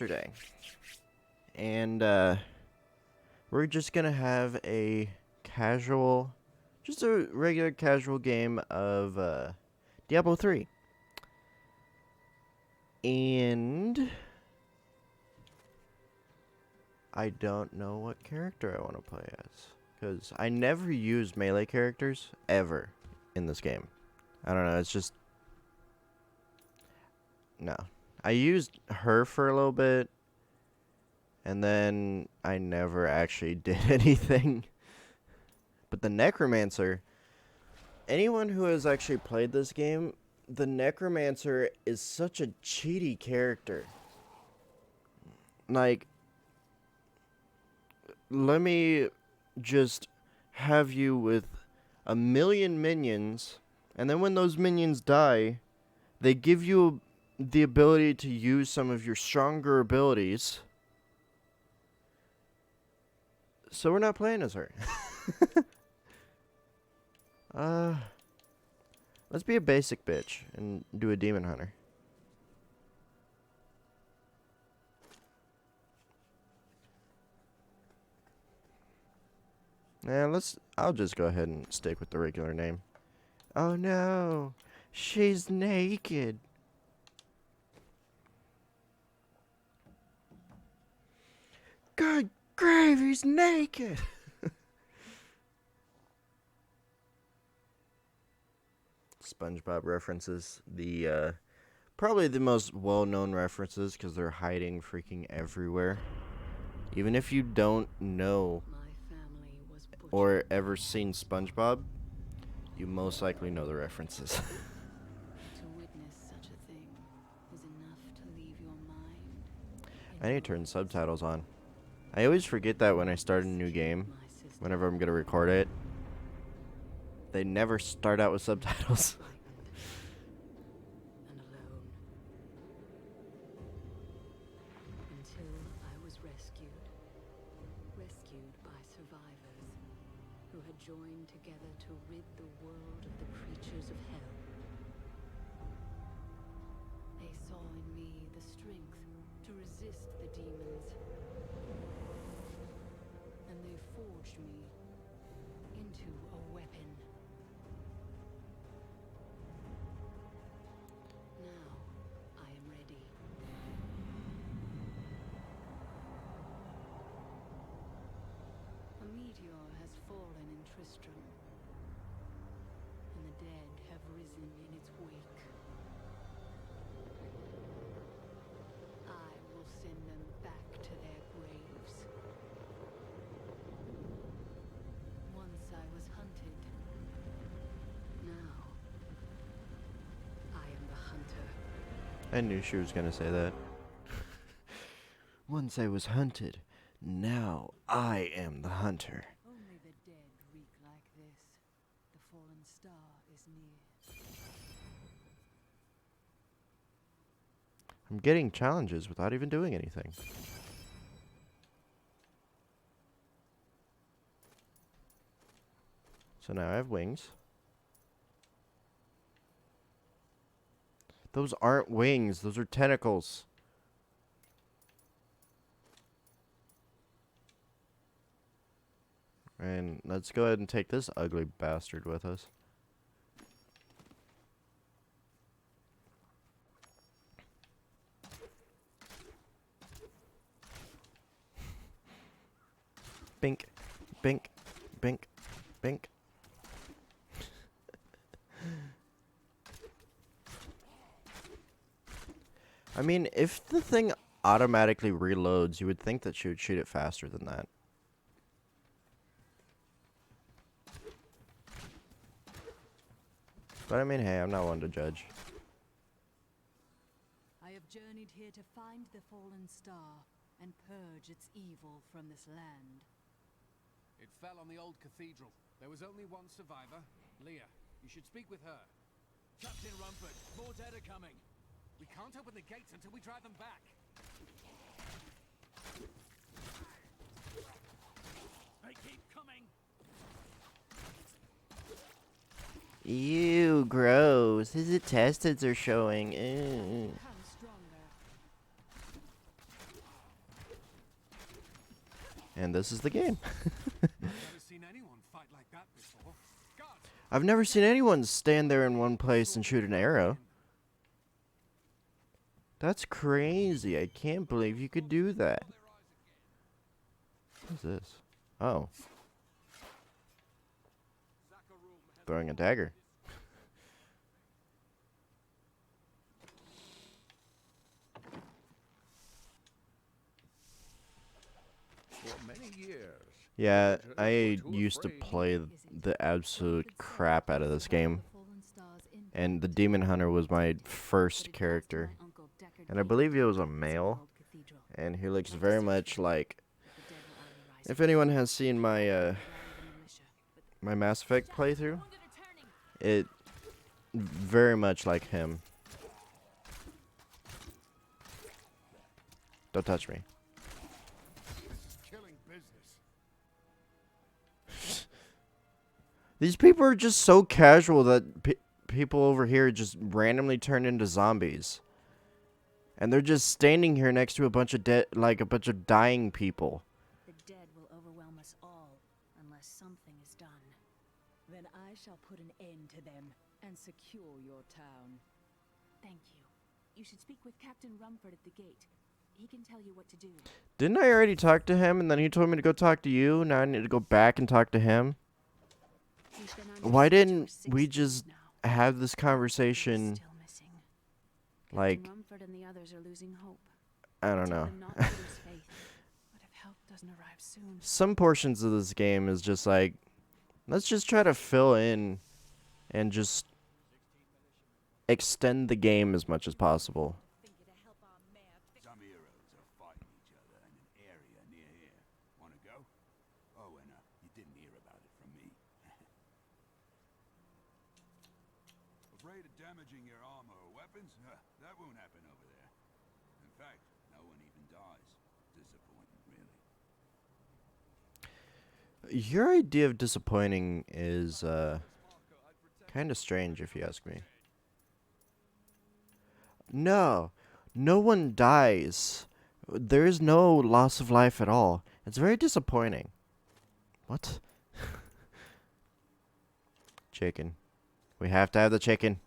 yesterday, and we're just gonna have just a regular casual game of Diablo 3. And I don't know what character I want to play as, because I never used melee characters ever in this game. I don't know, it's just no. I used her for a little bit, and then I never actually did anything. But the Necromancer, anyone who has actually played this game, the Necromancer is such a cheaty character. Like, let me just have you with a million minions, and then when those minions die, they give you the ability to use some of your stronger abilities. So we're not playing as her. Let's be a basic bitch and do a demon hunter. I'll just go ahead and stick with the regular name. Oh no, she's naked. Good grave, he's naked. SpongeBob references, probably the most well-known references because they're hiding freaking everywhere. Even if you don't know or ever seen SpongeBob, you most likely know the references. To witness such a thing is enough to leave your mind. I need to turn subtitles on. I always forget that when I start a new game, whenever I'm gonna record it. They never start out with subtitles. And alone. Until I was rescued by survivors who had joined together to rid the world of the creatures of hell. They saw in me the strength to resist the demons, and they forged me into a weapon. Now I am ready. A meteor has fallen in Tristram, and the dead have risen in its wake. I will send them back to their graves. Once I was hunted. Now I am the hunter. I knew she was gonna say that. Once I was hunted, now I am the hunter. Only the dead reek like this. The fallen star is near. I'm getting challenges without even doing anything. So now I have wings. Those aren't wings, those are tentacles. And let's go ahead and take this ugly bastard with us. Bink, bink, bink, bink. I mean, if the thing automatically reloads, you would think that she would shoot it faster than that. But I mean, hey, I'm not one to judge. I have journeyed here to find the fallen star and purge its evil from this land. It fell on the old cathedral. There was only one survivor, Leah. You should speak with her. Captain Rumford, more dead are coming. We can't open the gates until we drive them back. They keep coming. Ew, gross. His intestines are showing. Ew. Become stronger. And this is the game. I've never seen anyone fight like that before. Guards, I've never seen anyone stand there in one place and shoot an arrow. That's crazy. I can't believe you could do that. What is this? Oh. Throwing a dagger. For many years. Yeah, I used to play the absolute crap out of this game. And the Demon Hunter was my first character. And I believe he was a male. And he looks very much like... If anyone has seen my my Mass Effect playthrough, it very much like him. Don't touch me. killing business. These people are just so casual that people over here just randomly turn into zombies. And they're just standing here next to a bunch of a bunch of dying people. The dead will overwhelm us all unless something is done. Then I shall put an end to them and secure your town. Thank you. You should speak with Captain Rumford at the gate. He can tell you what to do. Didn't I already talk to him and then he told me to go talk to you? Now I need to go back and talk to him? Why didn't we just have this conversation like... Rumford and the others are losing hope. I don't Tell know. them not to lose faith. But if help doesn't arrive soon, Some portions of this game is just like, let's just try to fill in and just extend the game as much as possible. Some heroes are fighting each other in an area near here. Wanna go? Oh, and you didn't hear about it from me. Afraid of damaging your armor or weapons? That won't happen over there. In fact, no one even dies. Disappointing, really. Your idea of disappointing is kind of strange if you ask me. No, no one dies. There is no loss of life at all. It's very disappointing. What? Chicken. We have to have the chicken.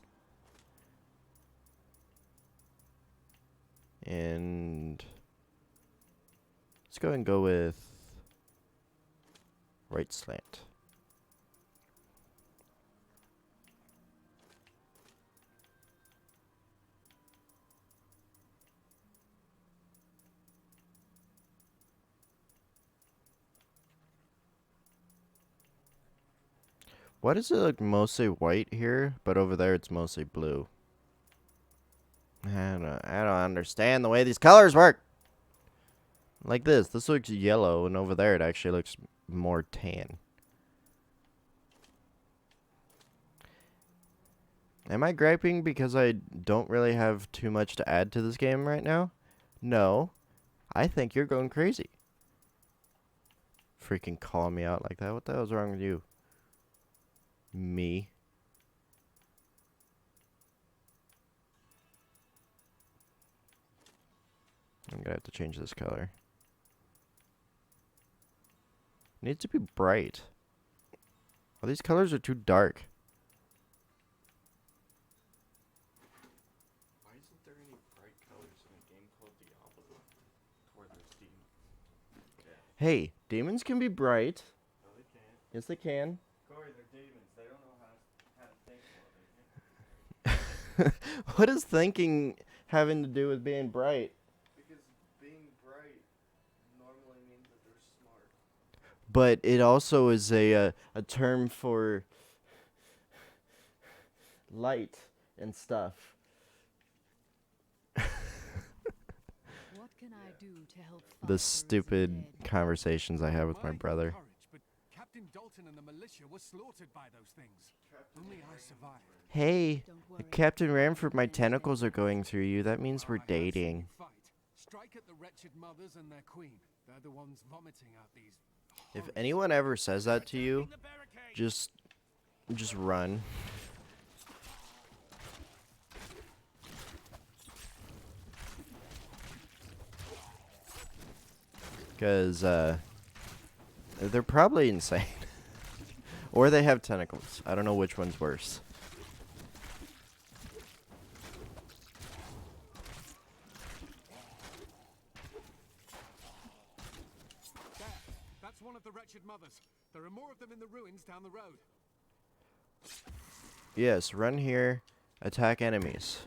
And let's go and go with right slant. Why does it look mostly white here, but over there it's mostly blue? I don't understand the way these colors work. Like this looks yellow, and over there it actually looks more tan. Am I griping because I don't really have too much to add to this game right now? No. I think you're going crazy. Freaking calling me out like that. What the hell's wrong with you? Me. I'm gonna have to change this color. It needs to be bright. Well, these colors are too dark. Why isn't there any bright colors in a game called Diablo? Or there's demons. Hey, demons can be bright. No, they can't. Yes, they can. Corey, they're demons. They don't know how to think well. What is thinking having to do with being bright? Because being bright normally means that they're smart. But it also is a term for light and stuff. what can I do to help fight The those stupid dead? conversations I have with my brother. Courage, but Captain Dalton and the militia were slaughtered by those things. Only I survived. Hey, Don't worry. Captain Ramford, my tentacles are going through you. That means we're I have seen you dating. fight. Strike at the wretched mothers and their queen. They're the ones vomiting out these. If horrors. anyone ever says that to you, The barricade! just run. Because, They're probably insane. Or they have tentacles. I don't know which one's worse. There. That's one of the wretched mothers. There are more of them in the ruins down the road. Yes, run here, attack enemies.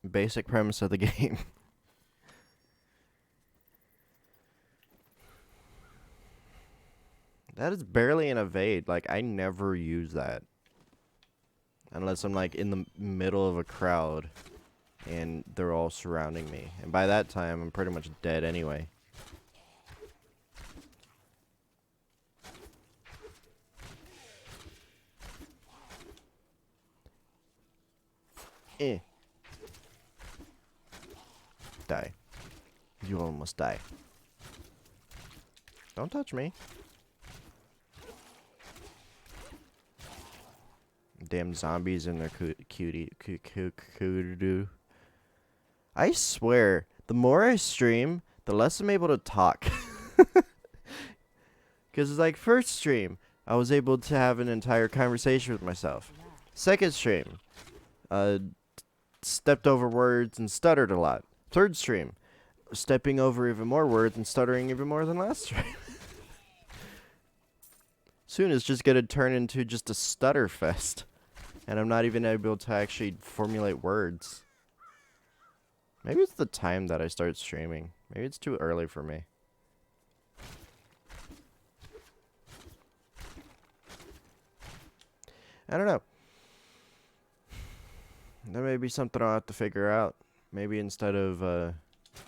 Basic premise of the game. That is barely an evade. Like, I never use that. Unless I'm, like, in the middle of a crowd and they're all surrounding me. And by that time, I'm pretty much dead anyway. Eh. Die. You almost die. Don't touch me. Damn zombies in their cutie. I swear, the more I stream, the less I'm able to talk. Because, like, first stream, I was able to have an entire conversation with myself. Second stream, stepped over words and stuttered a lot. Third stream, stepping over even more words and stuttering even more than last stream. Soon it's just gonna turn into just a stutter fest. And I'm not even able to actually formulate words. Maybe it's the time that I start streaming. Maybe it's too early for me. I don't know. That may be something I'll have to figure out. Maybe instead of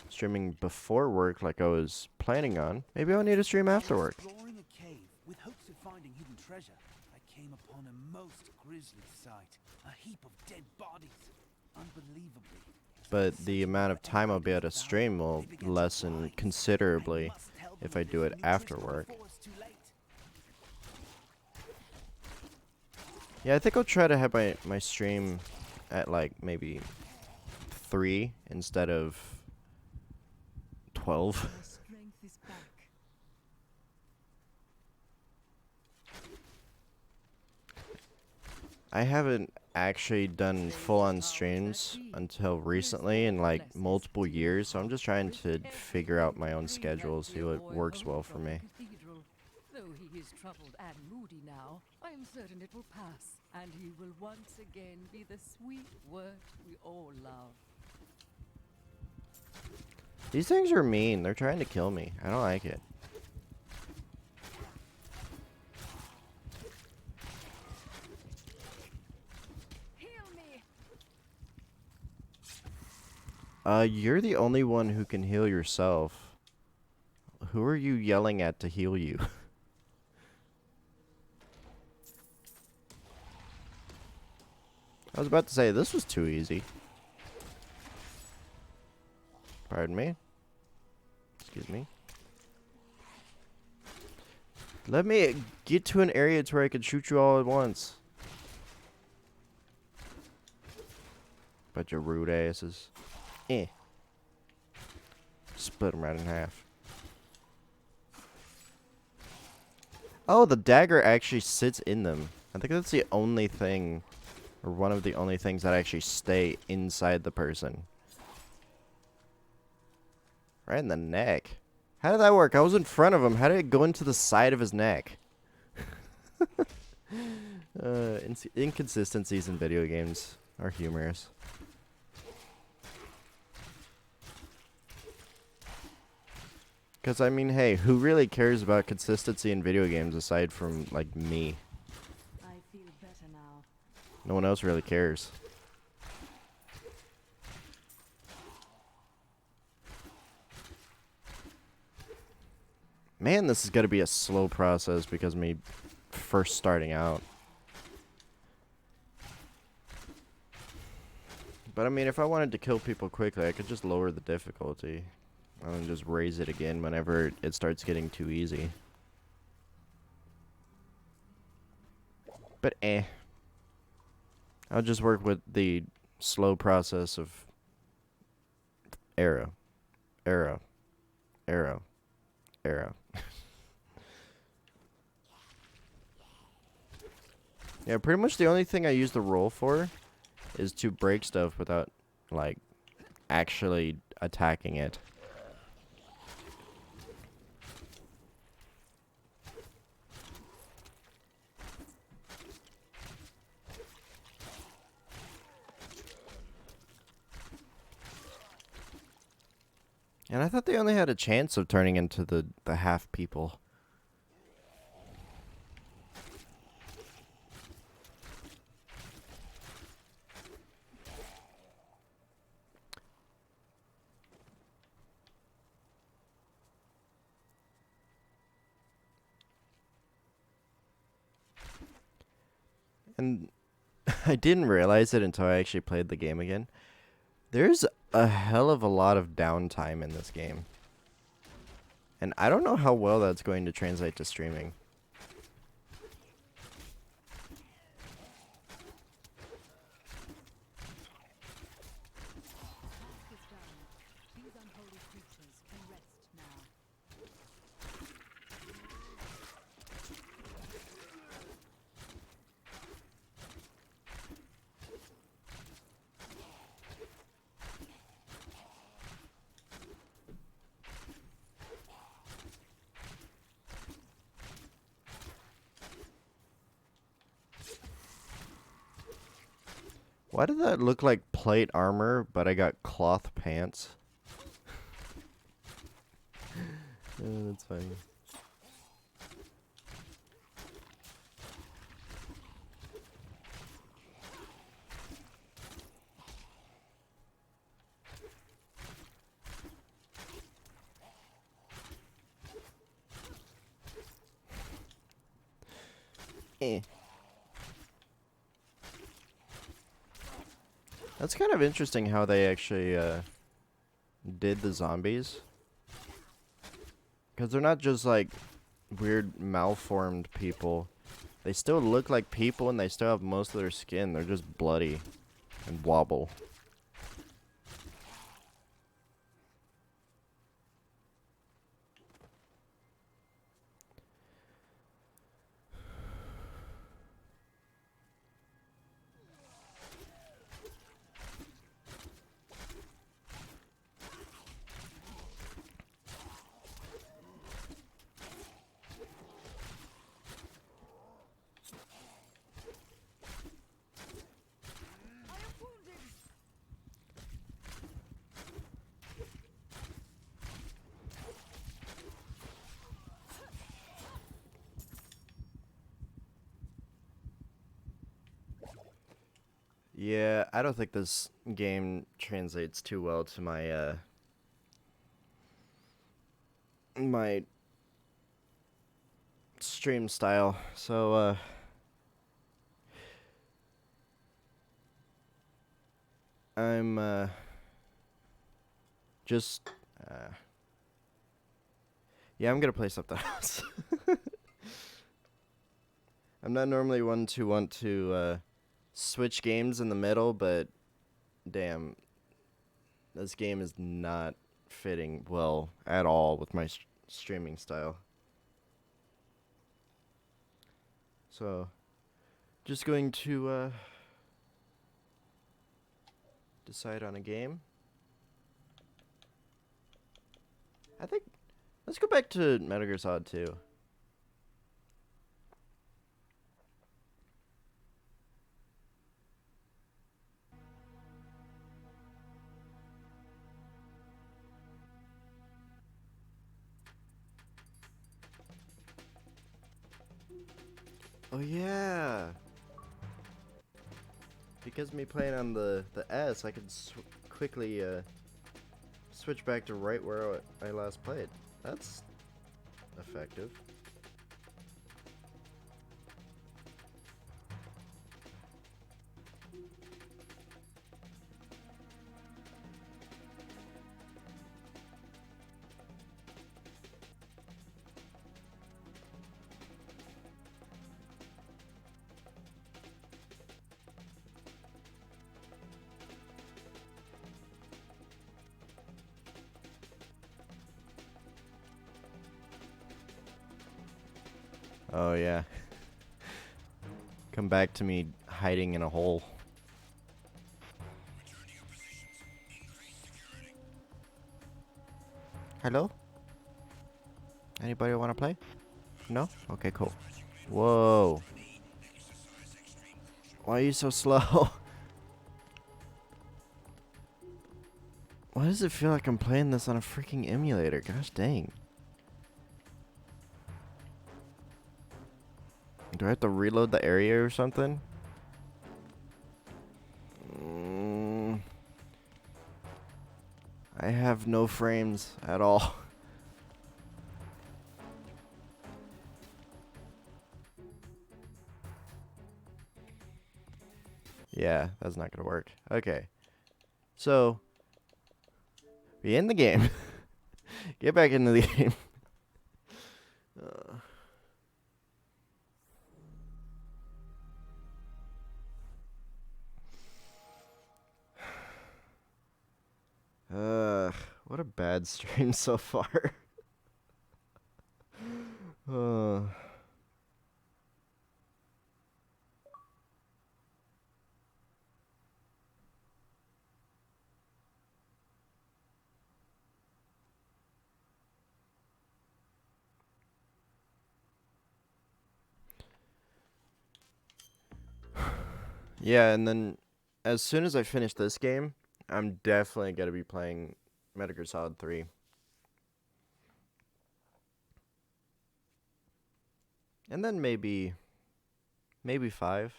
streaming before work like I was planning on, maybe I'll need to stream after work. Exploring a cave with hopes of finding hidden treasure, I came upon a most grisly sight. A heap of dead bodies. Unbelievably. But the amount of time I'll be able to stream will lessen considerably if I do it after work. Yeah, I think I'll try to have my stream at like maybe 3 instead of 12. I haven't actually done full-on streams until recently in like multiple years, so I'm just trying to figure out my own schedule, see what works well for me. Though he is troubled and moody now, I am certain it will pass, and he will once again be the sweet wort we all love. These things are mean. They're trying to kill me. I don't like it. You're the only one who can heal yourself. Who are you yelling at to heal you? I was about to say, this was too easy. Pardon me. Excuse me. Let me get to an area to where I can shoot you all at once. Bunch of rude asses. Eh. Split them right in half. Oh, the dagger actually sits in them. I think that's the only thing, or one of the only things that actually stay inside the person. Right in the neck. How did that work? I was in front of him. How did it go into the side of his neck? Inconsistencies in video games are humorous. Because, I mean, hey, who really cares about consistency in video games aside from, like, me? I feel better now. No one else really cares. Man, this is going to be a slow process because of me first starting out. But, I mean, if I wanted to kill people quickly, I could just lower the difficulty. And then just raise it again whenever it starts getting too easy. But I'll just work with the slow process of arrow, arrow, arrow, arrow. Yeah, pretty much the only thing I use the roll for is to break stuff without, like, actually attacking it. And I thought they only had a chance of turning into the half people. And I didn't realize it until I actually played the game again. There's a hell of a lot of downtime in this game. And I don't know how well that's going to translate to streaming. Task is done. These unholy creatures can rest now. Why did that look like plate armor, but I got cloth pants? That's funny. Eh. That's kind of interesting how they actually did the zombies. Because they're not just like weird malformed people. They still look like people and they still have most of their skin. They're just bloody and wobble. Yeah, I don't think this game translates too well to my my stream style. So I'm just yeah, I'm gonna play something else. I'm not normally one to want to switch games in the middle, but damn, this game is not fitting well at all with my streaming style. So, just going to decide on a game. I think let's go back to Metal Gear Solid 2. Oh yeah. Because me playing on the S, I could quickly switch back to right where I last played. That's effective. Oh yeah. come back to me hiding in a hole. Hello? Anybody want to play? No? Okay, cool. Whoa. Why are you so slow? Why does it feel like I'm playing this on a freaking emulator? Gosh dang. Do I have to reload the area or something? I have no frames at all. Yeah, that's not gonna work. Okay. So, be in the game. Get back into the game. What a bad stream so far. uh. Yeah, and then as soon as I finish this game, I'm definitely gonna be playing Metal Gear Solid 3. And then maybe 5.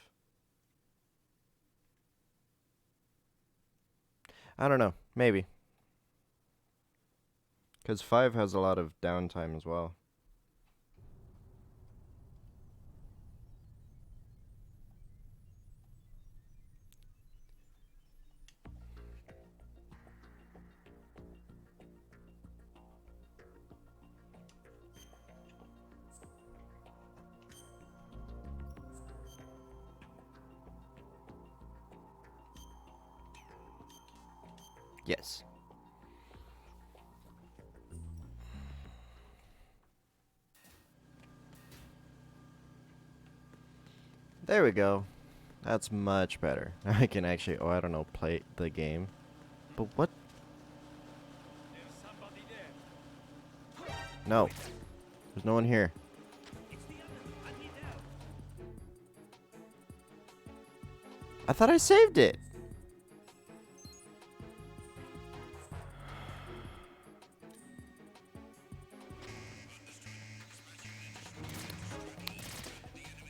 I don't know, maybe. Cuz 5 has a lot of downtime as well. Yes. There we go. That's much better. I can actually, oh, I don't know, play the game. But what? No. There's no one here. I thought I saved it.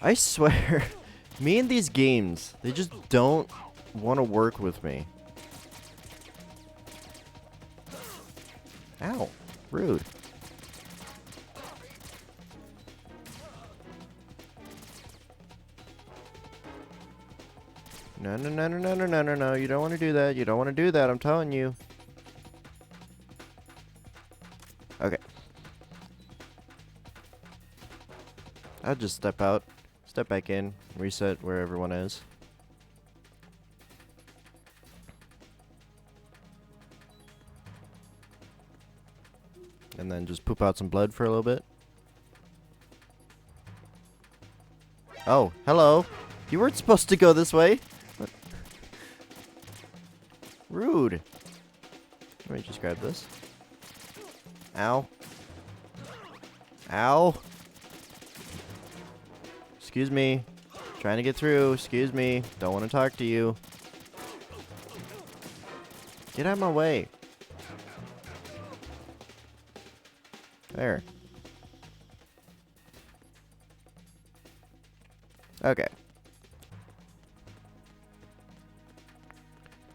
I swear, me and these games, they just don't want to work with me. Ow, rude. No, no, no, no, no, no, no, no, no. You don't want to do that. You don't want to do that. I'm telling you. Okay. I'll just step out, step back in, reset where everyone is. And then just poop out some blood for a little bit. Oh, hello. You weren't supposed to go this way. What? Rude. Let me just grab this. Ow. Ow. Excuse me. Trying to get through. Excuse me. Don't want to talk to you. Get out of my way. There. Okay.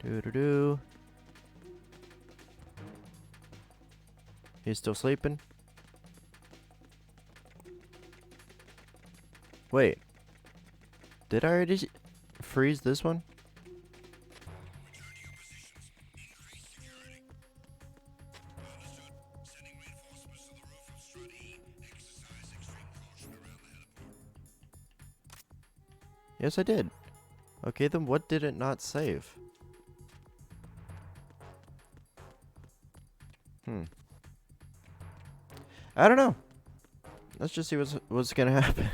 Doo-doo-doo. He's still sleeping? Wait. Did I already freeze this one? Yes, I did. Okay, then what did it not save? I don't know. Let's just see what's gonna happen.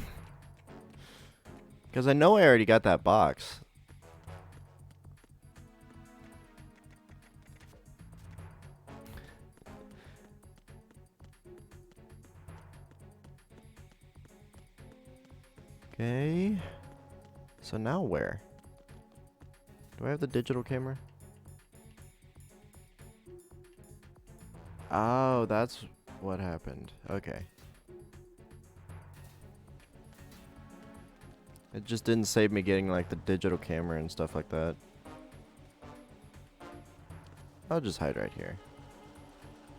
Because I know I already got that box. Okay. So now where? Do I have the digital camera? Oh, that's what happened. Okay. It just didn't save me getting like the digital camera and stuff like that. I'll just hide right here.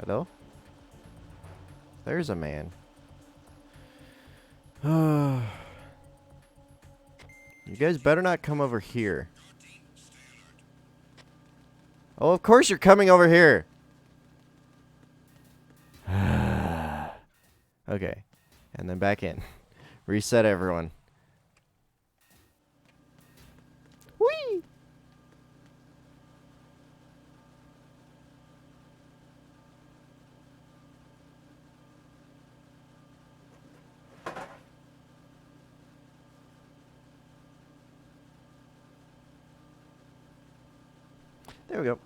Hello? There's a man. You guys better not come over here. Oh, of course you're coming over here. Okay. And then back in. Reset everyone. Whee! There we go.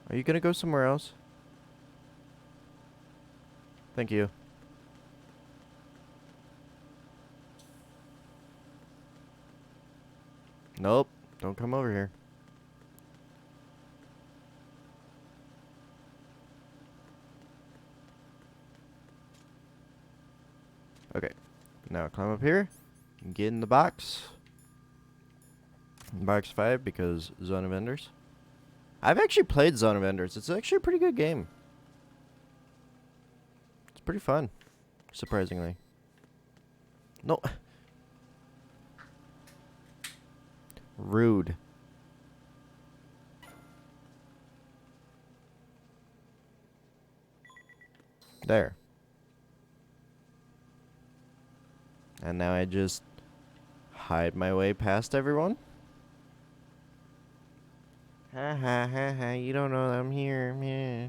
Are you gonna go somewhere else? Thank you. Nope. Don't come over here. Okay. Now climb up here. Get in the box. Box 5 because Zone of Enders. I've actually played Zone of Enders. It's actually a pretty good game. It's pretty fun. Surprisingly. No. Rude. There. And now I just hide my way past everyone. Ha ha ha ha, you don't know that I'm here. Yeah.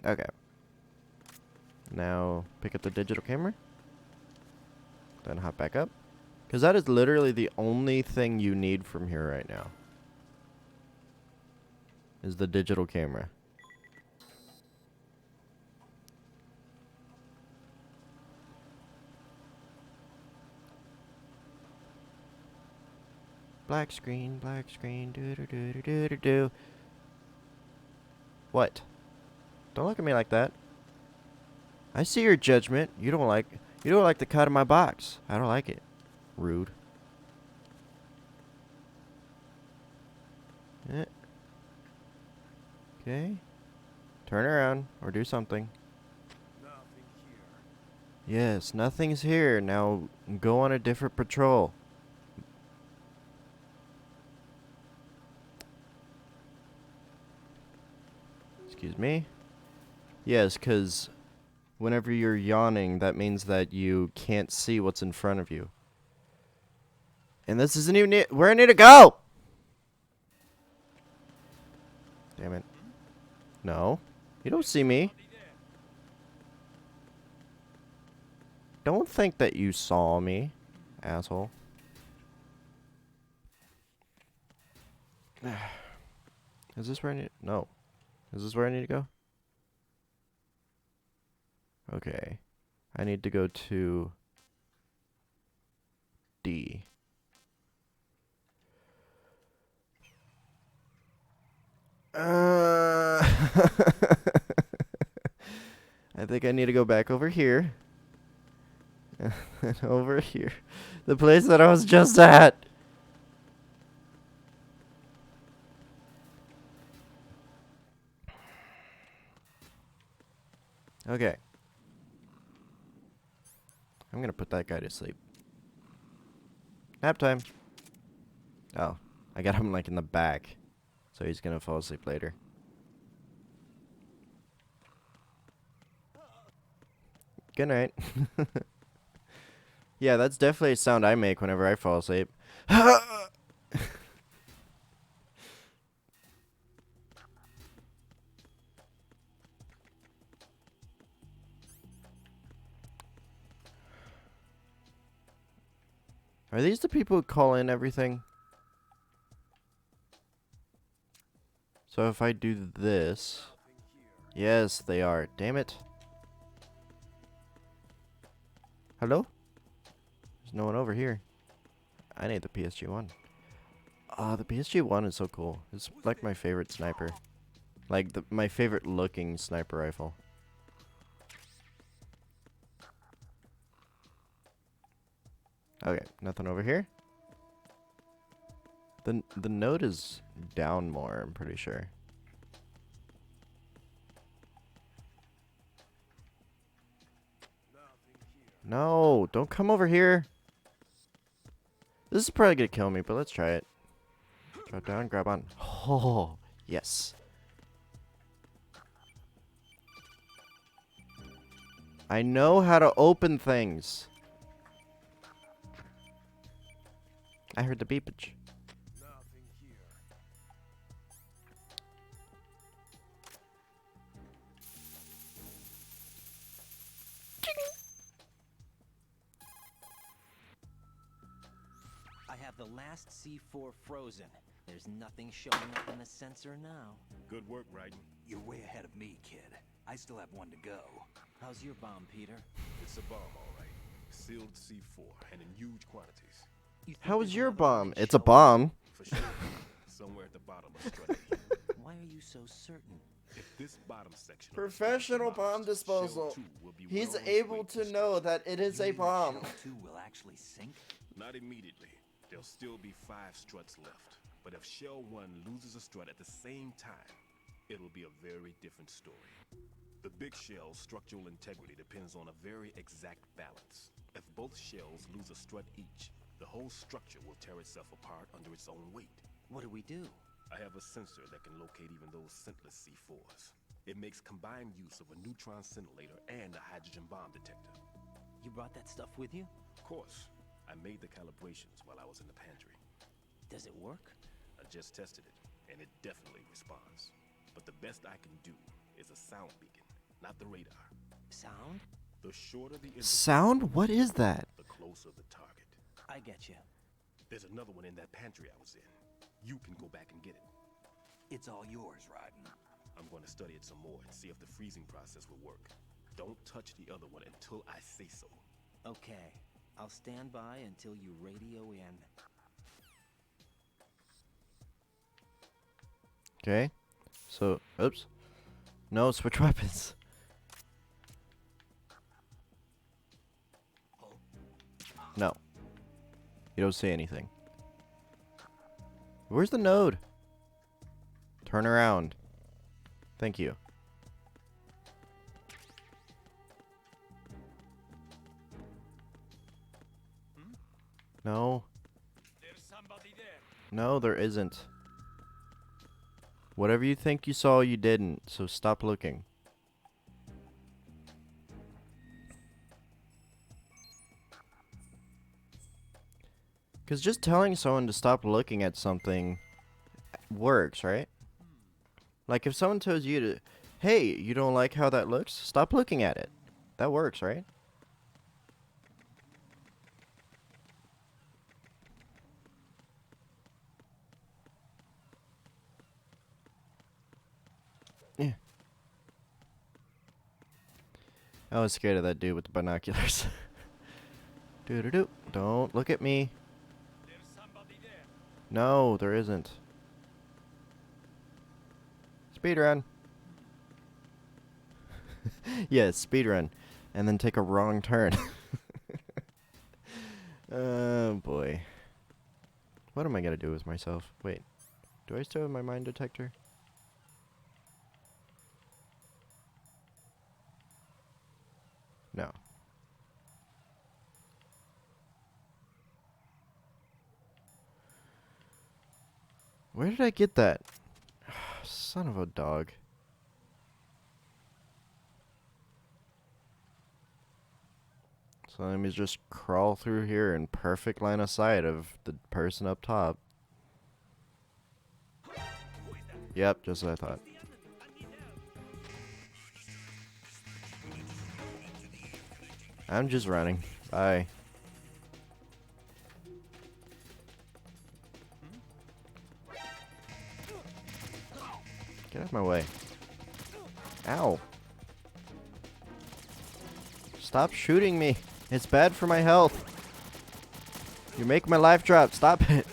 Okay. Now pick up the digital camera. Then hop back up. Because that is literally the only thing you need from here right now. Is the digital camera. Black screen, do do do do do do do. What? Don't look at me like that. I see your judgment. You don't like the cut of my box. I don't like it. Rude. Okay. Turn around or do something. Nothing here. Yes, nothing's here. Now go on a different patrol. Excuse me? Yes, because whenever you're yawning, that means that you can't see what's in front of you. And this isn't even where I need to go! Damn it. No. You don't see me. Don't think that you saw me, asshole. Is this where I need... No. Is this where I need to go? Okay. I need to go to D. I think I need to go back over here. And over here. The place that I was just at. Okay. I'm gonna put that guy to sleep. Nap time. Oh. I got him like in the back. So he's gonna fall asleep later. Good night. Yeah, that's definitely a sound I make whenever I fall asleep. Are these the people who call in everything? So if I do this... Yes, they are. Damn it. Hello? There's no one over here. I need the PSG-1. Ah, the PSG-1 is so cool. It's like my favorite sniper. Like, my favorite looking sniper rifle. Okay, nothing over here. The node is down more, I'm pretty sure. No, don't come over here. This is probably gonna kill me, but let's try it. Drop down, grab on. Oh, yes. I know how to open things. I heard the beepage. I have the last C4 frozen. There's nothing showing up in the sensor now. Good work, Raiden. You're way ahead of me, kid. I still have one to go. How's your bomb, Peter? It's a bomb, all right. Sealed C4 and in huge quantities. You think How there's is your another one bomb? in It's a Shell? bomb. For sure. Somewhere at the bottom of Strut 8. Why are you so certain? If this bottom section... Professional bomb disposal. He's well on its able way to sink. know that it is You a mean bomb. Shell 2 will actually sink? Not immediately. There'll still be 5 struts left. But if Shell 1 loses a strut at the same time, it'll be a very different story. The big shell's structural integrity depends on a very exact balance. If both shells lose a strut each, the whole structure will tear itself apart under its own weight. What do we do? I have a sensor that can locate even those scentless C4s. It makes combined use of a neutron scintillator and a hydrogen bomb detector. You brought that stuff with you? Of course, I made the calibrations while I was in the pantry. Does it work? I just tested it, and it definitely responds. But the best I can do is a sound beacon, not the radar. Sound? The shorter the interval, Sound? What is that? the closer the target. I get you. There's another one in that pantry I was in. You can go back and get it. It's all yours, Raiden. I'm going to study it some more and see if the freezing process will work. Don't touch the other one until I say so. Okay. I'll stand by until you radio in. Okay. So, oops. No, switch weapons. No. You don't say anything. Where's the node? Turn around. Thank you. No. There's somebody there. No, there isn't. Whatever you think you saw, you didn't. So stop looking. Because just telling someone to stop looking at something works, right? Like if someone tells you to, hey, you don't like how that looks? Stop looking at it. That works, right? Yeah. I was scared of that dude with the binoculars. Doo-doo-doo. Don't look at me. There's somebody there. No, there isn't. Speedrun. Yes, speedrun. And then take a wrong turn. Oh, boy. What am I going to do with myself? Wait. Do I still have my mine detector? No. Where did I get that? Son of a dog. So let me just crawl through here in perfect line of sight of the person up top. Yep, just as I thought. I'm just running. Bye. Get out of my way. Ow. Stop shooting me. It's bad for my health. You make my life drop. Stop it.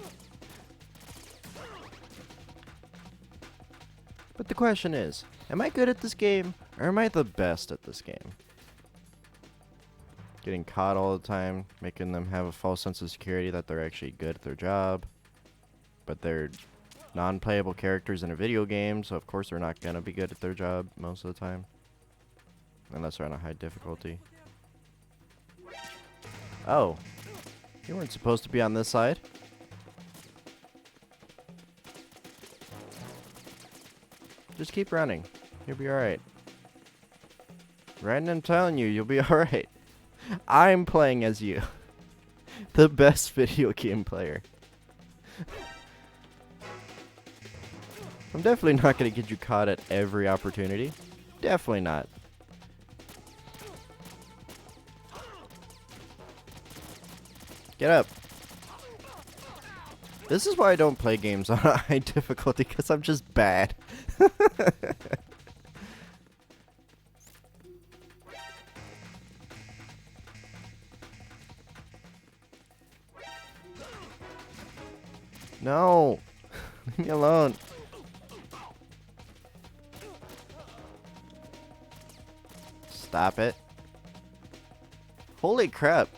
But the question is, am I good at this game, or am I the best at this game? Getting caught all the time, making them have a false sense of security that they're actually good at their job, but they're non-playable characters in a video game, so of course they're not gonna be good at their job most of the time. Unless they're on a high difficulty. Oh. You weren't supposed to be on this side. Just keep running. You'll be alright. Right, and I'm telling you, you'll be alright. I'm playing as you. The best video game player. I'm definitely not going to get you caught at every opportunity. Definitely not. Get up. This is why I don't play games on a high difficulty, because I'm just bad. No. Leave me alone. Stop it. Holy crap.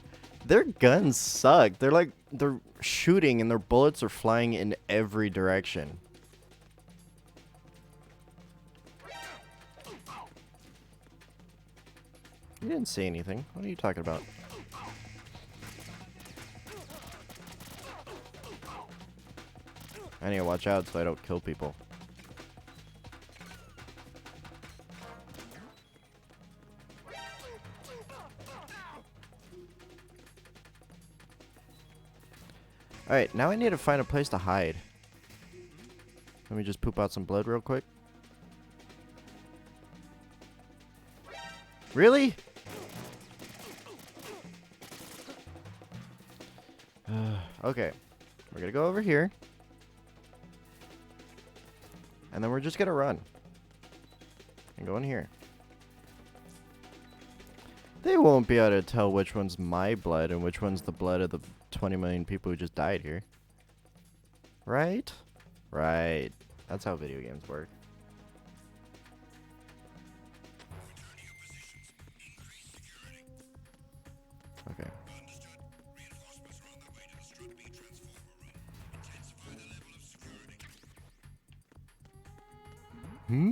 Their guns suck. They're shooting and their bullets are flying in every direction. You didn't see anything. What are you talking about? I need to watch out so I don't kill people. Alright, now I need to find a place to hide. Let me just poop out some blood real quick. Really? Okay. We're gonna go over here. And then we're just gonna run. And go in here. They won't be able to tell which one's my blood and which one's the blood of the 20 million people who just died here. Right? Right. That's how video games work. Okay. Hmm?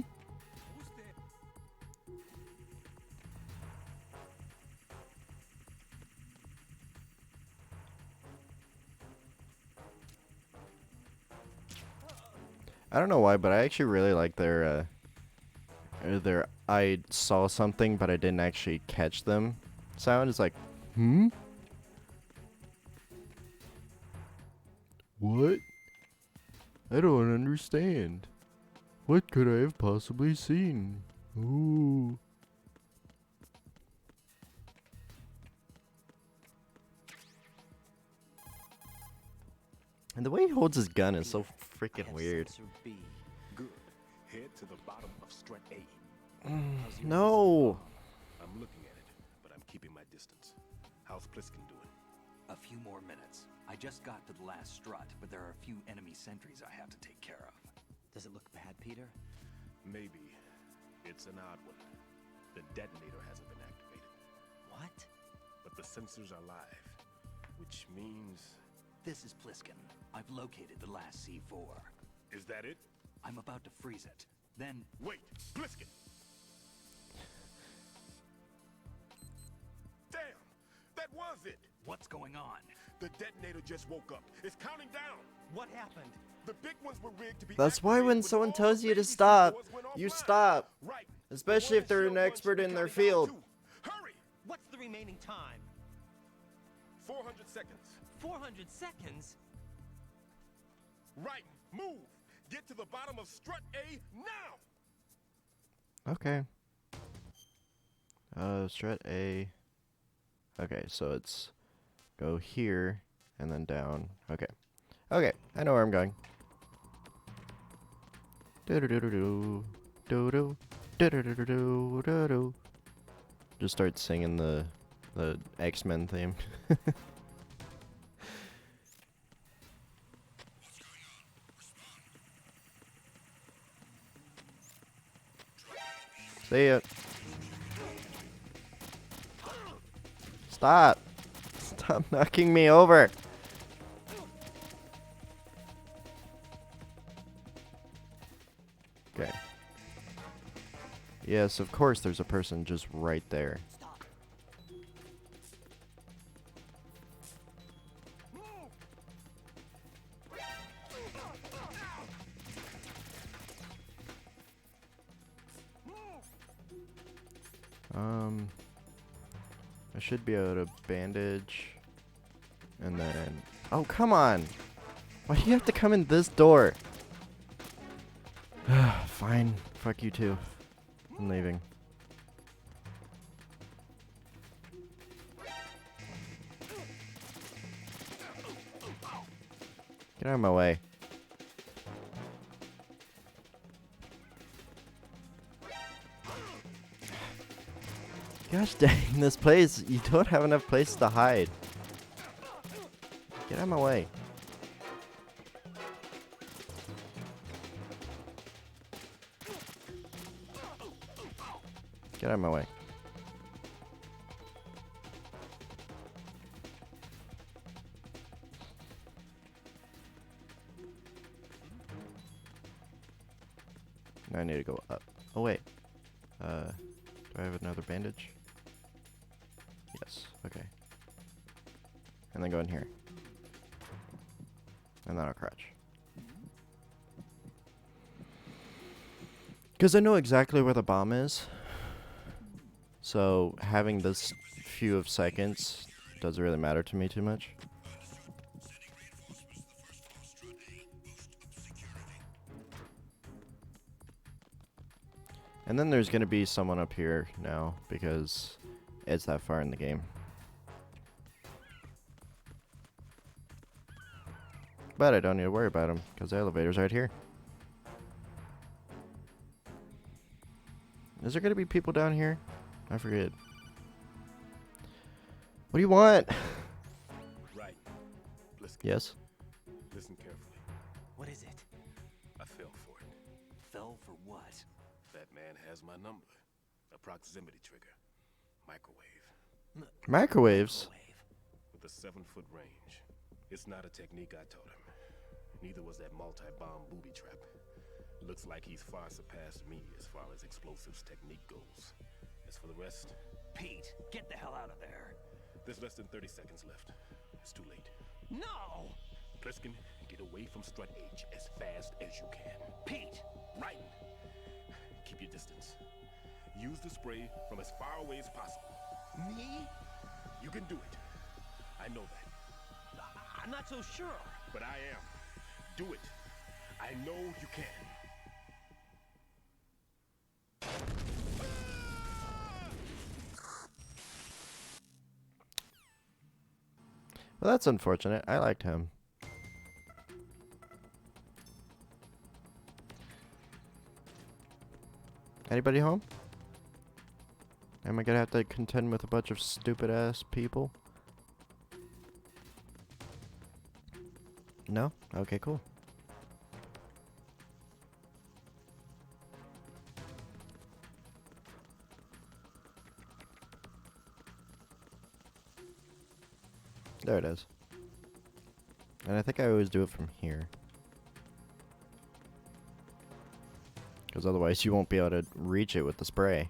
I don't know why, but I actually really like their I saw something but I didn't actually catch them sound. It's like, hmm? What? I don't understand. What could I have possibly seen? Ooh. And the way he holds his gun is so freaking weird. Good. Head to the bottom of strut A. No. I'm looking at it, but I'm keeping my distance. How's Pliskin doing? A few more minutes. I just got to the last strut, but there are a few enemy sentries I have to take care of. Does it look bad, Peter? Maybe. It's an odd one. The detonator hasn't been activated. What? But the sensors are live, which means... This is Pliskin. I've located the last C4. Is that it? I'm about to freeze it. Then... Wait! Pliskin! Damn! That was it! What's going on? The detonator just woke up. It's counting down! What happened? The big ones were rigged to be That's why when someone tells you to stop, you stop. Especially if they're an expert in their field. Hurry! What's the remaining time? 400 seconds. 400 seconds? Right, move. Get to the bottom of strut A now. Okay. Strat A. Okay, so it's go here and then down. Okay. Okay, I know where I'm going. Do do do do do do do do do do do do do. Just start singing the X-Men theme. See ya. Stop. Stop knocking me over. Okay. Yes, of course there's a person just right there. I should be able to bandage. And then... Oh, come on! Why do you have to come in this door? Fine. Fuck you too. I'm leaving. Get out of my way. Gosh dang, this place, you don't have enough places to hide. Get out of my way. Get out of my way. Now I need to go up. Oh wait. Do I have another bandage? Yes, okay. And then go in here. And then I'll crouch. Because I know exactly where the bomb is. So having this few of seconds doesn't really matter to me too much. And then there's going to be someone up here now because it's that far in the game. But I don't need to worry about him because the elevator's right here. Is there going to be people down here? I forget. What do you want? Right. Listen. Yes? Listen carefully. What is it? I fell for it. Fell for what? That man has my number. A proximity trigger. Microwave. Microwaves? With a 7-foot range. It's not a technique I taught him. Neither was that multi-bomb booby trap. Looks like he's far surpassed me as far as explosives technique goes. As for the rest... Pete, get the hell out of there. There's less than 30 seconds left. It's too late. No! Pliskin, get away from Strut H as fast as you can. Pete! Right! Keep your distance. Use the spray from as far away as possible. Me? You can do it. I know that. I'm not so sure. But I am. Do it. I know you can. Well, that's unfortunate. I liked him. Anybody home? Am I gonna have to contend with a bunch of stupid ass people? No? Okay, cool. There it is. And I think I always do it from here. Because otherwise you won't be able to reach it with the spray.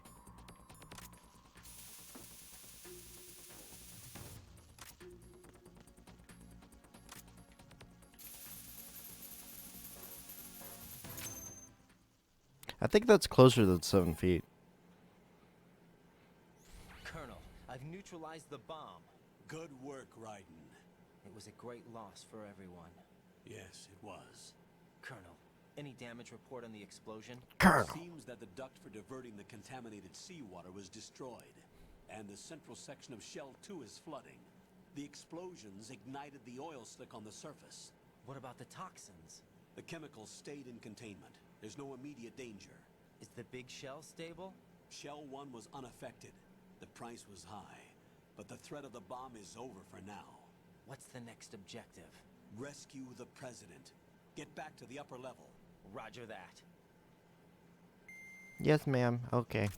I think that's closer than 7 feet. Colonel, I've neutralized the bomb. Good work, Raiden. It was a great loss for everyone. Yes, it was. Colonel, any damage report on the explosion? Colonel. Seems that the duct for diverting the contaminated seawater was destroyed, and the central section of Shell 2 is flooding. The explosions ignited the oil slick on the surface. What about the toxins? The chemicals stayed in containment. There's no immediate danger. Is the big shell stable? Shell 1 was unaffected. The price was high, but the threat of the bomb is over for now. What's the next objective? Rescue the president. Get back to the upper level. Roger that. Yes, ma'am. Okay.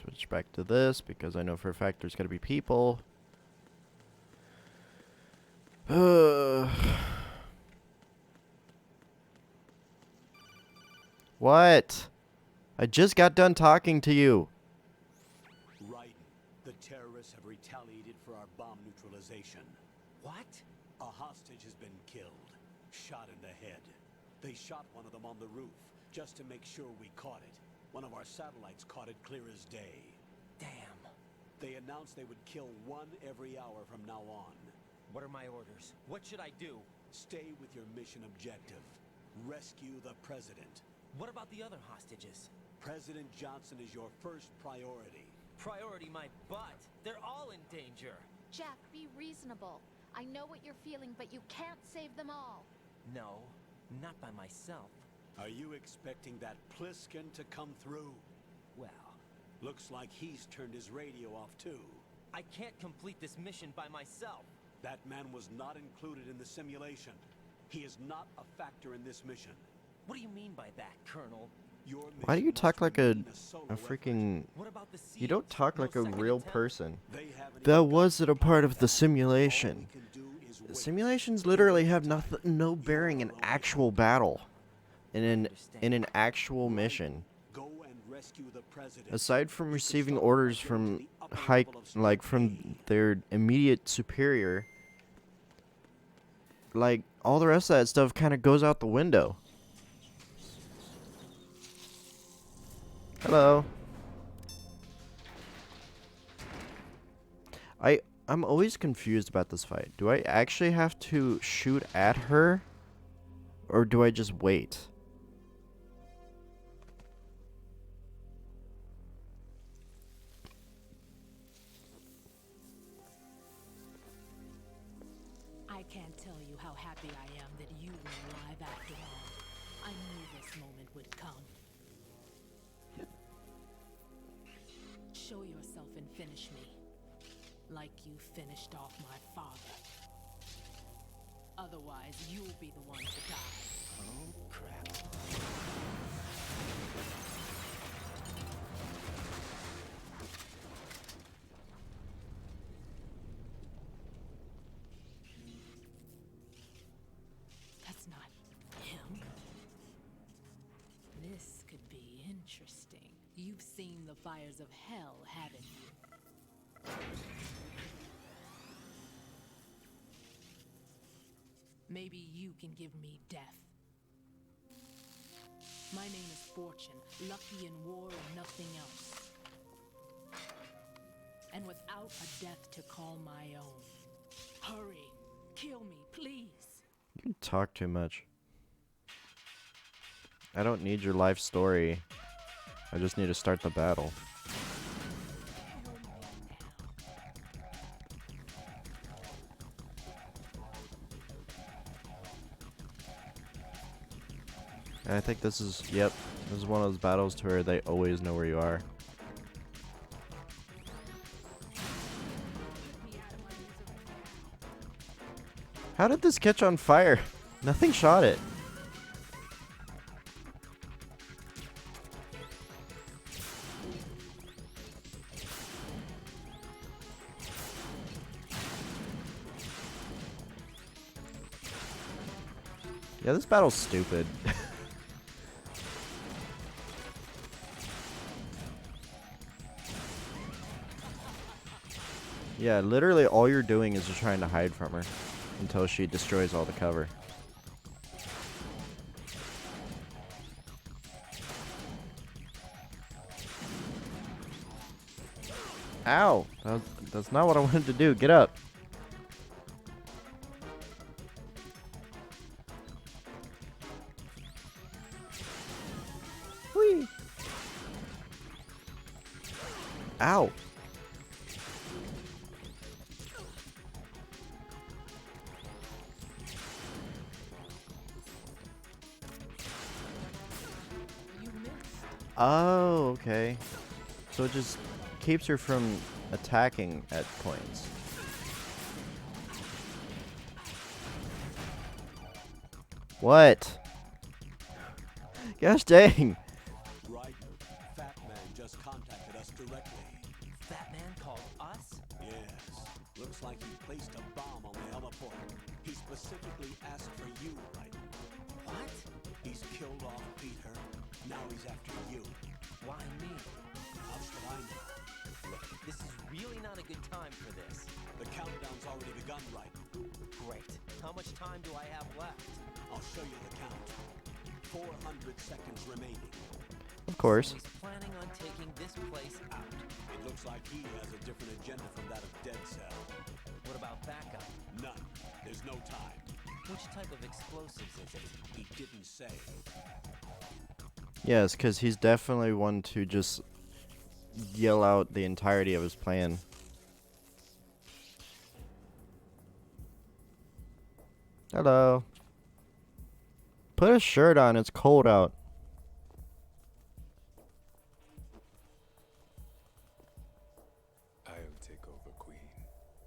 Switch back to this because I know for a fact there's gotta be people. What? I just got done talking to you. Raiden, the terrorists have retaliated for our bomb neutralization. What? A hostage has been killed, shot in the head. They shot one of them on the roof, just to make sure we caught it. One of our satellites caught it clear as day. Damn. They announced they would kill one every hour from now on. What are my orders? What should I do? Stay with your mission objective. Rescue the president. What about the other hostages? President Johnson is your first priority. Priority my butt. They're all in danger. Jack, be reasonable. I know what you're feeling, but you can't save them all. No, not by myself. Are you expecting that Pliskin to come through? Well, looks like he's turned his radio off too. I can't complete this mission by myself. That man was not included in the simulation. He is not a factor in this mission. What do you mean by that, Colonel? Why do you talk like a freaking... What about the You don't talk like a real person. That That wasn't a part of the simulation. The simulations literally have no bearing in actual battle. In an actual mission. Go and rescue the president. Aside from receiving orders from from their immediate superior, like all the rest of that stuff kind of goes out the window. Hello. I'm always confused about this fight. Do I actually have to shoot at her? Or do I just wait? I can't tell you how happy I am that you were alive after all. I knew this moment would come. Show yourself and finish me. Like you finished off my father. Otherwise, you'll be the one to die. Oh, crap. That's not him. This could be interesting. You've seen the fires of hell, haven't you? Maybe you can give me death. My name is Fortune, lucky in war and nothing else. And without a death to call my own. Hurry, kill me, please. You talk too much. I don't need your life story. I just need to start the battle. And I think this is, yep, this is one of those battles to where they always know where you are. How did this catch on fire? Nothing shot it. Yeah, this battle's stupid. Yeah, literally all you're doing is just trying to hide from her until she destroys all the cover. Ow! That's not what I wanted to do. Get up. Whee! Ow! Oh, okay. So it just keeps her from attacking at points. What? Gosh dang. Right. Fat Man just contacted us directly. Fat Man called us? Yes. Looks like he placed a bomb on the heliport. He specifically asked for you, right? What? He's killed off Peter. Now he's after you. Why me? How should I know? Look, this is really not a good time for this. The countdown's already begun, right? Great. How much time do I have left? I'll show you the count. 400 seconds remaining. Of course. So he's planning on taking this place out. It looks like he has a different agenda from that of Dead Cell. What about backup? None. There's no time. Which type of explosives is it? He didn't say. Yes, because he's definitely one to just yell out the entirety of his plan. Hello. Put a shirt on, it's cold out. I'll take over, Queen.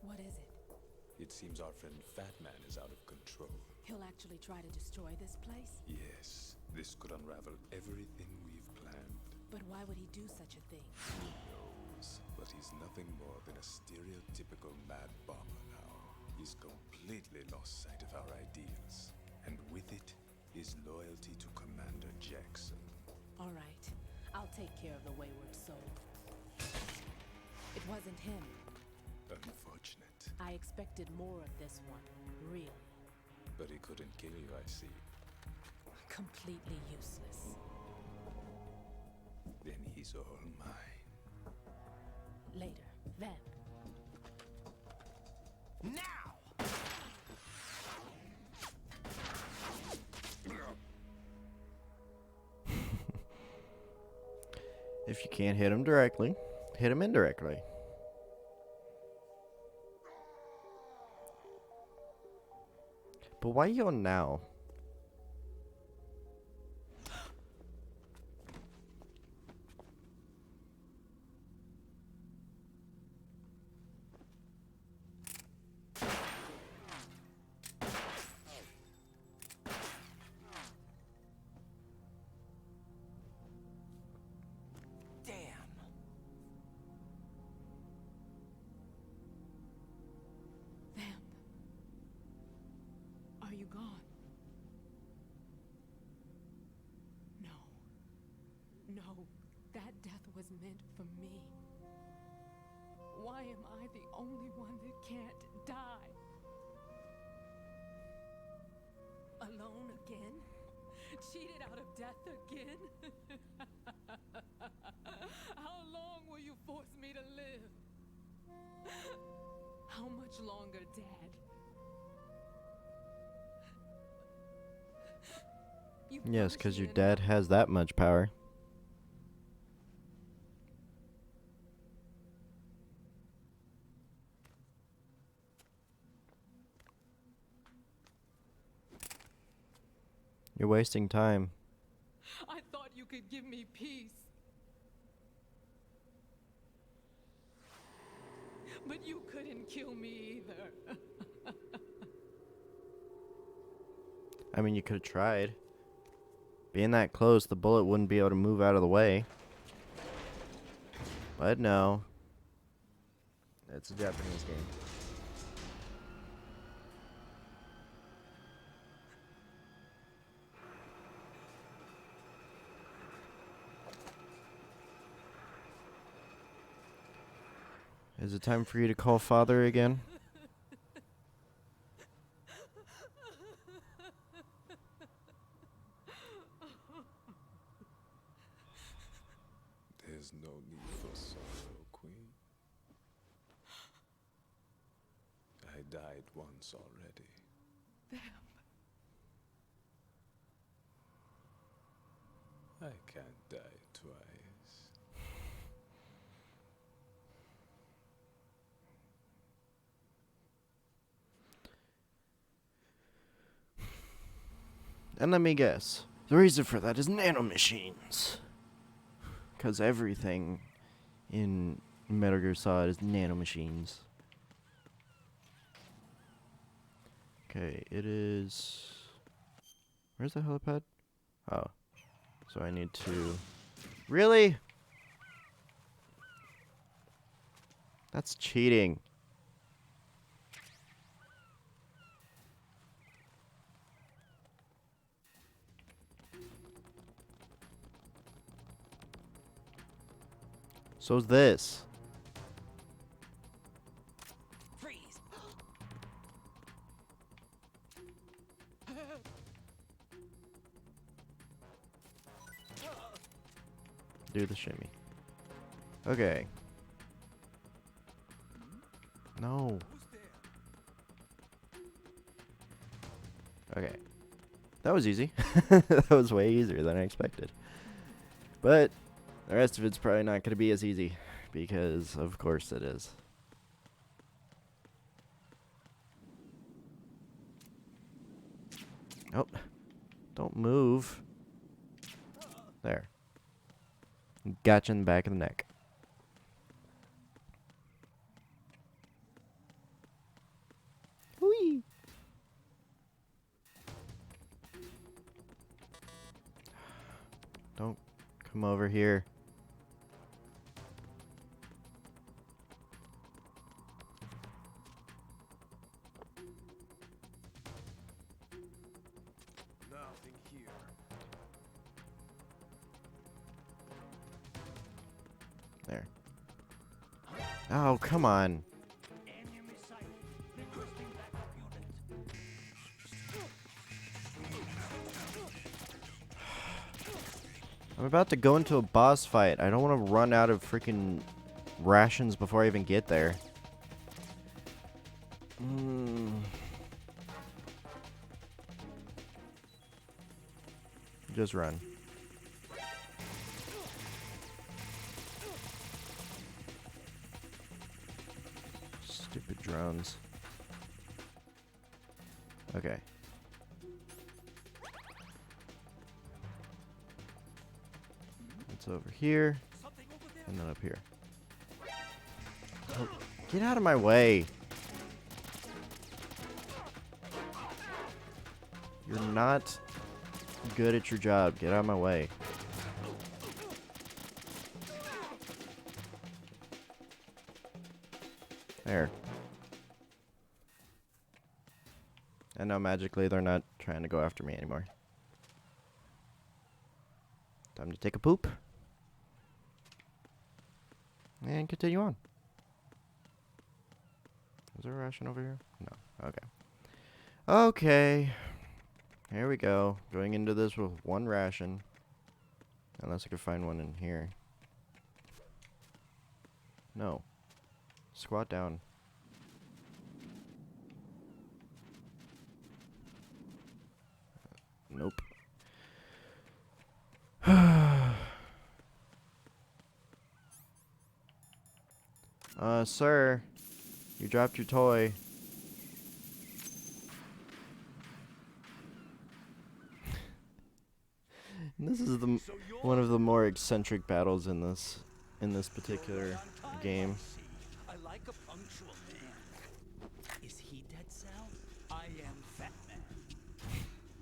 What is it? It seems our friend Fat Man is out of control. He'll actually try to destroy this place? Yes, this could unravel everything we've planned. But why would he do such a thing? Who knows? But he's nothing more than a stereotypical mad bomber now. He's completely lost sight of our ideals. And with it, his loyalty to Commander Jackson. All right. I'll take care of the wayward soul. It wasn't him. Unfortunate. I expected more of this one. Really. But he couldn't kill you, I see. Completely useless. Then he's all mine. Later. Then. Now! If you can't hit him directly, hit him indirectly. But why yell now? Are you gone? No. No, that death was meant for me. Why am I the only one that can't die? Alone again? Cheated out of death again? How long will you force me to live? How much longer, Dad? Yes, because your dad has that much power. You're wasting time. I thought you could give me peace. But you couldn't kill me either. I mean, you could have tried. Being that close, the bullet wouldn't be able to move out of the way. But no. It's a Japanese game. Is it time for you to call father again? There's no need for sorrow, Queen. died once already. I can't die twice. And let me guess. The reason for that is nanomachines. Because everything in Metal Gear Solid is nanomachines. Okay, it is... Where's the helipad? Oh. So I need to... Really? That's cheating. So's this. Freeze! Do the shimmy. Okay. No. Okay. That was easy. That was way easier than I expected. But the rest of it's probably not going to be as easy. Because, of course, it is. Oh. Don't move. There. Gotcha in the back of the neck. Whee! Don't come over here. Nothing here. There. Oh, come on. I'm about to go into a boss fight. I don't want to run out of freaking rations before I even get there. Just run. Stupid drones. Okay. It's over here. And then up here. Oh, get out of my way. You're not good at your job. Get out of my way. There. And now magically they're not trying to go after me anymore. Time to take a poop. And continue on. Is there a ration over here? No. Okay. Okay. Here we go. Going into this with one ration. Unless I could find one in here. No. Squat down. Nope. Sir. You dropped your toy. This is the one of the more eccentric battles in this particular game. I like a punctual man. Is he dead, Sal? I am Fat Man.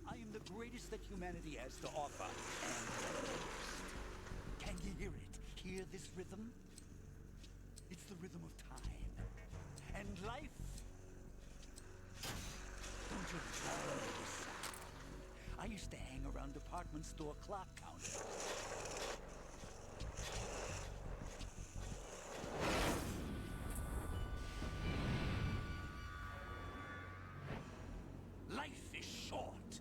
I am the greatest that humanity has to offer, and the greatest. Can you hear it? Hear this rhythm? It's the rhythm of time and life. Don't you love this sound? I used to hang around department store clock counters. Life is short.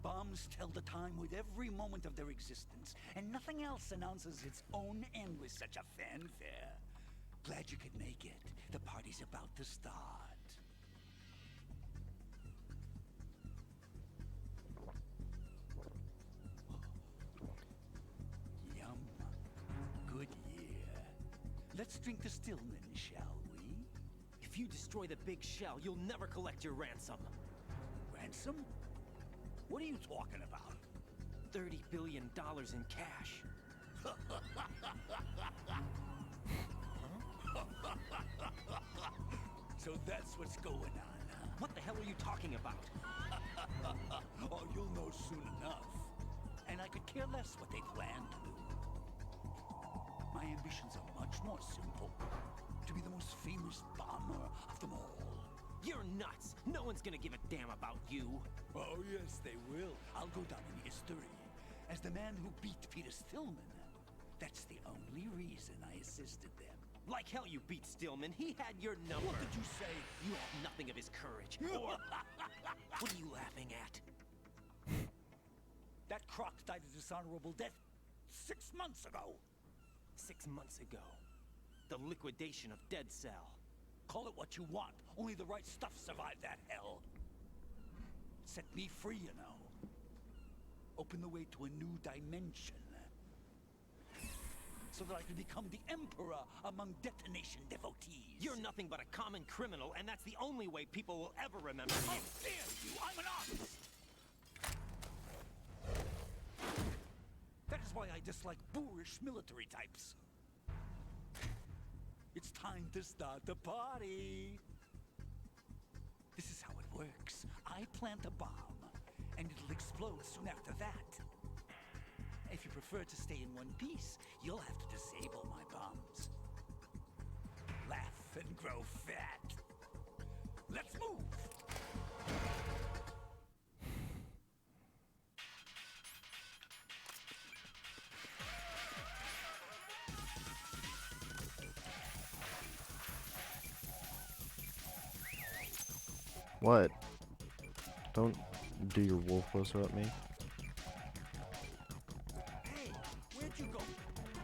Bombs tell the time with every moment of their existence, and nothing else announces its own end with such a fanfare. Glad you could make it. The party's about to start. Yum. Good year. Let's drink to Stillman, shall we? If you destroy the big shell, you'll never collect your ransom. Ransom? What are you talking about? $30 billion in cash. So that's what's going on, huh? What the hell are you talking about? Oh, you'll know soon enough. And I could care less what they plan to do. My ambitions are much more simple. To be the most famous bomber of them all. You're nuts! No one's gonna give a damn about you. Oh, yes, they will. I'll go down in history as the man who beat Peter Stillman. That's the only reason I assisted them. Like hell you beat Stillman. He had your number. What did you say? You have nothing of his courage. Or... What are you laughing at? That croc died a dishonorable death 6 months ago. 6 months ago. The liquidation of Dead Cell. Call it what you want. Only the right stuff survived that hell. Set me free, you know. Open the way to a new dimension. So that I can become the emperor among detonation devotees. You're nothing but a common criminal, and that's the only way people will ever remember you. How dare you! I'm an artist! That is why I dislike boorish military types. It's time to start the party. This is how it works. I plant a bomb, and it'll explode soon after that. If you prefer to stay in one piece, you'll have to disable my bombs. Laugh and grow fat. Let's move! What? Don't do your wolf whistle at me. Hey, where'd you go?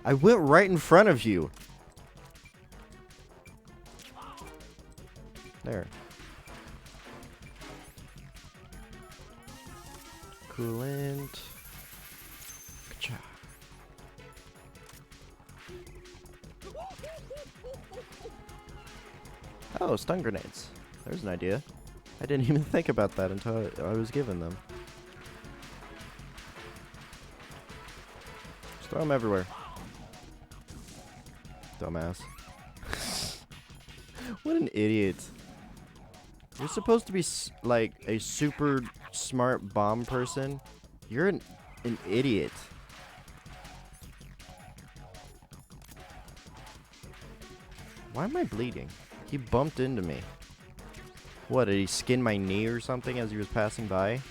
I went right in front of you. There. Coolant. Ka-cha. Oh, stun grenades. There's an idea. I didn't even think about that until I was given them. Just throw them everywhere. Dumbass. What an idiot. You're supposed to be like a super smart bomb person. You're an idiot. Why am I bleeding? He bumped into me. What, did he skin my knee or something as he was passing by?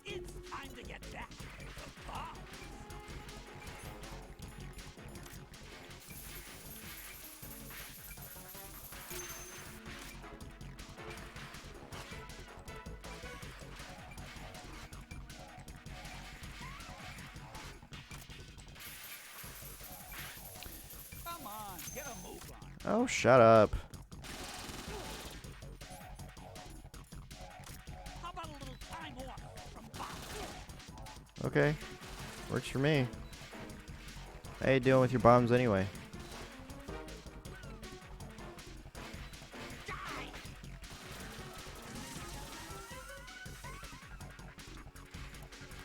It's time to get back to the bombs. Come on, get a move on. Oh, shut up. How about a little time off from bombs? Okay. Works for me. How you doing with your bombs anyway?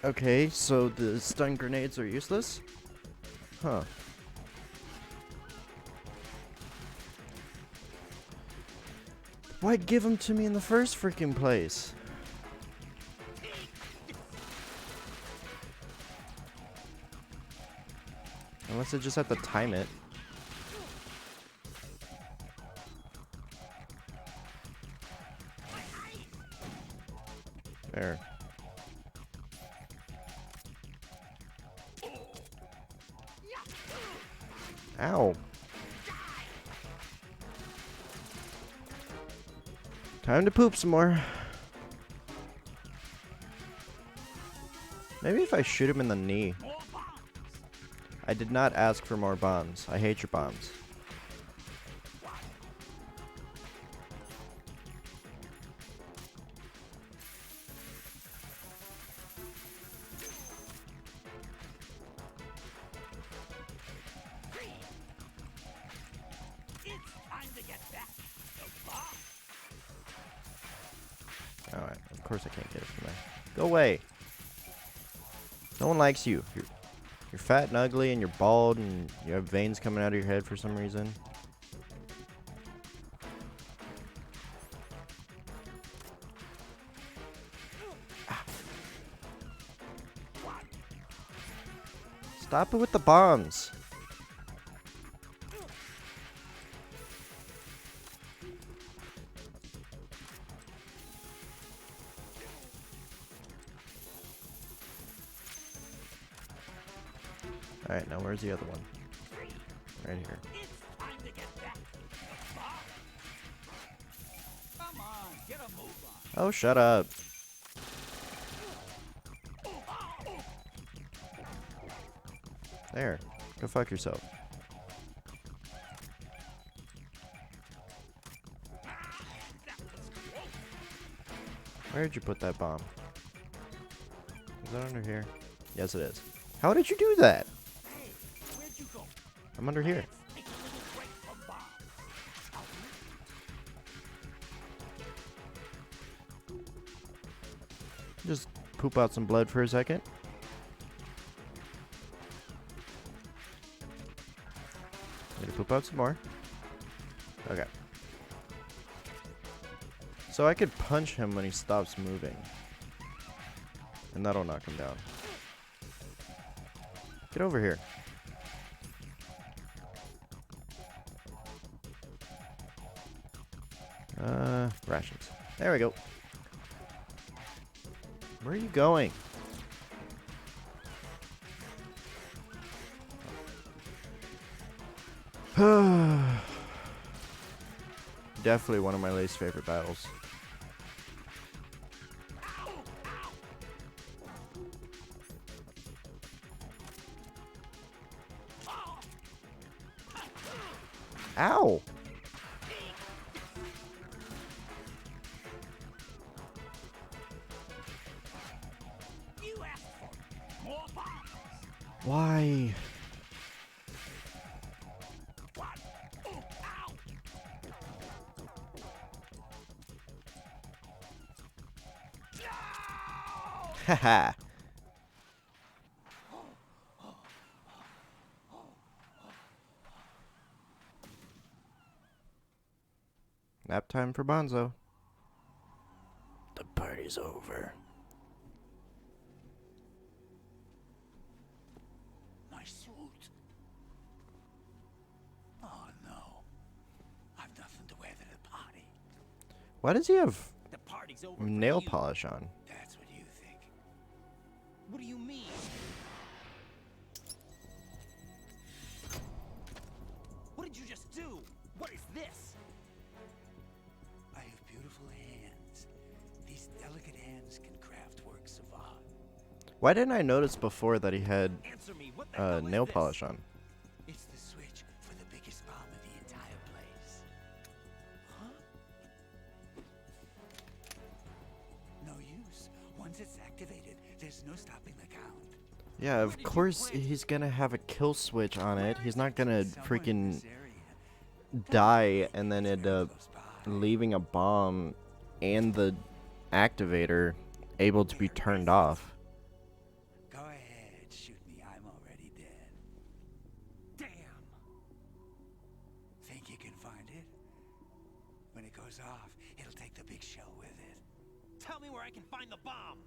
Okay, so the stun grenades are useless? Huh. Why'd give them to me in the first freaking place? Unless I just have to time it. There. Ow. Time to poop some more. Maybe if I shoot him in the knee. I did not ask for more bombs. I hate your bombs. Alright, of course I can't get it from there. Go away. No one likes you. You're fat and ugly and you're bald and you have veins coming out of your head for some reason. Ah. Stop it with the bombs. Alright, now where's the other one? Right here. Oh, shut up. There. Go fuck yourself. Where did you put that bomb? Is that under here? Yes, it is. How did you do that? I'm under here. Just poop out some blood for a second. Need to poop out some more. Okay. So I could punch him when he stops moving. And that'll knock him down. Get over here. Rations. There we go. Where are you going? Definitely one of my least favorite battles. Ow! Why? Haha. Nap time for Bonzo. The party's over. My suit. Oh no. I've nothing to wear to the party. Why does he have The party's over nail for you. polish on? That's what you think. What do you mean? What did you just do? What is this? I have beautiful hands. These delicate hands can craft works of art. Why didn't I notice before that he had Answer me, what the hell is nail this? polish on? It's the switch for the biggest bomb in the entire place. Huh? No use. Once it's activated, there's no stopping the count. Yeah, of course he's gonna have a kill switch on it. He's not gonna freaking die and then end up leaving a bomb and the activator able to be turned off. Go ahead, shoot me. I'm already dead. Damn! Think you can find it? When it goes off, it'll take the big show with it. Tell me where I can find the bomb!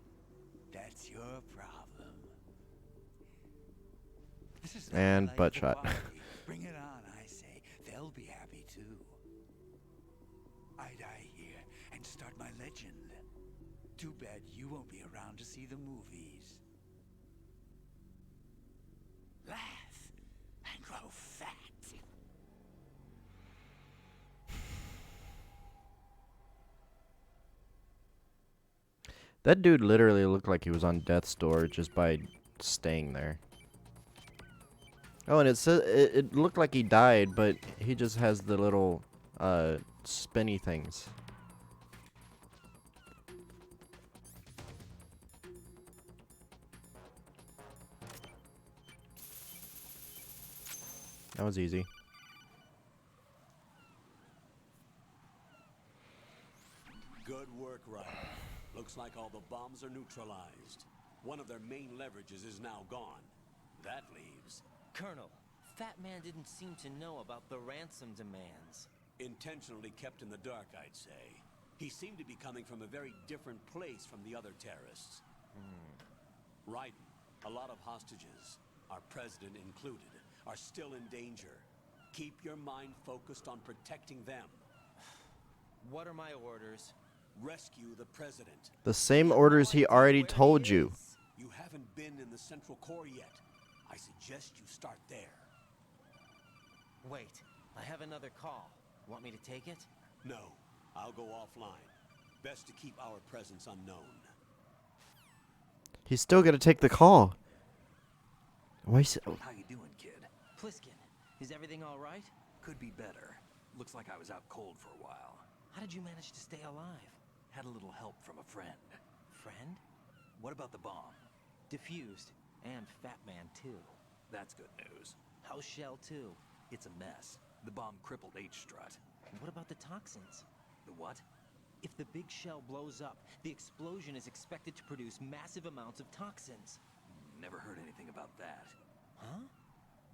That's your problem. This is And not butt like shot. the party. Bring it on, I say. They'll be happy too. I die here and start my legend. Too bad you won't be around to see the movies. Laugh and grow fat. That dude literally looked like he was on death's door just by staying there. Oh, and it looked like he died, but he just has the little spinny things. That was easy. Good work, Ryder. Looks like all the bombs are neutralized. One of their main leverages is now gone. That leaves... Colonel, Fat Man didn't seem to know about the ransom demands. Intentionally kept in the dark, I'd say. He seemed to be coming from a very different place from the other terrorists. Raiden, a lot of hostages, our president included, are still in danger. Keep your mind focused on protecting them. What are my orders? Rescue the president. The same orders he already told you. You haven't been in the Central Core yet. I suggest you start there. Wait, I have another call. Want me to take it? No, I'll go offline. Best to keep our presence unknown. He's still gonna take the call. Why is How you doing, kid? Pliskin, is everything all right? Could be better. Looks like I was out cold for a while. How did you manage to stay alive? Had a little help from a friend. Friend? What about the bomb? Diffused. And Fat Man, too. That's good news. How's Shell 2? It's a mess. The bomb crippled H-Strut. What about the toxins? The what? If the big shell blows up, the explosion is expected to produce massive amounts of toxins. Never heard anything about that. Huh?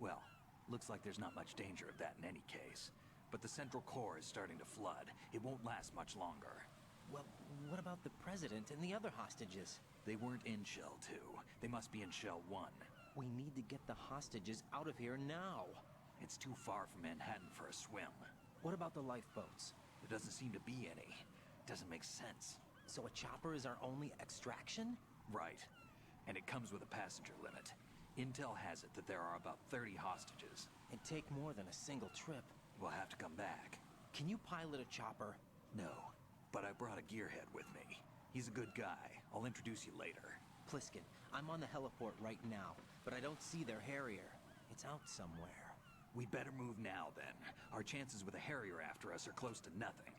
Well, looks like there's not much danger of that in any case. But the Central Core is starting to flood. It won't last much longer. Well, what about the President and the other hostages? They weren't in Shell 2. They must be in Shell 1. We need to get the hostages out of here now. It's too far from Manhattan for a swim. What about the lifeboats? There doesn't seem to be any. Doesn't make sense. So a chopper is our only extraction? Right. And it comes with a passenger limit. Intel has it that there are about 30 hostages. It'd take more than a single trip. We'll have to come back. Can you pilot a chopper? No, but I brought a gearhead with me. He's a good guy. I'll introduce you later. Pliskin, I'm on the heliport right now, but I don't see their Harrier. It's out somewhere. We'd better move now, then. Our chances with a Harrier after us are close to nothing.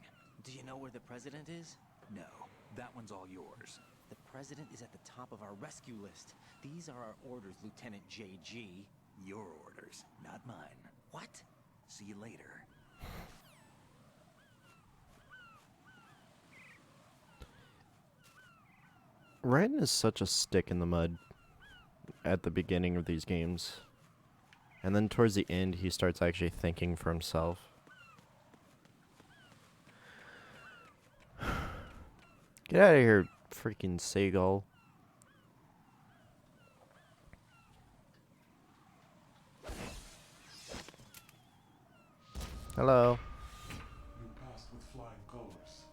Do you know where the President is? No, that one's all yours. The President is at the top of our rescue list. These are our orders, Lieutenant JG. Your orders, not mine. What? See you later. Raiden is such a stick in the mud at the beginning of these games. And then towards the end, he starts actually thinking for himself. Get out of here, freaking Seagull. Hello. You passed with flying colors.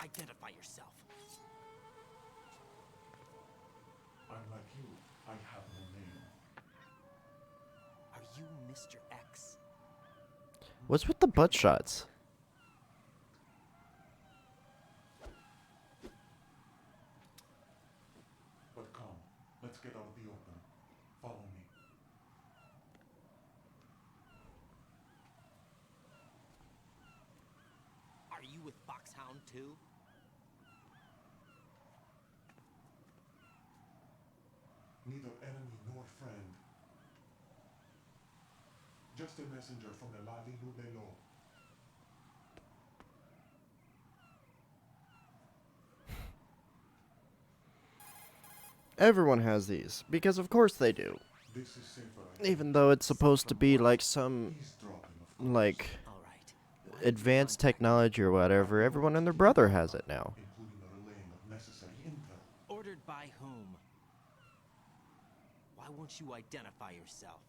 Identify yourself. I'm like you. I have no name. Are you Mr. X? What's with the butt shots? But come, let's get out of the open. Follow me. Are you with Foxhound too? Neither enemy nor friend. Just a messenger from the Lali Lulelo. Everyone has these, because of course they do. This is safer. Even though it's supposed to be like some, like, advanced technology or whatever, everyone and their brother has it now. Including the relaying of necessary intel. Ordered by whom? Why won't you identify yourself?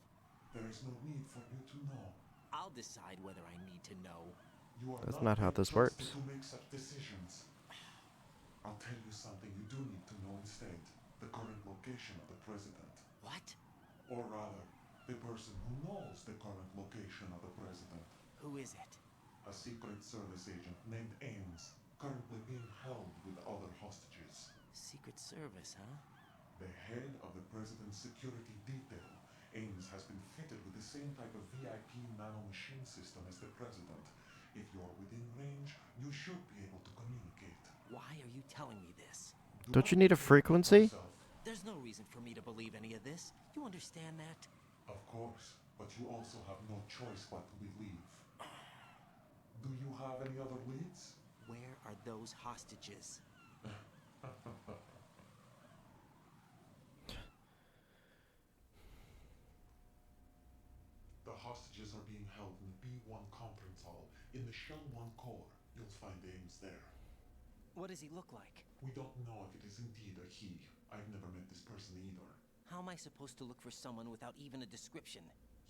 There is no need for you to know. I'll decide whether I need to know. You are That's not how this works. To make such decisions. I'll tell you something you do need to know instead. The current location of the president. What? Or rather, the person who knows the current location of the president. Who is it? A secret service agent named Ames. currently being held with other hostages. Secret Service, huh? The head of the President's security detail, Ames, has been fitted with the same type of VIP nanomachine system as the President. If you're within range, you should be able to communicate. Why are you telling me this? Don't you need a frequency? There's no reason for me to believe any of this. You understand that? Of course, but you also have no choice but to believe. Do you have any other leads? Where are those hostages? The hostages are being held in the B1 conference hall in the Shell 1 core. You'll find Ames there. What does he look like? We don't know if it is indeed a he. I've never met this person either. How am I supposed to look for someone without even a description?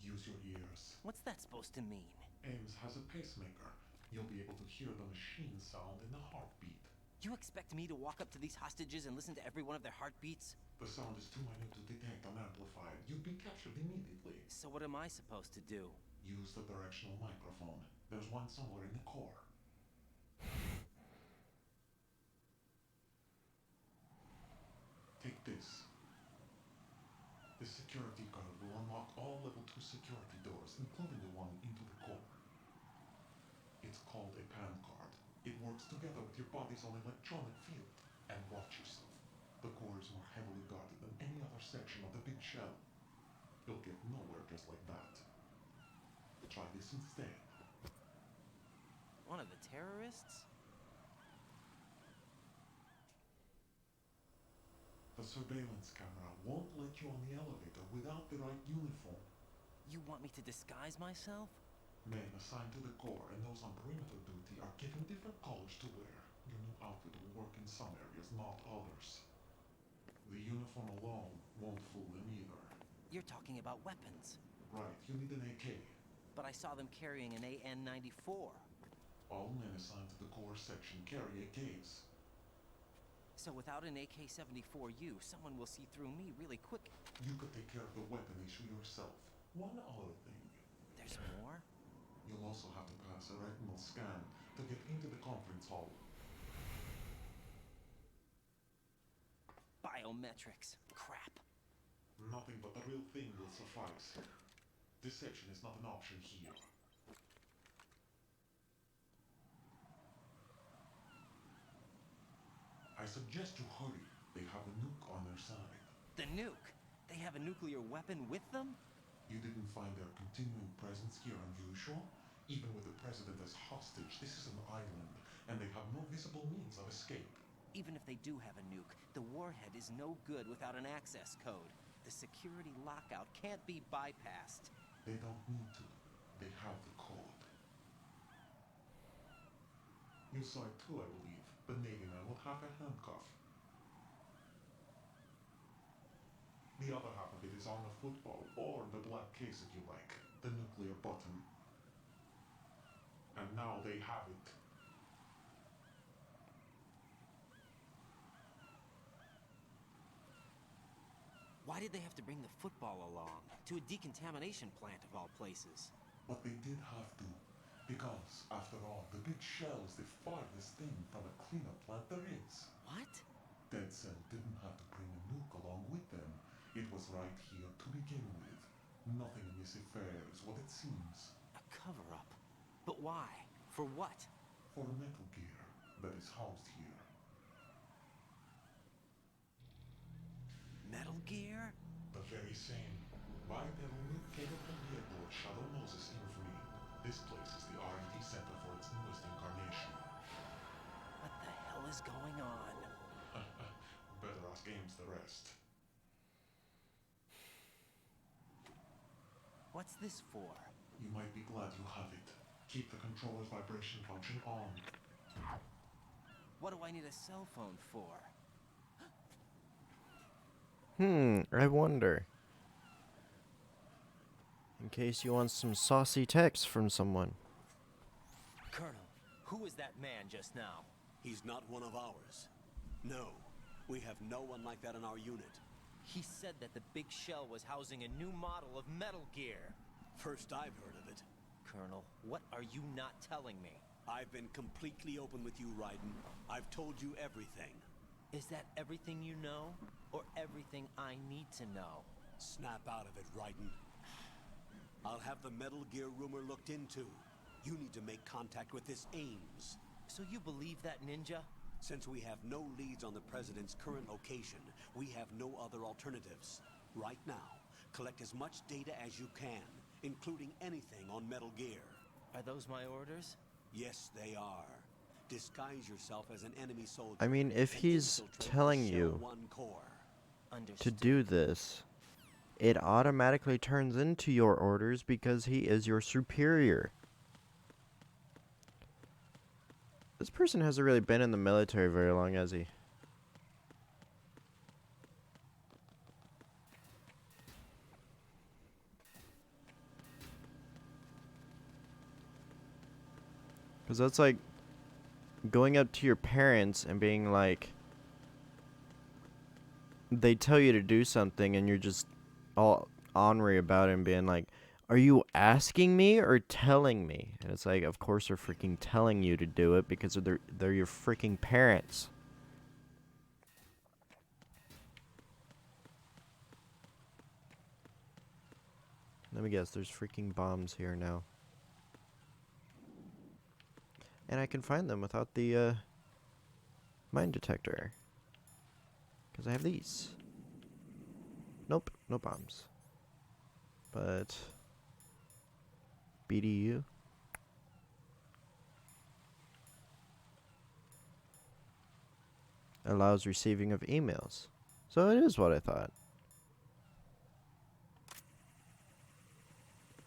Use your ears. What's that supposed to mean? Ames has a pacemaker. You'll be able to hear the machine sound in the heartbeat. You expect me to walk up to these hostages and listen to every one of their heartbeats? The sound is too minute to detect unamplified. You'd be captured immediately. So what am I supposed to do? Use the directional microphone. There's one somewhere in the core. Take this. This security card will unlock all level 2 security doors, including the one into the core. It's called a PAN card. It works together with your body's own electronic field. And watch yourself. The core is more heavily guarded than any other section of the big shell. You'll get nowhere just like that. Try this instead. One of the terrorists? The surveillance camera won't let you on the elevator without the right uniform. You want me to disguise myself? Men assigned to the core and those on perimeter duty are given different colors to wear. Your new outfit will work in some areas, not others. The uniform alone won't fool them either. You're talking about weapons. Right, you need an AK. But I saw them carrying an AN-94. All men assigned to the core section carry AKs. So without an AK-74U, someone will see through me really quick. You could take care of the weapon issue yourself. One other thing. There's more? You'll also have to pass a retinal scan to get into the conference hall. Biometrics. Crap. Nothing but the real thing will suffice. Deception is not an option here. I suggest you hurry. They have a nuke on their side. The nuke? They have a nuclear weapon with them? You didn't find their continuing presence here unusual? Even with the president as hostage, this is an island, and they have no visible means of escape. Even if they do have a nuke, the warhead is no good without an access code. The security lockout can't be bypassed. They don't need to. They have the code. You saw it too, I believe. The Navy man will have a handcuff. The other half of it is on the football, or the black case if you like. The nuclear button. And now they have it. Why did they have to bring the football along? To a decontamination plant of all places. But they did have to. Because, after all, the big shell is the farthest thing from a cleanup plant there is. What? Dead Cell didn't have to bring a nuke along with them. It was right here to begin with. Nothing in this affair is what it seems. A cover-up? But why? For what? For Metal Gear that is housed here. Metal Gear? The very same. Bipedal nuke capable vehicle Shadow Moses Infamy. This place is the R&D center for its newest incarnation. What the hell is going on? Better ask Ames the rest. What's this for? You might be glad you have it. Keep the controller's vibration function on. What do I need a cell phone for? I wonder. In case you want some saucy text from someone. Colonel, who is that man just now? He's not one of ours. No, we have no one like that in our unit. He said that the big shell was housing a new model of Metal Gear. First I've heard of it. Colonel, what are you not telling me? I've been completely open with you, Raiden. I've told you everything. Is that everything you know? Or everything I need to know? Snap out of it, Raiden. I'll have the Metal Gear rumor looked into. You need to make contact with this Ames. So you believe that ninja? Since we have no leads on the President's current location, we have no other alternatives. Right now, collect as much data as you can, including anything on Metal Gear. Are those my orders? Yes, they are. Disguise yourself as an enemy soldier. I mean, if and he's infiltrate telling Shell you 1 core. to Understood. do this, it automatically turns into your orders because he is your superior. This person hasn't really been in the military very long, has he? Because that's like going up to your parents and being like, they tell you to do something and you're just all ornery about it and being like, are you asking me or telling me? And it's like, of course they're freaking telling you to do it because they're your freaking parents. Let me guess, there's freaking bombs here now. And I can find them without the mine detector. Because I have these. Nope, no bombs. But BDU. Allows receiving of emails. So it is what I thought.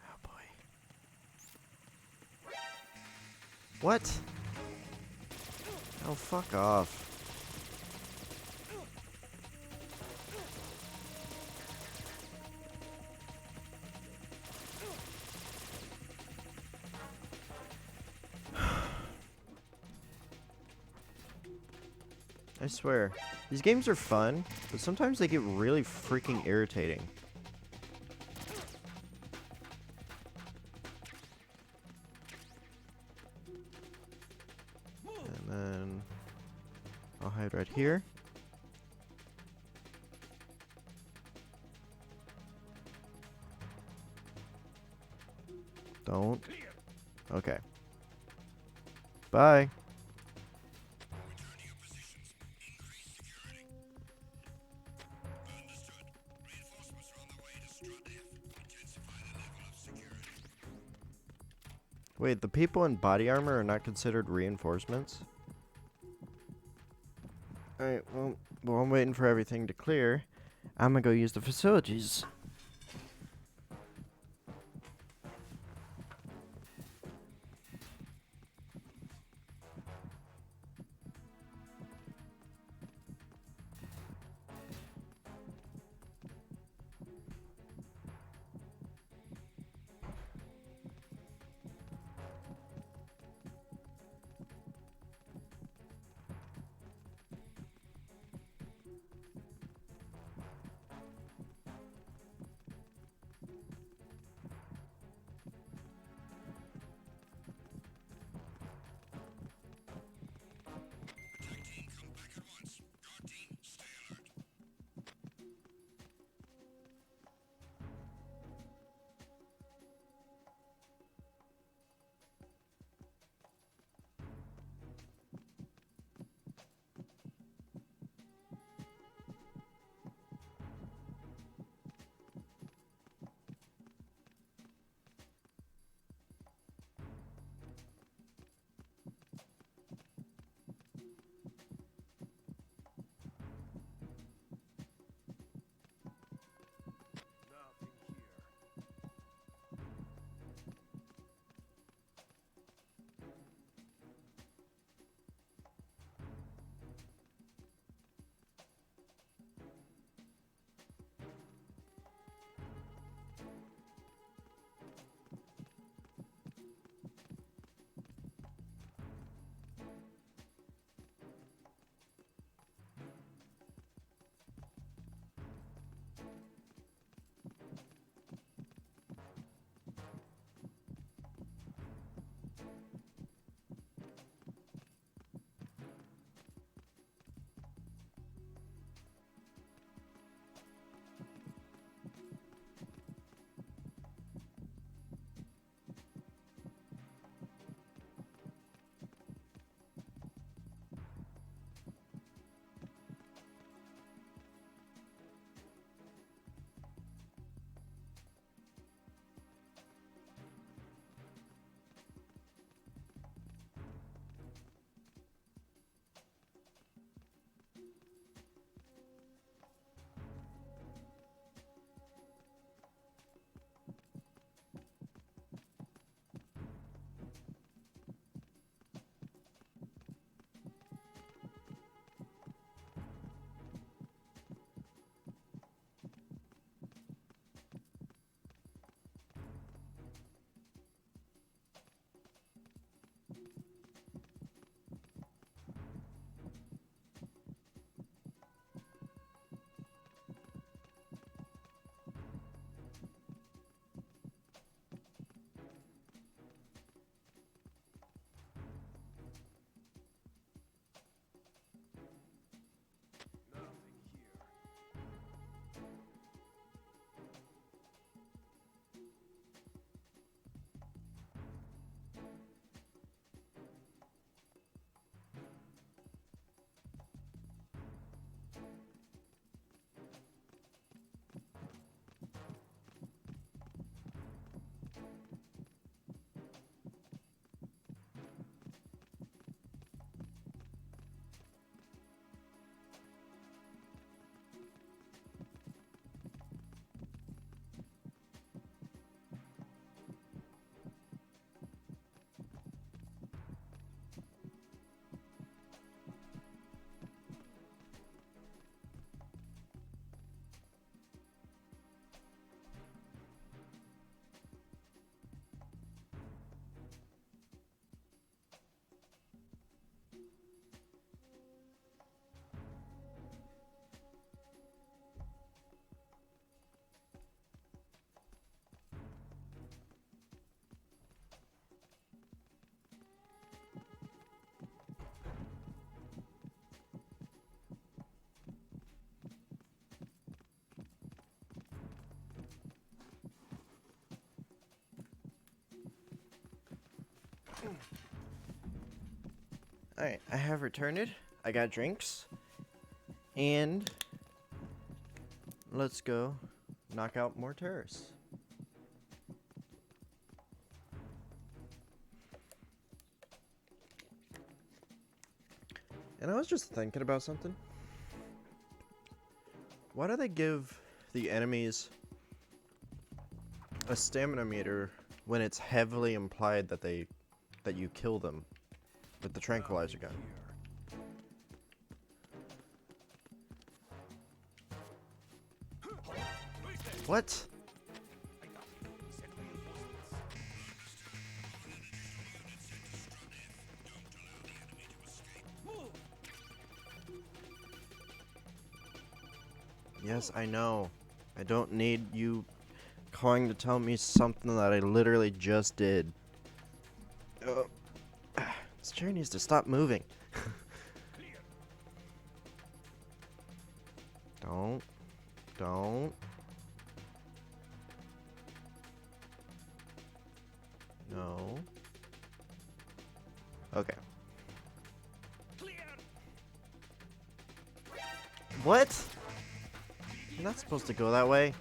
Oh boy. What? Oh, fuck off. I swear, these games are fun, but sometimes they get really freaking irritating. And then I'll hide right here. Don't. Okay. Bye. Wait, the people in body armor are not considered reinforcements? Alright, well, while I'm waiting for everything to clear, I'm gonna go use the facilities. Alright, I have returned. I got drinks. And let's go knock out more terrorists. And I was just thinking about something. Why do they give the enemies a stamina meter when it's heavily implied that you kill them with the tranquilizer gun? What? Yes, I know. I don't need you calling to tell me something that I literally just did. This chair needs to stop moving. Don't. No. Okay. What? You're not supposed to go that way.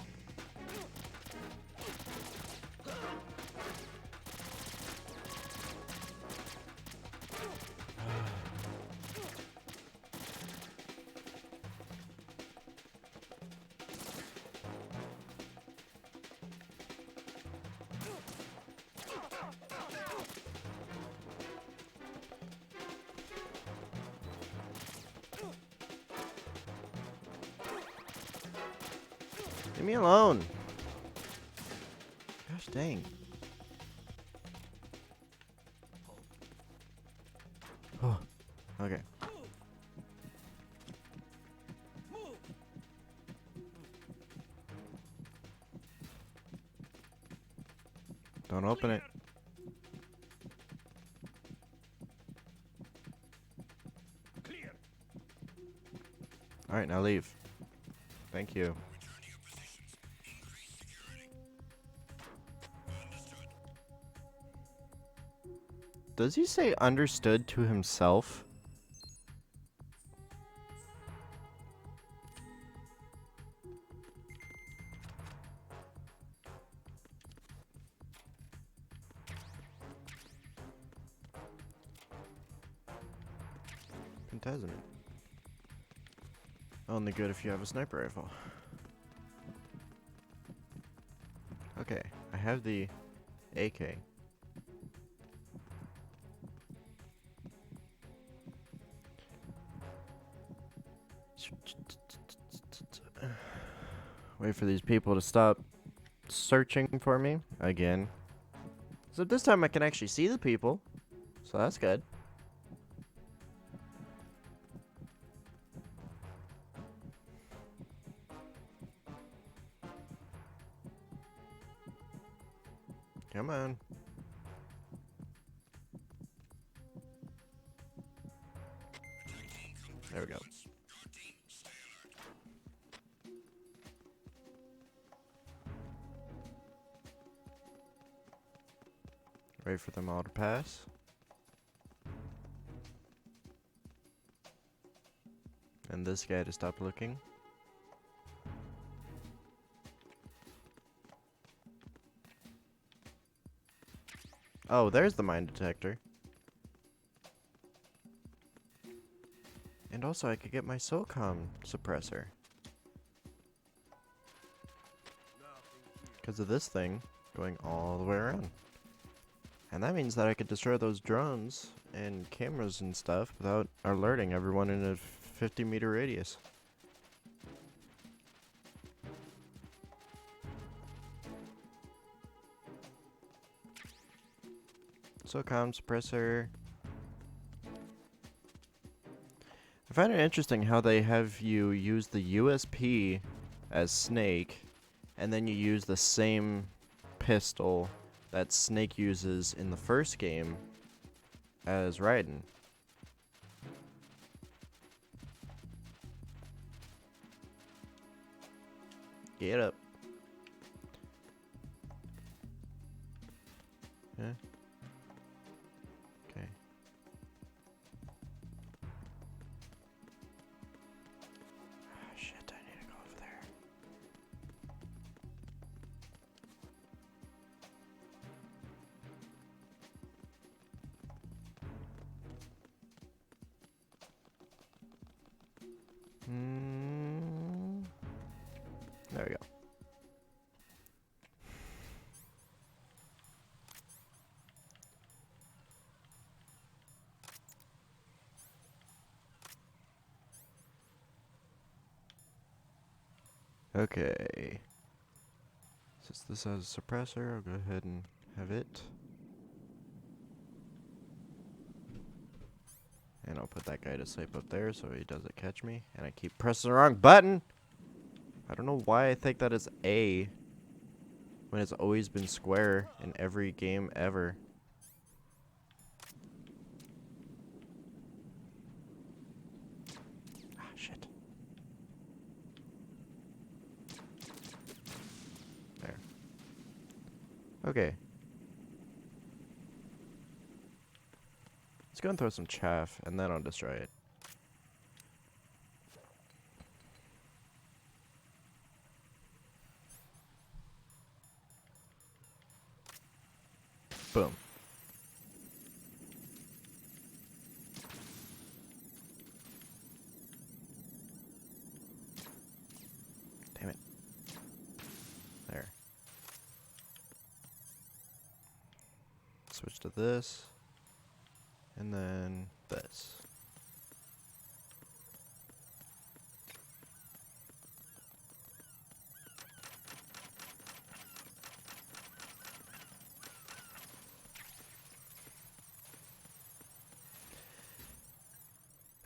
Leave me alone. Gosh dang. Oh, okay. Don't open it. Alright, now leave. Thank you. Does he say understood to himself? Pentazimate. Only good if you have a sniper rifle. Okay, I have the AK. Wait for these people to stop searching for me again. So this time I can actually see the people. So that's good. Come on. There we go. Wait for them all to pass. And this guy to stop looking. Oh, there's the mine detector. And also I could get my SOCOM suppressor. Because of this thing going all the way around. And that means that I could destroy those drones and cameras and stuff without alerting everyone in a 50-meter radius. SOCOM suppressor. I find it interesting how they have you use the USP as Snake, and then you use the same pistol that Snake uses in the first game as Raiden. Get up. Yeah. There we go. Okay. Since this has a suppressor, I'll go ahead and have it. And I'll put that guy to sleep up there so he doesn't catch me. And I keep pressing the wrong button! I don't know why I think that is A when it's always been square in every game ever. Ah, shit. There. Okay. Let's go and throw some chaff, and then I'll destroy it. Boom. Damn it. There. Switch to this. And then this.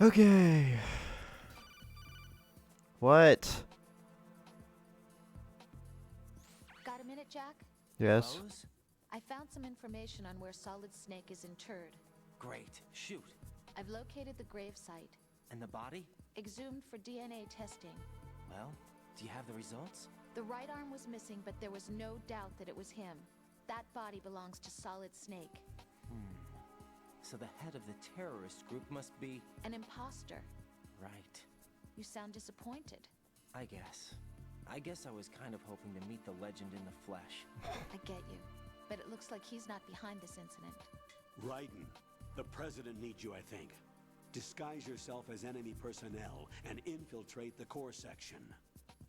Okay. What? Got a minute, Jack? Yes. Clothes? I found some information on where Solid Snake is interred. Great. Shoot. I've located the grave site. And the body? Exhumed for DNA testing. Well, do you have the results? The right arm was missing, but there was no doubt that it was him. That body belongs to Solid Snake. So the head of the terrorist group must be... An imposter. Right. You sound disappointed. I guess I was kind of hoping to meet the legend in the flesh. I get you. But it looks like he's not behind this incident. Raiden, the president needs you, I think. Disguise yourself as enemy personnel and infiltrate the core section.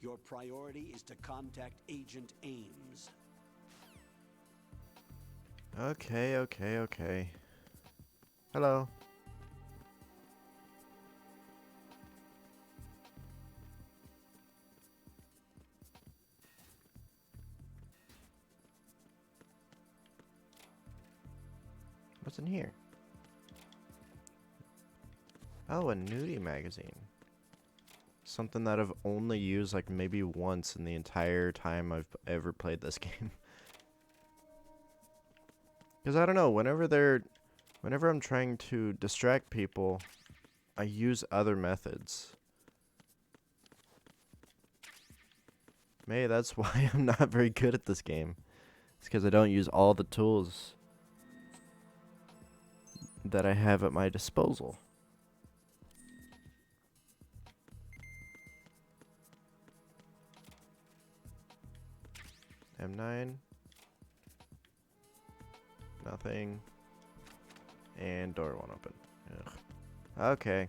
Your priority is to contact Agent Ames. Okay. Hello. What's in here? Oh, a nudie magazine. Something that I've only used like maybe once in the entire time I've ever played this game. Because I don't know, whenever I'm trying to distract people, I use other methods. Maybe that's why I'm not very good at this game. It's because I don't use all the tools that I have at my disposal. M9. Nothing. And door won't open. Ugh. Okay.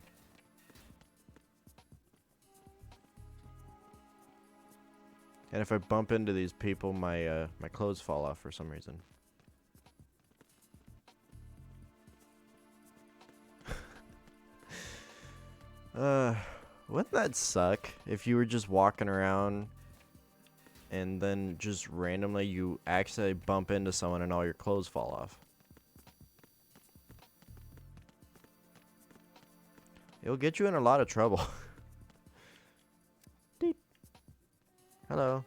And if I bump into these people, my my clothes fall off for some reason. Wouldn't that suck if you were just walking around and then just randomly you accidentally bump into someone and all your clothes fall off? It'll get you in a lot of trouble. Deep. Hello.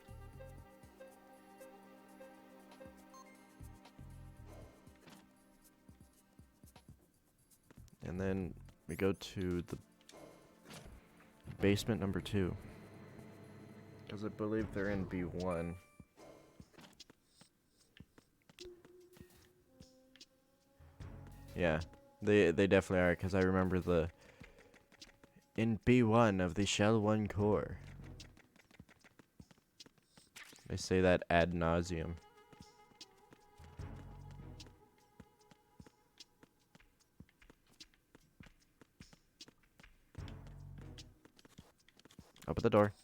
And then we go to the basement number 2. Because I believe they're in B1. Yeah, they definitely are, because I remember the in B1 of the Shell 1 core. They say that ad nauseum. Open the door.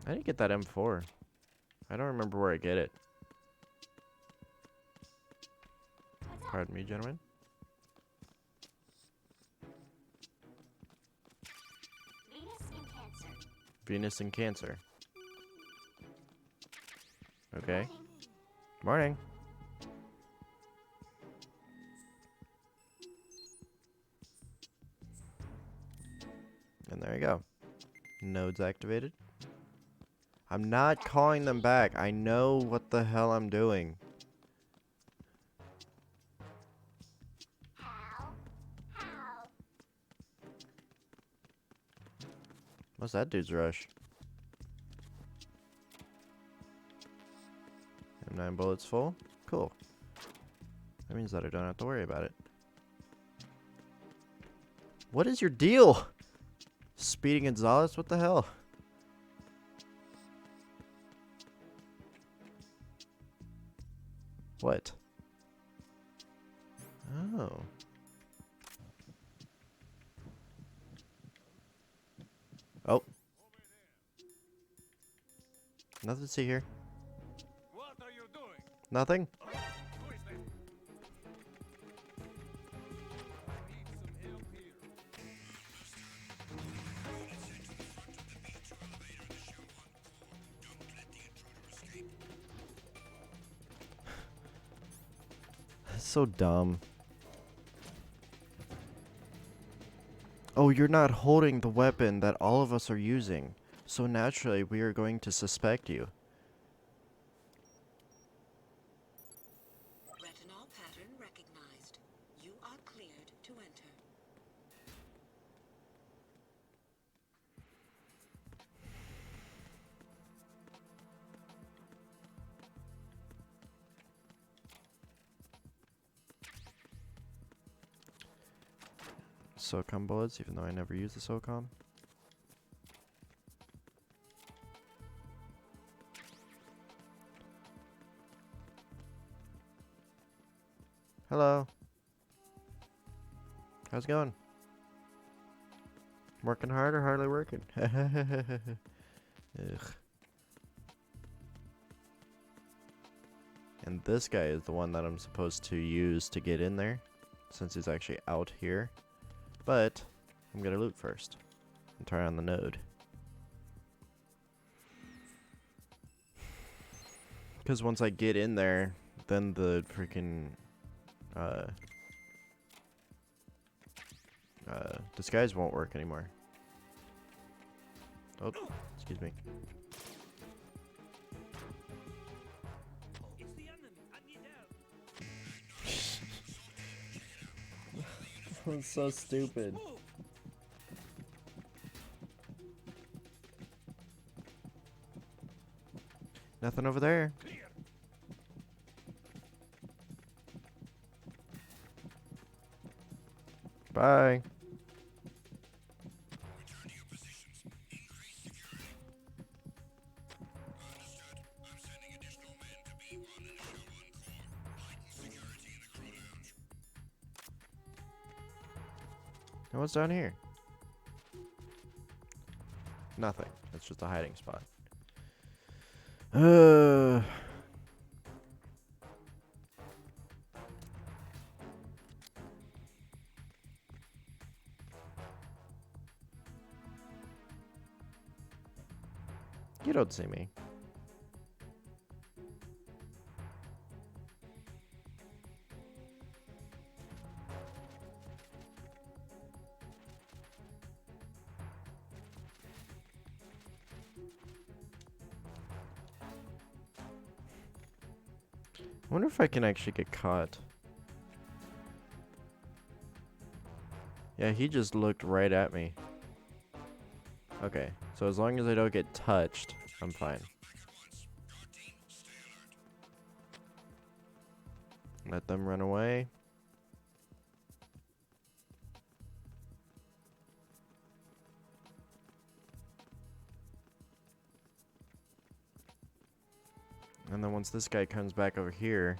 I didn't get that M4. I don't remember where I get it. Pardon me, gentlemen. Venus in Cancer. Okay. Morning. And there you go. Nodes activated. I'm not calling them back. I know what the hell I'm doing. What's that dude's rush? M9 bullets full? Cool. That means that I don't have to worry about it. What is your deal? Speedy Gonzalez? What the hell? What? Oh. Oh. Nothing to see here. What are you doing? Nothing? Who is that? I need some help here. That's so dumb. Oh, you're not holding the weapon that all of us are using. So naturally, we are going to suspect you. Retinol pattern recognized. You are cleared to enter. SOCOM bullets, even though I never use the SOCOM. Hello. How's it going? Working hard or hardly working? Ugh. And this guy is the one that I'm supposed to use to get in there, since he's actually out here. But I'm gonna loot first and try on the node. Because once I get in there, then the freaking disguise won't work anymore. Oh, excuse me. It's the enemy. I need help. That's so stupid. Nothing over there. Bye. Now what's down here? Nothing. It's just a hiding spot. You don't see me. I wonder if I can actually get caught. Yeah, he just looked right at me. Okay, so as long as I don't get touched, I'm fine. Let them run away. And then once this guy comes back over here,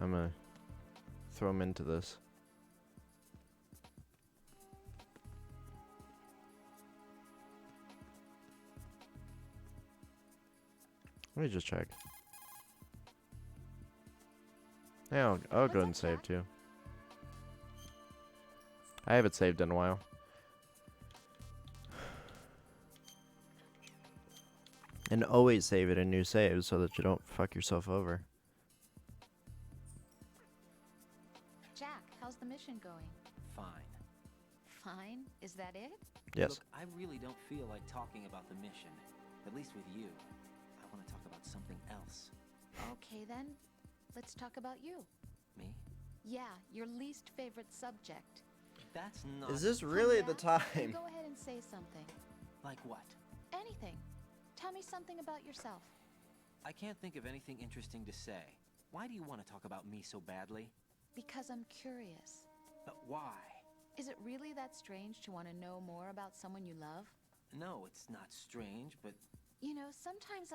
I'm gonna throw him into this. Let me just check. Yeah, I'll go and save too. I haven't saved in a while. And always save it in new saves so that you don't fuck yourself over. Jack, how's the mission going? Fine. Fine? Is that it? Yes. Look, I really don't feel like talking about the mission. At least with you. I want to talk about something else. Okay then. Let's talk about you. Me? Yeah, your least favorite subject. That's not... Is this really the You time? go ahead and say something. Like what? Anything. Tell me something about yourself. I can't think of anything interesting to say. Why do you want to talk about me so badly? Because I'm curious. But why? Is it really that strange to want to know more about someone you love? No, it's not strange, but... You know, sometimes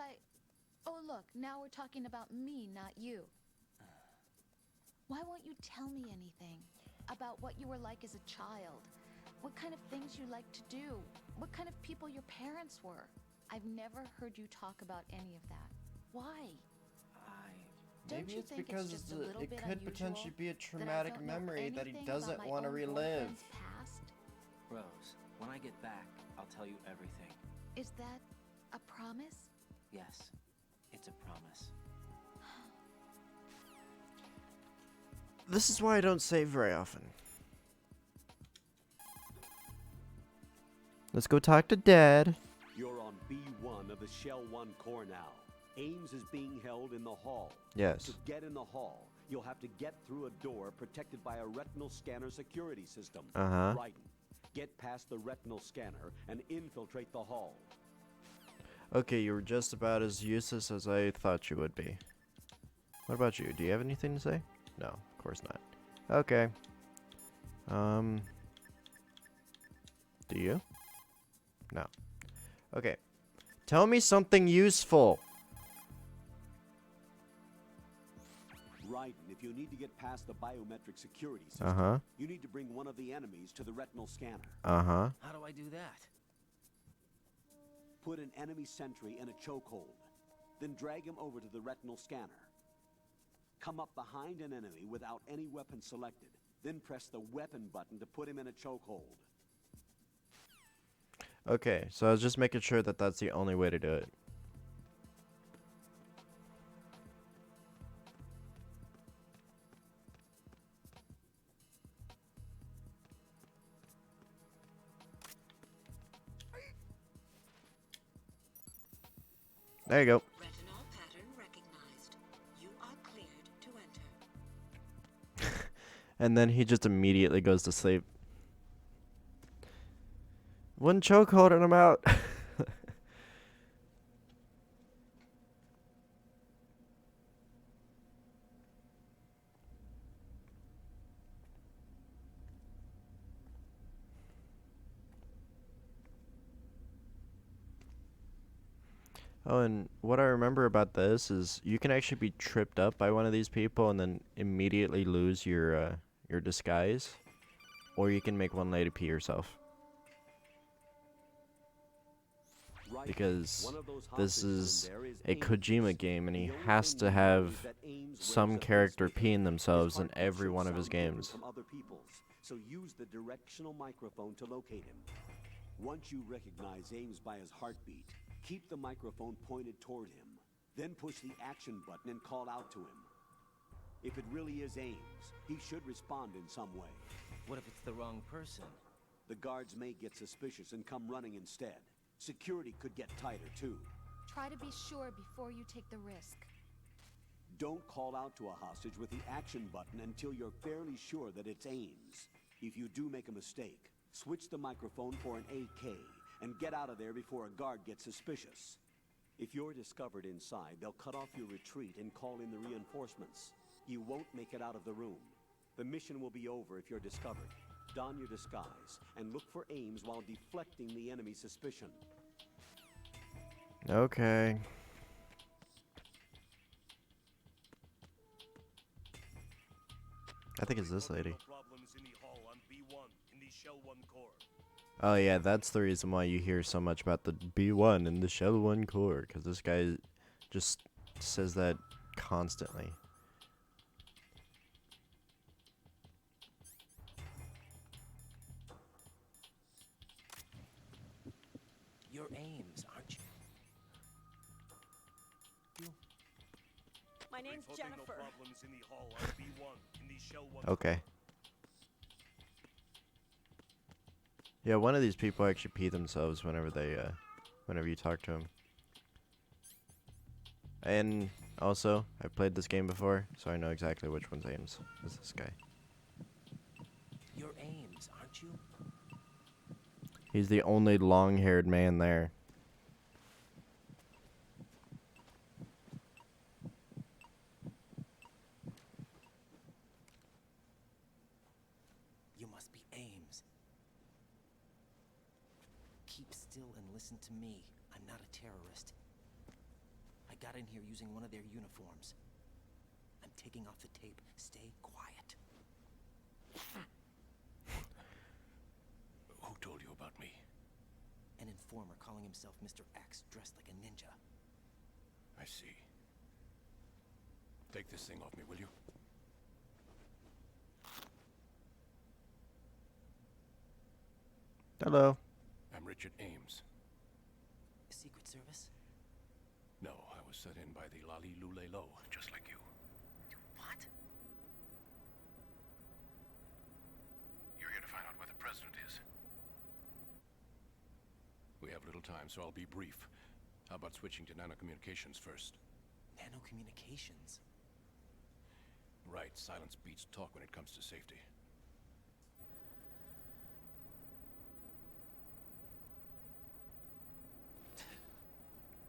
Oh, look, now we're talking about me, not you. Why won't you tell me anything? About what you were like as a child? What kind of things you like to do? What kind of people your parents were? I've never heard you talk about any of that. Why? Don't Maybe you it's think because it's just a little it bit could unusual potentially be a that I traumatic don't know memory that he anything about doesn't my want to own relive. boyfriend's past? Rose, when I get back, I'll tell you everything. Is that a promise? Yes, it's a promise. This is why I don't save very often. Let's go talk to Dad. You're on B1 of the Shell 1 core now. Ames is being held in the hall. Yes. To get in the hall, you'll have to get through a door protected by a retinal scanner security system. Uh-huh. Right. Get past the retinal scanner and infiltrate the hall. Okay, you were just about as useless as I thought you would be. What about you? Do you have anything to say? No, of course not. Okay. Do you? No. Okay. Tell me something useful. Right. If you need to get past the biometric security system, Uh-huh. you need to bring one of the enemies to the retinal scanner. Uh-huh. How do I do that? Put an enemy sentry in a chokehold. Then drag him over to the retinal scanner. Come up behind an enemy without any weapon selected. Then press the weapon button to put him in a chokehold. Okay, so I was just making sure that that's the only way to do it. There you go. Retinol pattern recognized. You are cleared to enter. And then he just immediately goes to sleep. One chokehold and I'm out. Oh, and what I remember about this is you can actually be tripped up by one of these people and then immediately lose your disguise, or you can make one lady pee herself. Right. Because One of those this hostages is in there is a Ames. Kojima game, and he The only has thing to you know have is that Ames some wears a character pacemaker. peeing themselves His in heartbeat every shows one of his sound waves games. From other people's, so use the directional microphone to locate him. Once you recognize Ames by his heartbeat, keep the microphone pointed toward him. Then push the action button and call out to him. If it really is Ames, he should respond in some way. What if it's the wrong person? The guards may get suspicious and come running instead. Security could get tighter too. Try to be sure before you take the risk. Don't call out to a hostage with the action button until you're fairly sure that it's Ames. If you do make a mistake, switch the microphone for an AK and get out of there before a guard gets suspicious. If you're discovered inside, they'll cut off your retreat and call in the reinforcements. You won't make it out of the room. The mission will be over if you're discovered. Don your disguise and look for Ames while deflecting the enemy's suspicion. Okay. I think it's this lady. Oh yeah, that's the reason why you hear so much about the B1 and the Shell 1 core, because this guy just says that constantly. You're Ames, aren't you? My name's Jennifer. Okay. Yeah, one of these people actually pee themselves whenever they, whenever you talk to them. And also, I've played this game before, so I know exactly which one's Ames. Is this guy? You're Ames, aren't you? He's the only long-haired man there. You must be Ames. Keep still and listen to me. I'm not a terrorist. I got in here using one of their uniforms. I'm taking off the tape. Stay quiet. Who told you about me? An informer calling himself Mr. X, dressed like a ninja. I see. Take this thing off me, will you? Hello. I'm Richard Ames. Secret Service? No, I was set in by the Lali Lule Lo, just like you. What? You're here to find out where the president is. We have little time, so I'll be brief. How about switching to nanocommunications first? Nanocommunications? Right, silence beats talk when it comes to safety.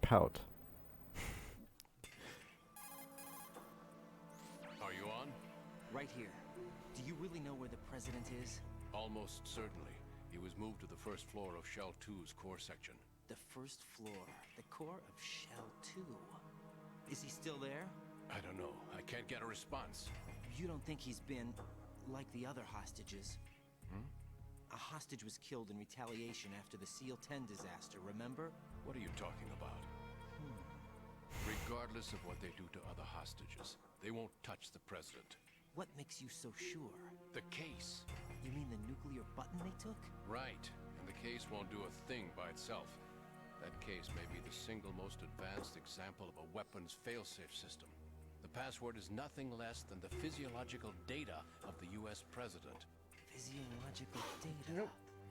Pout. Are you on? Right here. Do you really know where the president is? Almost certainly. He was moved to the first floor of Shell 2's core section. The first floor. The core of Shell 2. Is he still there? I don't know. I can't get a response. You don't think he's been like the other hostages? Hmm? A hostage was killed in retaliation after the SEAL 10 disaster, remember? What are you talking about? Regardless of what they do to other hostages, they won't touch the president. What makes you so sure? The case. You mean the nuclear button they took? Right. And the case won't do a thing by itself. That case may be the single most advanced example of a weapons failsafe system. The password is nothing less than the physiological data of the US president. Physiological data?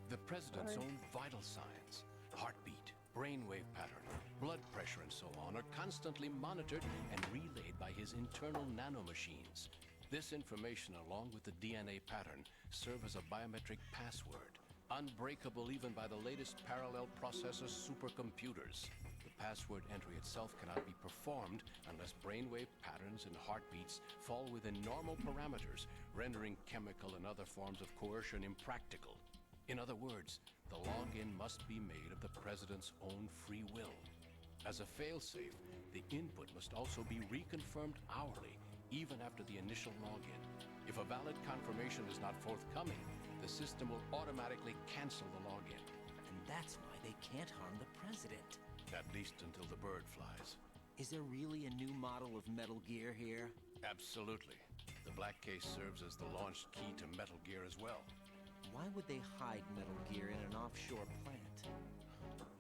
The president's own vital signs, heartbeat, brainwave pattern, blood pressure and so on are constantly monitored and relayed by his internal nanomachines. This information, along with the DNA pattern, serve as a biometric password, unbreakable even by the latest parallel processor supercomputers. The password entry itself cannot be performed unless brainwave patterns and heartbeats fall within normal parameters, rendering chemical and other forms of coercion impractical. In other words, the login must be made of the president's own free will. As a failsafe, the input must also be reconfirmed hourly, even after the initial login. If a valid confirmation is not forthcoming, the system will automatically cancel the login. And that's why they can't harm the president. At least until the bird flies. Is there really a new model of Metal Gear here? Absolutely. The black case serves as the launch key to Metal Gear as well. Why would they hide Metal Gear in an offshore plant?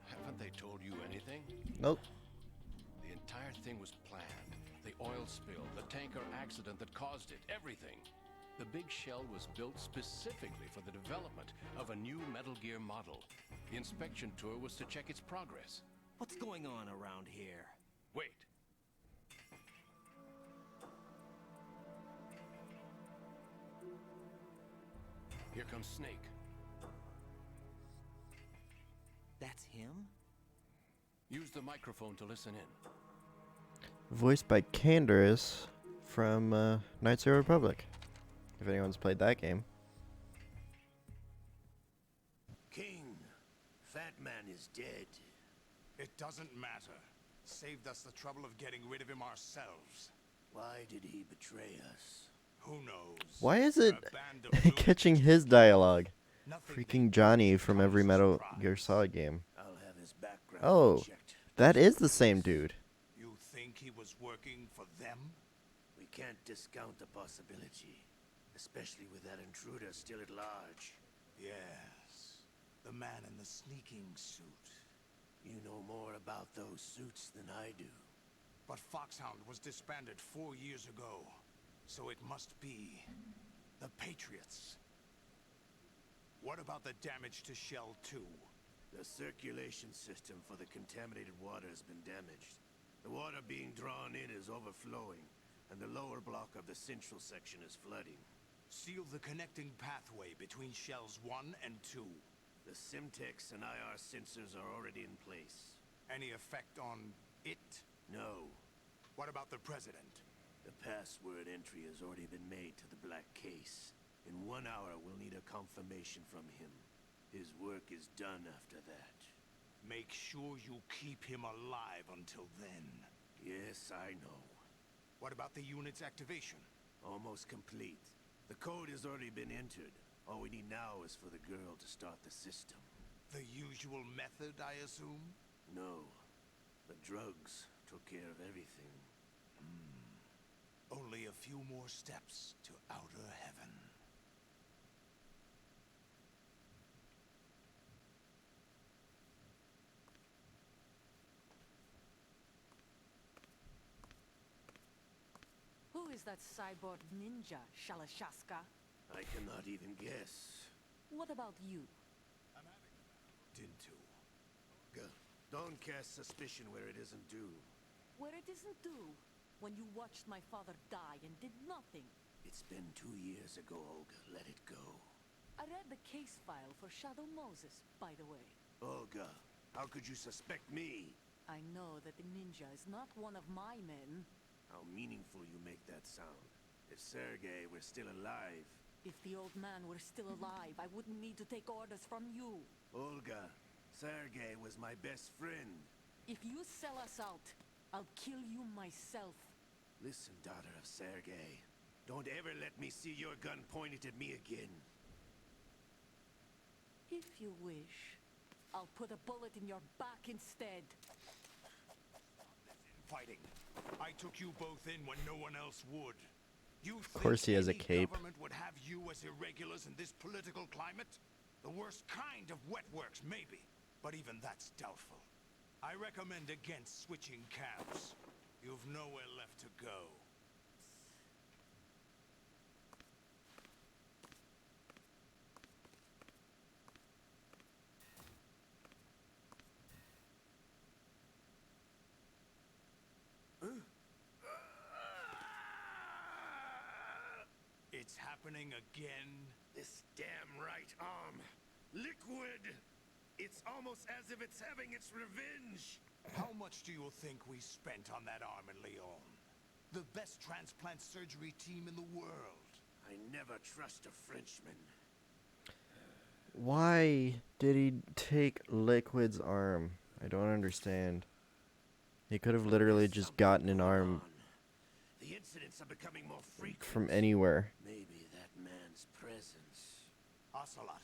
Haven't they told you anything? Nope. The entire thing was planned. The oil spill, the tanker accident that caused it, everything. The big shell was built specifically for the development of a new Metal Gear model. The inspection tour was to check its progress. What's going on around here? Wait. Here comes Snake. That's him? Use the microphone to listen in. Voiced by Canderous from Knights of the Republic. If anyone's played that game. King, Fat Man is dead. It doesn't matter. Saved us the trouble of getting rid of him ourselves. Why did he betray us? Who knows? Why is it catching his dialogue? Freaking Johnny from every Metal Gear Solid game. I'll have his background Oh, checked. that is the same dude. You think he was working for them? We can't discount the possibility, especially with that intruder still at large. Yes, the man in the sneaking suit. You know more about those suits than I do. But Foxhound was disbanded 4 years ago, so it must be the Patriots. What about the damage to Shell 2? The circulation system for the contaminated water has been damaged. The water being drawn in is overflowing, and the lower block of the central section is flooding. Seal the connecting pathway between Shells 1 and 2. The Simtex and IR sensors are already in place. Any effect on it? No. What about the President? The password entry has already been made to the black case. In 1 hour, we'll need a confirmation from him. His work is done after that. Make sure you keep him alive until then. Yes, I know. What about the unit's activation? Almost complete. The code has already been entered. All we need now is for the girl to start the system. The usual method, I assume? No. The drugs took care of everything. Only a few more steps to outer heaven. Who is that cyborg ninja, Shalashaska? I cannot even guess. What about you? I'm having the matter looked into. Don't cast suspicion where it isn't due. Where it isn't due? When you watched my father die and did nothing. It's been 2 years ago, Olga. Let it go. I read the case file for Shadow Moses, by the way. Olga, how could you suspect me? I know that the ninja is not one of my men. How meaningful you make that sound. If Sergei were still alive... If the old man were still alive, I wouldn't need to take orders from you. Olga, Sergei was my best friend. If you sell us out, I'll kill you myself. Listen, daughter of Sergei. Don't ever let me see your gun pointed at me again. If you wish, I'll put a bullet in your back instead. Fighting. I took you both in when no one else would. You Of course he has a think cape. Government would have you as irregulars in this political climate? The worst kind of wet works, maybe. But even that's doubtful. I recommend against switching camps. You've nowhere left to go. It's happening again. This damn right arm. Liquid! It's almost as if it's having its revenge. How much do you think we spent on that arm in Lyon? The best transplant surgery team in the world. I never trust a Frenchman. Why did he take Liquid's arm? I don't understand. He could have literally just gotten an arm The incidents are becoming more frequent. from anywhere. Maybe that man's presence. Ocelot,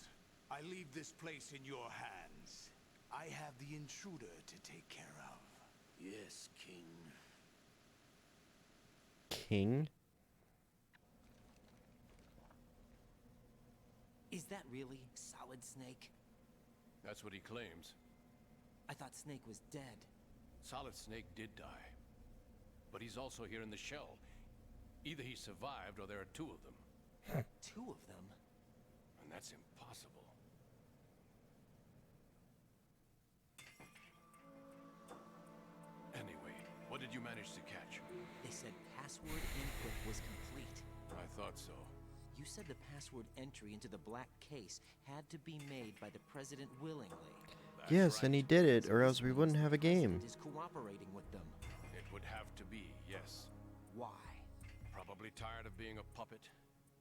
I leave this place in your hands. I have the intruder to take care of. Yes, King. King? Is that really Solid Snake? That's what he claims. I thought Snake was dead. Solid Snake did die. But he's also here in the shell. Either he survived or there are two of them. Two of them? And that's impossible. Anyway, what did you manage to catch? They said password input was complete. I thought so. You said the password entry into the black case had to be made by the president willingly. Yes, and he did it, or else we wouldn't have a game. Is cooperating with them. It would have to be, yes. Why? Probably tired of being a puppet,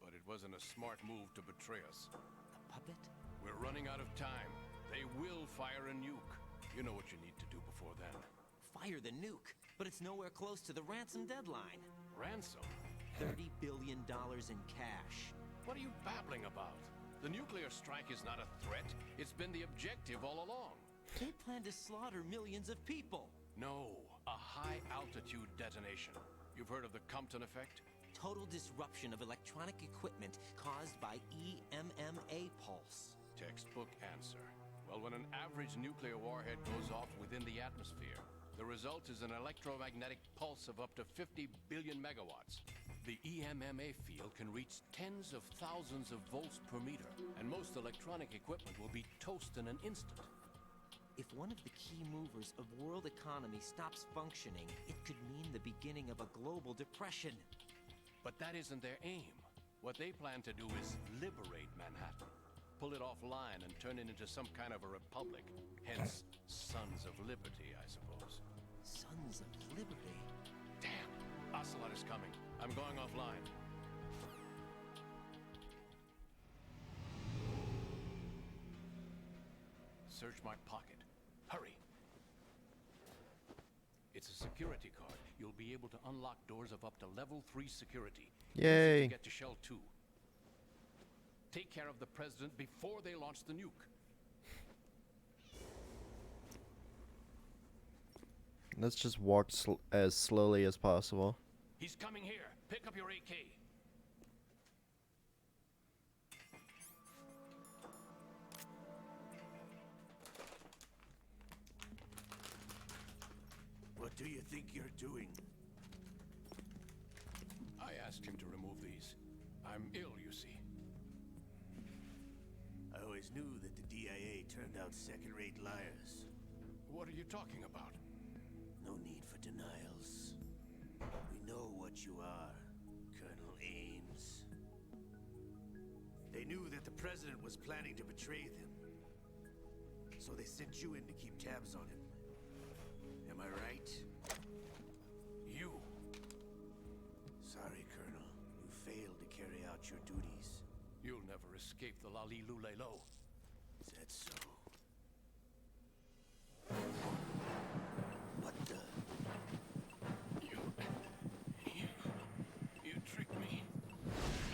but it wasn't a smart move to betray us. A puppet? We're running out of time. They will fire a nuke. You know what you need to do before then. Fire the nuke, but it's nowhere close to the ransom deadline. Ransom? $30 billion in cash. What are you babbling about? The nuclear strike is not a threat. It's been the objective all along. They plan to slaughter millions of people. No, a high-altitude detonation. You've heard of the Compton effect? Total disruption of electronic equipment caused by EMMA pulse. Textbook answer. Well, when an average nuclear warhead goes off within the atmosphere, the result is an electromagnetic pulse of up to 50 billion megawatts. The EMMA field can reach tens of thousands of volts per meter, and most electronic equipment will be toast in an instant. If one of the key movers of world economy stops functioning, it could mean the beginning of a global depression. But that isn't their aim. What they plan to do is liberate Manhattan. Pull it offline and turn it into some kind of a republic. Hence, Sons of Liberty, I suppose. Sons of Liberty? Damn! Ocelot is coming. I'm going offline. Search my pocket. Hurry! It's a security card. You'll be able to unlock doors of up to level 3 security. Use it Yay. to get to Shell 2. Take care of the president before they launch the nuke. Let's just walk as slowly as possible. He's coming here. Pick up your AK. What do you think you're doing? I asked him to remove these. I'm ill, you see. I always knew that the DIA turned out second-rate liars. What are you talking about? No need for denials. We know what you are, Colonel Ames. They knew that the president was planning to betray them. So they sent you in to keep tabs on him. Am I right? You. Sorry, Colonel. You failed to carry out your duties. You'll never escape the Lali Lule Lo. Is that so? What the? You tricked me.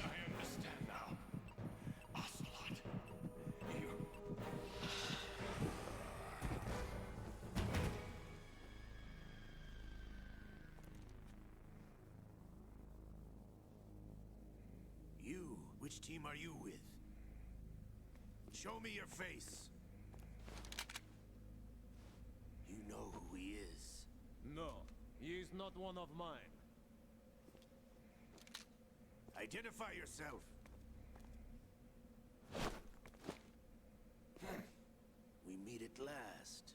I understand now. Ocelot. You. You? Which team are you with? Show me your face. You know who he is. No, he is not one of mine. Identify yourself. We meet at last.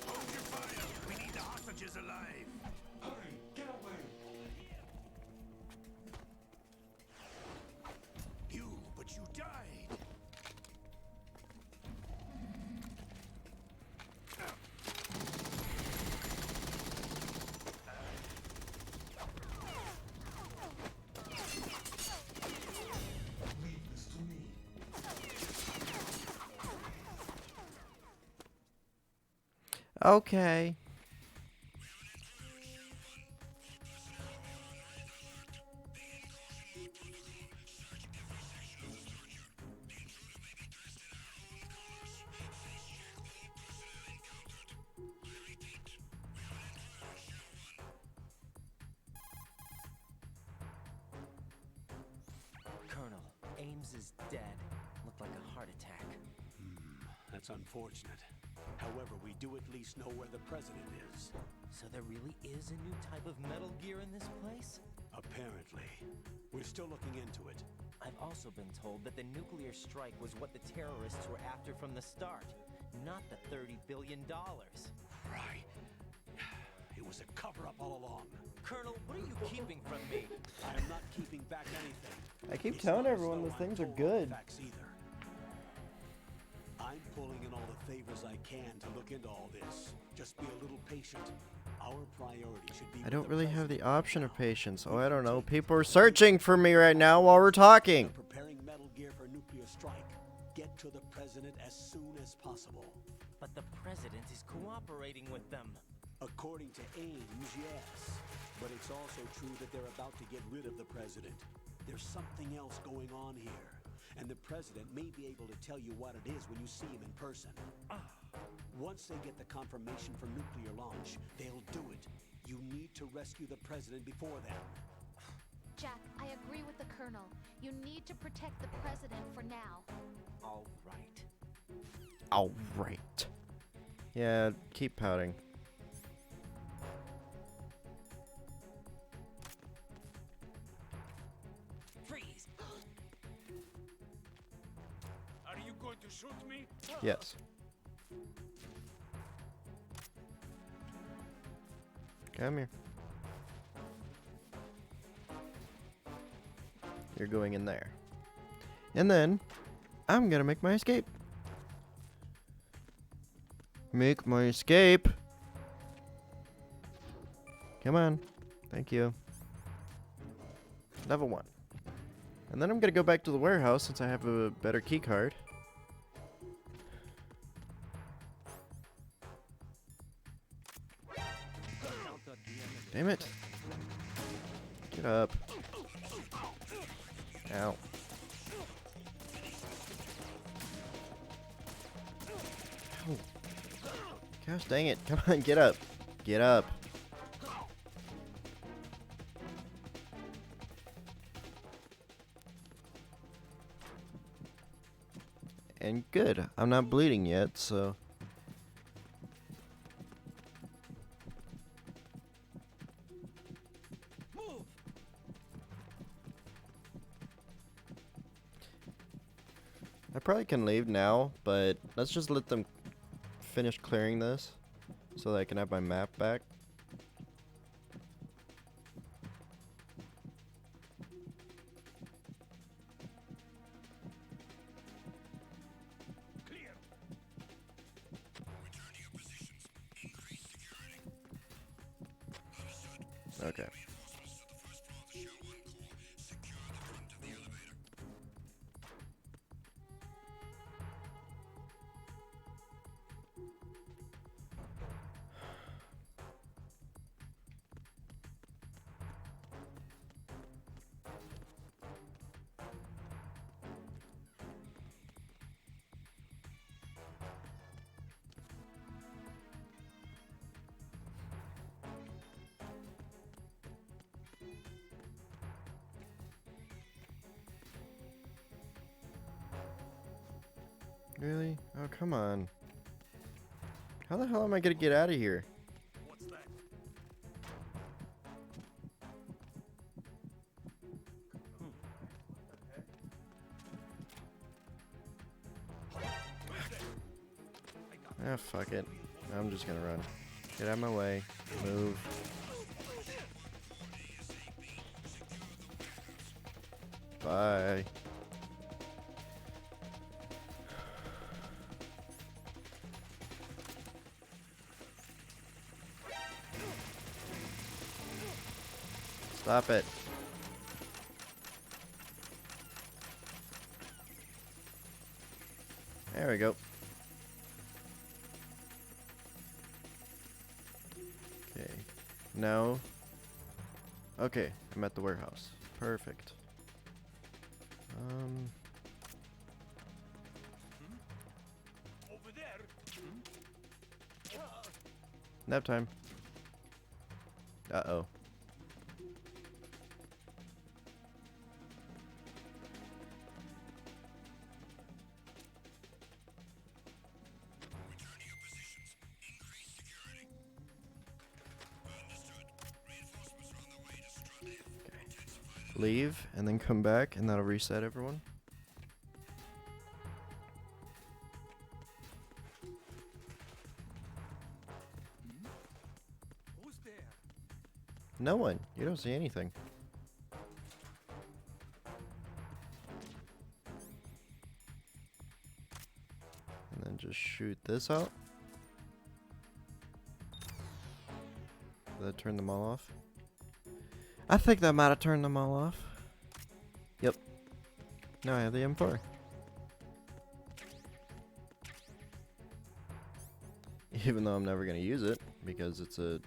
Hold your fire! We need the hostages alive! Hurry, get away! But you died! Leave this to me. Okay. Colonel, Ames is dead. Looked like a heart attack. That's unfortunate. However, we do at least know where the president is. So there really is a new type of Metal Gear in this place? Apparently. We're still looking into it. I've also been told that the nuclear strike was what the terrorists were after from the start, not the $30 billion. Right. It was a cover-up all along. Colonel, what are you keeping from me? I am not keeping back anything. I keep It's telling not as everyone though those I'm things are full of good. facts either. I'm pulling in all the favors I can to look into all this. Just be a little patient. Our priority should be. I with don't the really have president the option of now. patience. Oh, I don't know. People are searching for me right now while we're talking. They're preparing Metal Gear for nuclear strike. Get to the president as soon as possible. But the president is cooperating with them. According to Ames, yes. But it's also true that they're about to get rid of the president. There's something else going on here. And the president may be able to tell you what it is when you see him in person. Once they get the confirmation for nuclear launch, they'll do it. You need to rescue the president before then. Jack, I agree with the Colonel. You need to protect the president for now. All right. Alright. Yeah, keep pouting. Freeze! Are you going to shoot me? Yes. Come here. You're going in there. And then, I'm gonna make my escape. Make my escape. Come on. Thank you. Level 1. And then I'm gonna go back to the warehouse since I have a better key card. Damn it. Get up. Ow. Ow. Gosh dang it. Come on, get up. Get up. And good. I'm not bleeding yet, so... I probably can leave now, but let's just let them finish clearing this so that I can have my map back. Clear. Return to your positions. Increase security. Understood. Okay. Reinforcements to the first floor of the Shell 1 core. Secure the front of the elevator. Really? Oh, come on. How the hell am I gonna get out of here? What's that? Ah, fuck it. I'm just gonna run. Get out of my way. Move. Bye. Stop it. There we go. Okay. No. Okay, I'm at the warehouse. Perfect. Over there. Nap time. Uh-oh. Return to your positions. Increase security. Understood. Reinforcements are on their way to Strut F. Intensify the Leave, and then come back, and that'll reset everyone. Who's there? No one. You don't see anything. And then just shoot this out. Did that turn them all off? I think that might have turned them all off. Yep. Now I have the M4. Even though I'm never going to use it. because it's a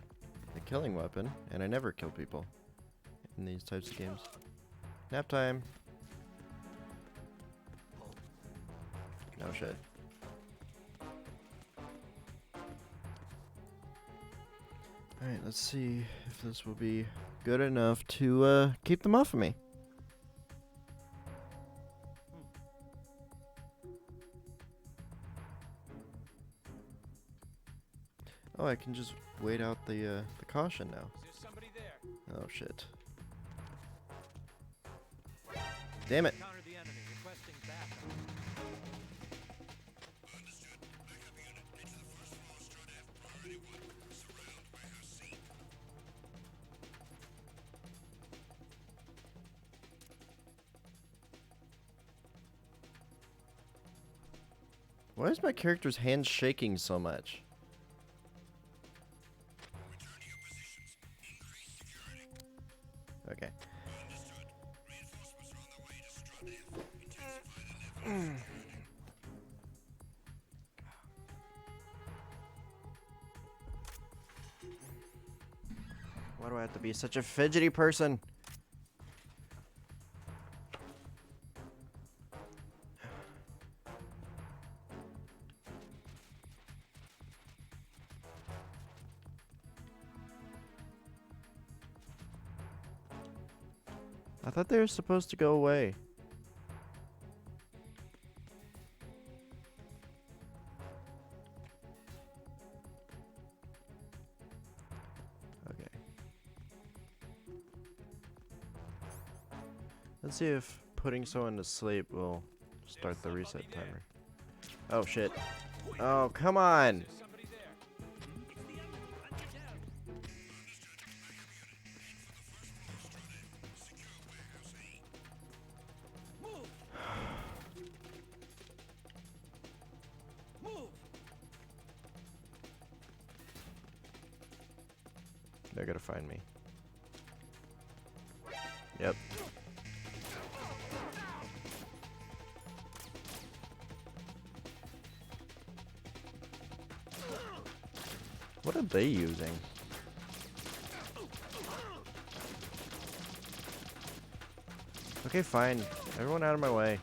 killing weapon, and I never kill people in these types of games. Nap time. No shit. Alright, let's see if this will be good enough to keep them off of me. Oh, I can just wait out the caution now. Is there somebody there? Oh shit. Damn it. Counter the enemy, requesting backup. Why is my character's hands shaking so much? Okay. Why do I have to be such a fidgety person? I thought they were supposed to go away. Okay. Let's see if putting someone to sleep will start the reset timer. Oh shit. Oh, come on. They're gonna find me. Yep. What are they using? Okay, fine. Everyone out of my way.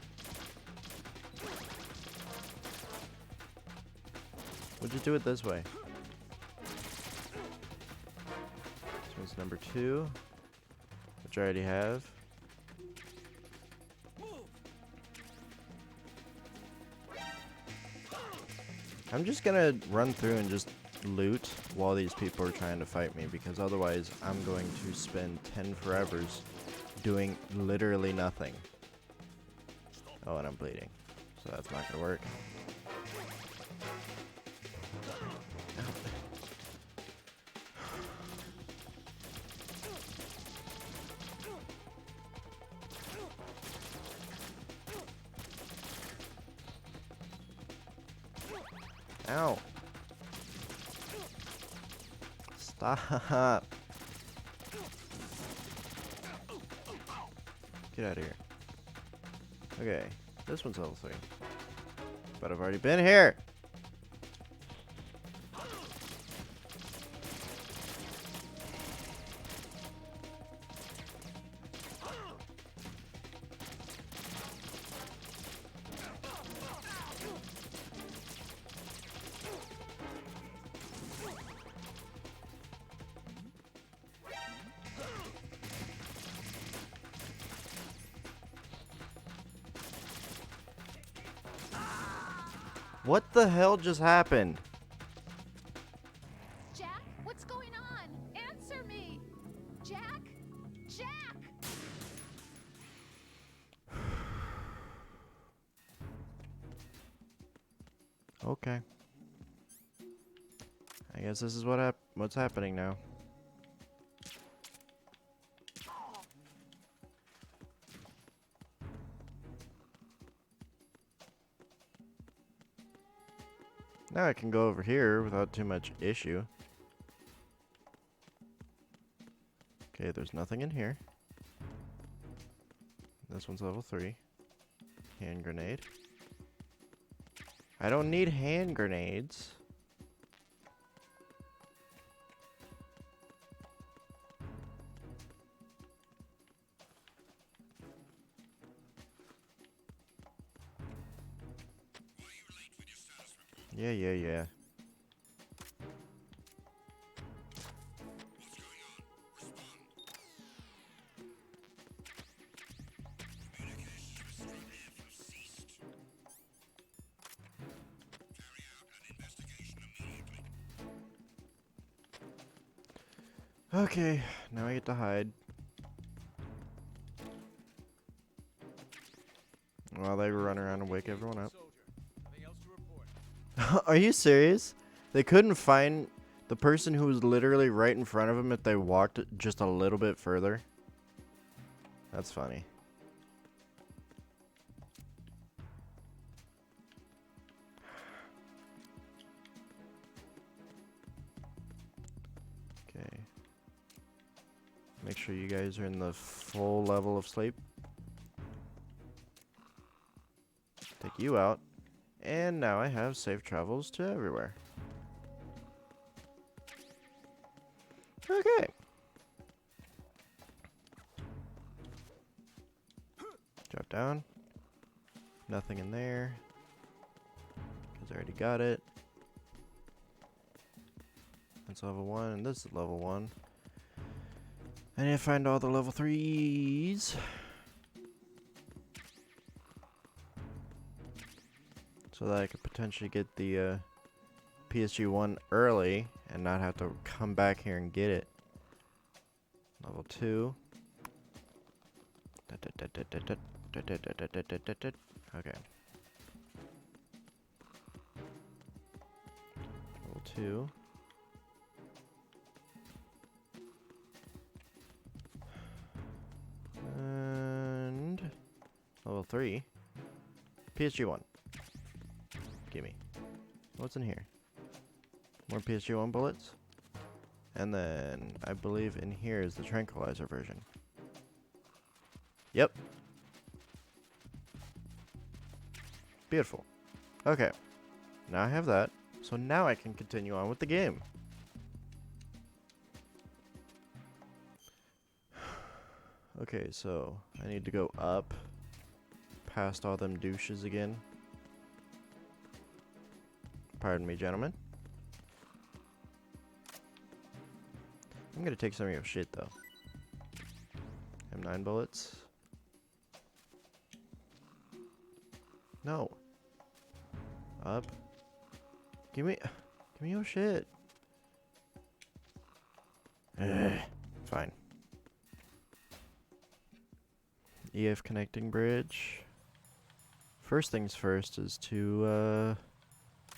Would you do it this way? This one's number 2, which I already have. I'm just gonna run through and just loot while these people are trying to fight me, because otherwise I'm going to spend 10 forevers doing literally nothing. Oh, and I'm bleeding, so that's not gonna work. Ow. Stop. Get out of here. Okay, this one's level 3. But I've already been here. What the hell just happened? Jack, what's going on? Answer me! Jack? Jack! Okay. I guess this is what's happening now. Now I can go over here without too much issue. Okay, there's nothing in here. This one's level 3. Hand grenade. I don't need hand grenades. Yeah. Okay, now I get to hide. While they run around and wake everyone up. Are you serious? They couldn't find the person who was literally right in front of them if they walked just a little bit further? That's funny. Okay. Make sure you guys are in the full level of sleep. Take you out. And now I have safe travels to everywhere. Okay. Drop down. Nothing in there. Because I already got it. That's level 1, and this is level 1. I need to find all the level 3s. So that I could potentially get the PSG 1 early and not have to come back here and get it. Level 2. Okay. Level 2. And level 3. PSG 1. Gimme. What's in here? More PSG 1 bullets. And then I believe in here is the tranquilizer version. Yep. Beautiful. Okay. Now I have that. So now I can continue on with the game. Okay, so I need to go up past all them douches again. Pardon me, gentlemen. I'm gonna take some of your shit, though. M9 bullets. No. Up. Give me your shit. Fine. EF connecting bridge. First things first is to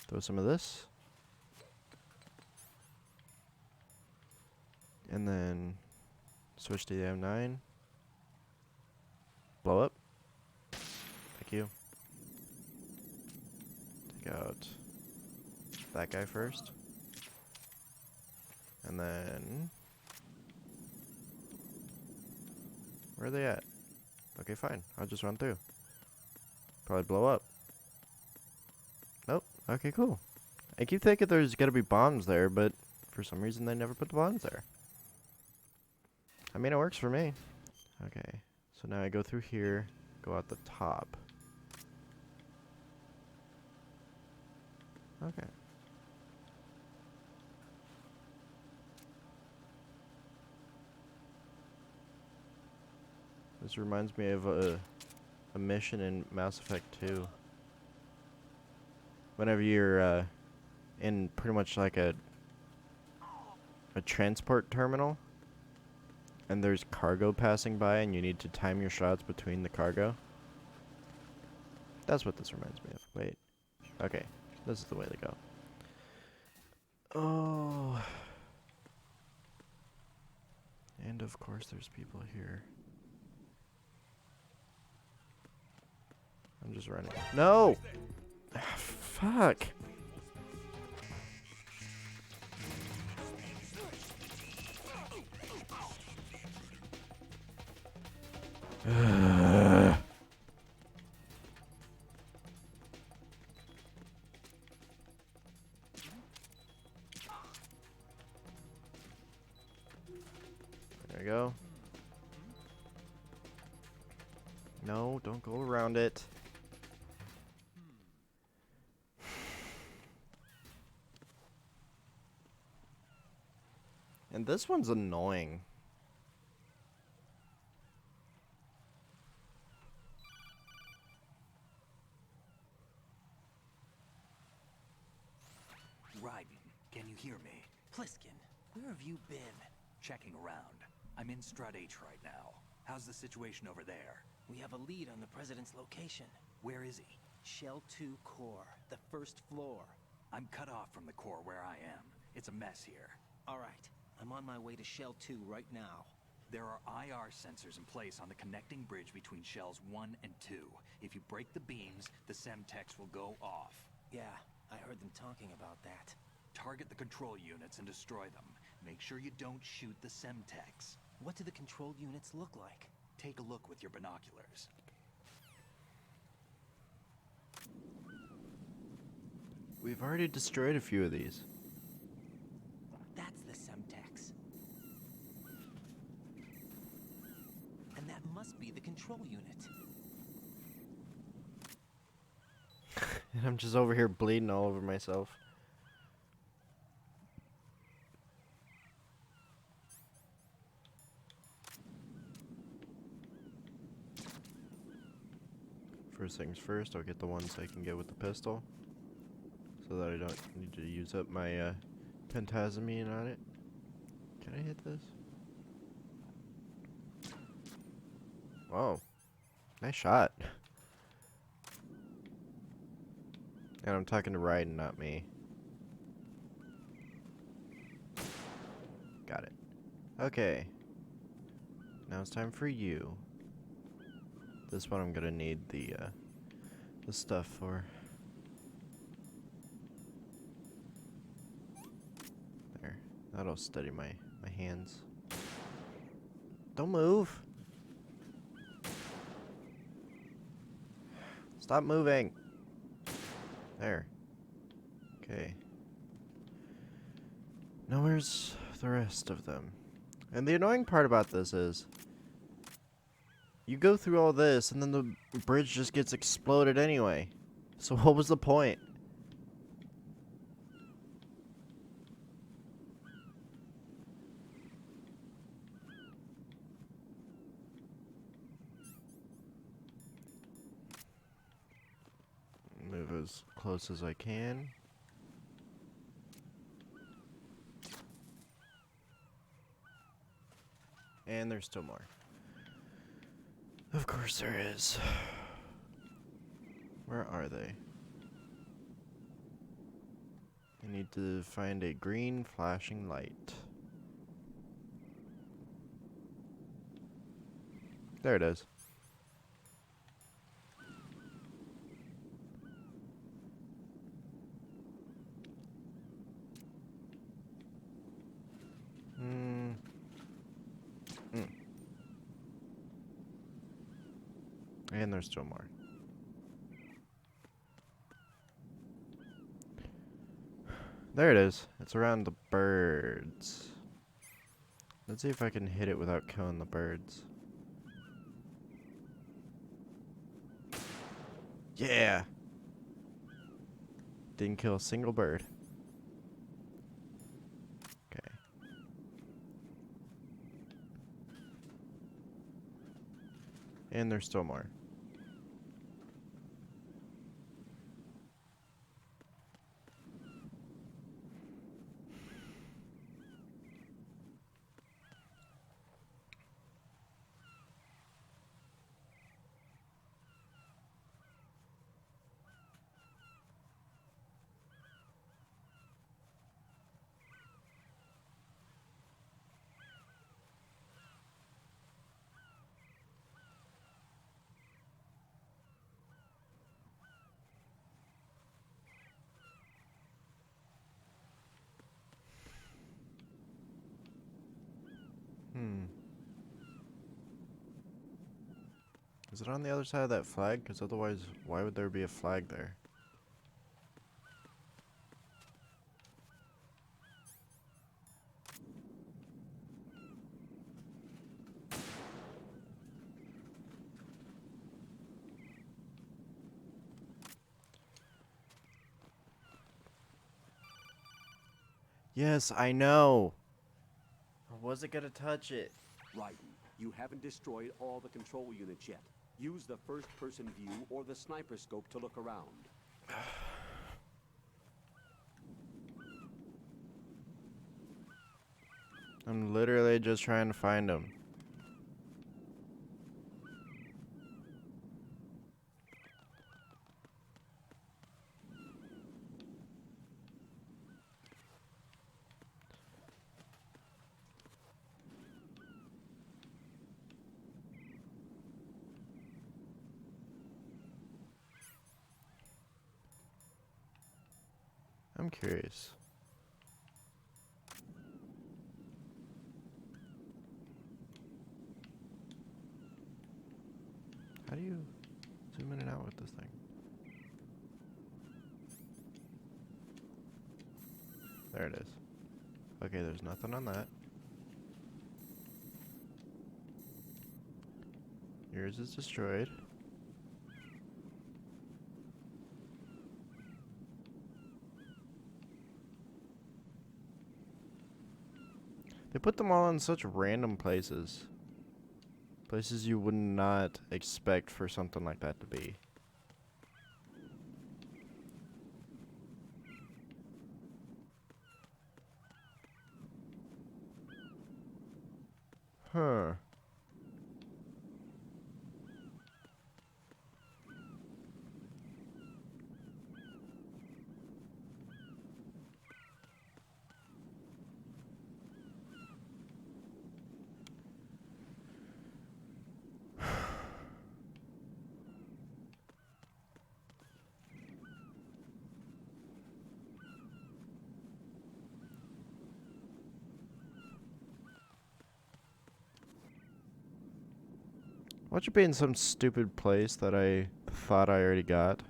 throw some of this. And then switch to the M9. Blow up. Thank you. Take out that guy first. And then... where are they at? Okay, fine. I'll just run through. Probably blow up. Nope. Okay, cool. I keep thinking there's gotta be bombs there, but for some reason they never put the bombs there. I mean, it works for me. Okay. So now I go through here, go out the top. Okay. This reminds me of a mission in Mass Effect 2. Whenever you're in pretty much like a transport terminal, and there's cargo passing by, and you need to time your shots between the cargo. That's what this reminds me of. Wait. Okay. This is the way to go. Oh. And of course there's people here. I'm just running. No! Fuck! There we go. No, don't go around it. And this one's annoying. Raiden, can you hear me? Pliskin, where have you been? Checking around. I'm in Strut H right now. How's the situation over there? We have a lead on the President's location. Where is he? Shell 2 core, the first floor. I'm cut off from the core where I am. It's a mess here. All right, I'm on my way to Shell 2 right now. There are IR sensors in place on the connecting bridge between Shells 1 and 2. If you break the beams, the Semtex will go off. Yeah, I heard them talking about that. Target the control units and destroy them. Make sure you don't shoot the Semtex. What do the control units look like? Take a look with your binoculars. We've already destroyed a few of these. That's the Semtex. And that must be the control unit. And I'm just over here bleeding all over myself. First things first, I'll get the ones I can get with the pistol, so that I don't need to use up my pentazamine on it. Can I hit this? Whoa. Nice shot. And I'm talking to Raiden, not me. Got it. Okay. Now it's time for you. This one I'm gonna need the stuff for. There. That'll steady my hands. Don't move. Stop moving. There. Okay. Now where's the rest of them? And the annoying part about this is you go through all this and then the bridge just gets exploded anyway. So what was the point? Move as close as I can. And there's still more. Of course there is. Where are they? I need to find a green flashing light. There it is. And there's still more. There it is. It's around the birds. Let's see if I can hit it without killing the birds. Yeah! Didn't kill a single bird. Okay. And there's still more. Is it on the other side of that flag? Because otherwise, why would there be a flag there? Yes, I know. wasn't gonna touch it. Raiden, you haven't destroyed all the control units yet. Use the first-person view or the sniper scope to look around. I'm literally just trying to find him. I'm curious. How do you zoom in and out with this thing? There it is. Okay, there's nothing on that. Yours is destroyed. They put them all in such random places. Places you would not expect for something like that to be. Huh. Watch it be in some stupid place that I thought I already got.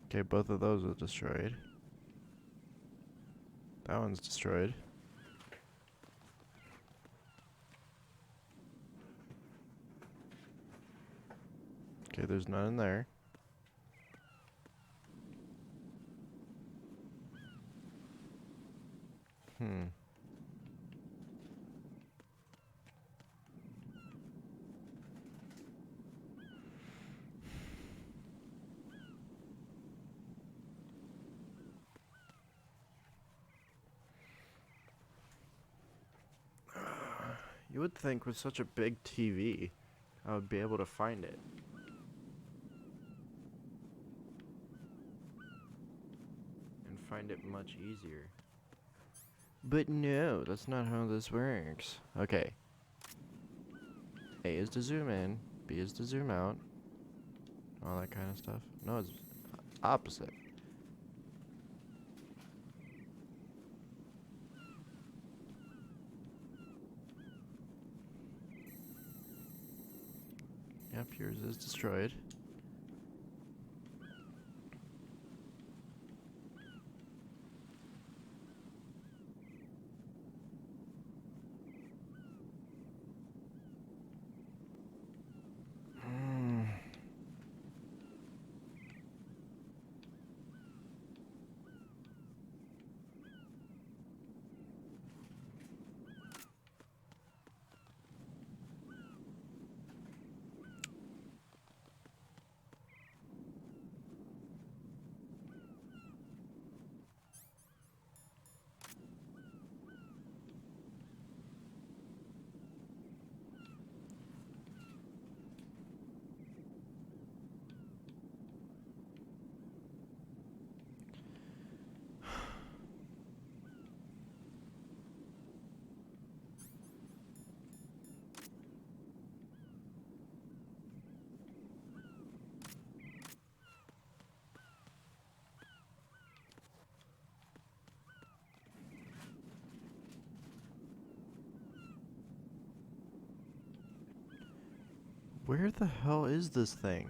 Okay, both of those are destroyed. That one's destroyed. Okay, there's none in there. You would think with such a big TV, I would be able to find it. And find it much easier. But no, that's not how this works. Okay. A is to zoom in, B is to zoom out. All that kind of stuff. No, it's opposite. Yep, yours is destroyed. Where the hell is this thing?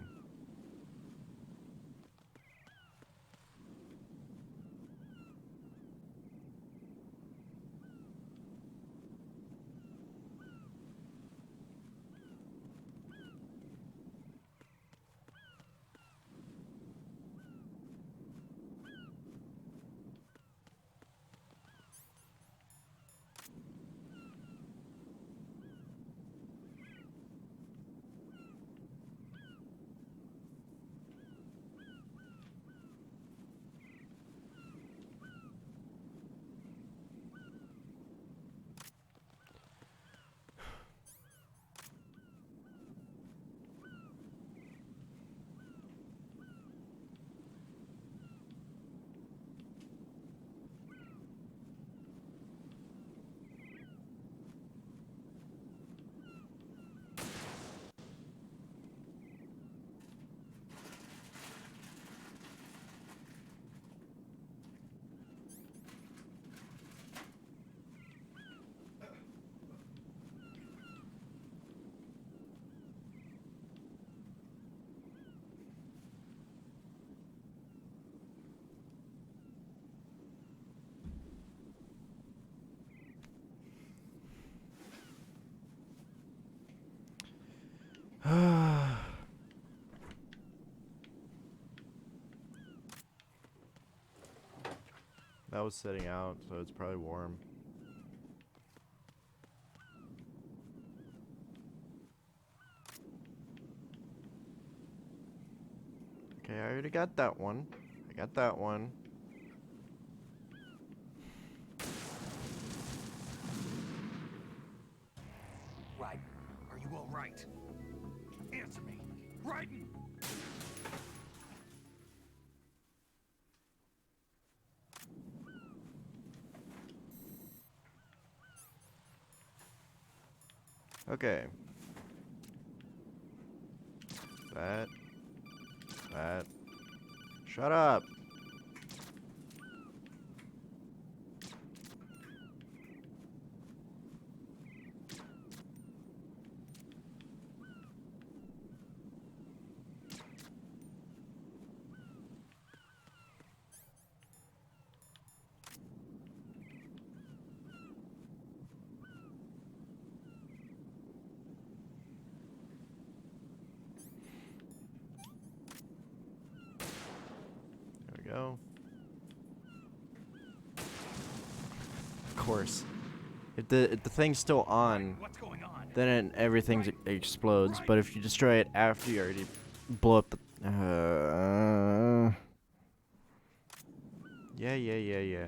That was sitting out, so it's probably warm. Okay, I already got that one. I got that one. Raiden, are you all right? Answer me. Raiden! Okay. That. Shut up! There we go. Of course. If the thing's still on, then everything explodes. But if you destroy it after you already blow up the... Yeah.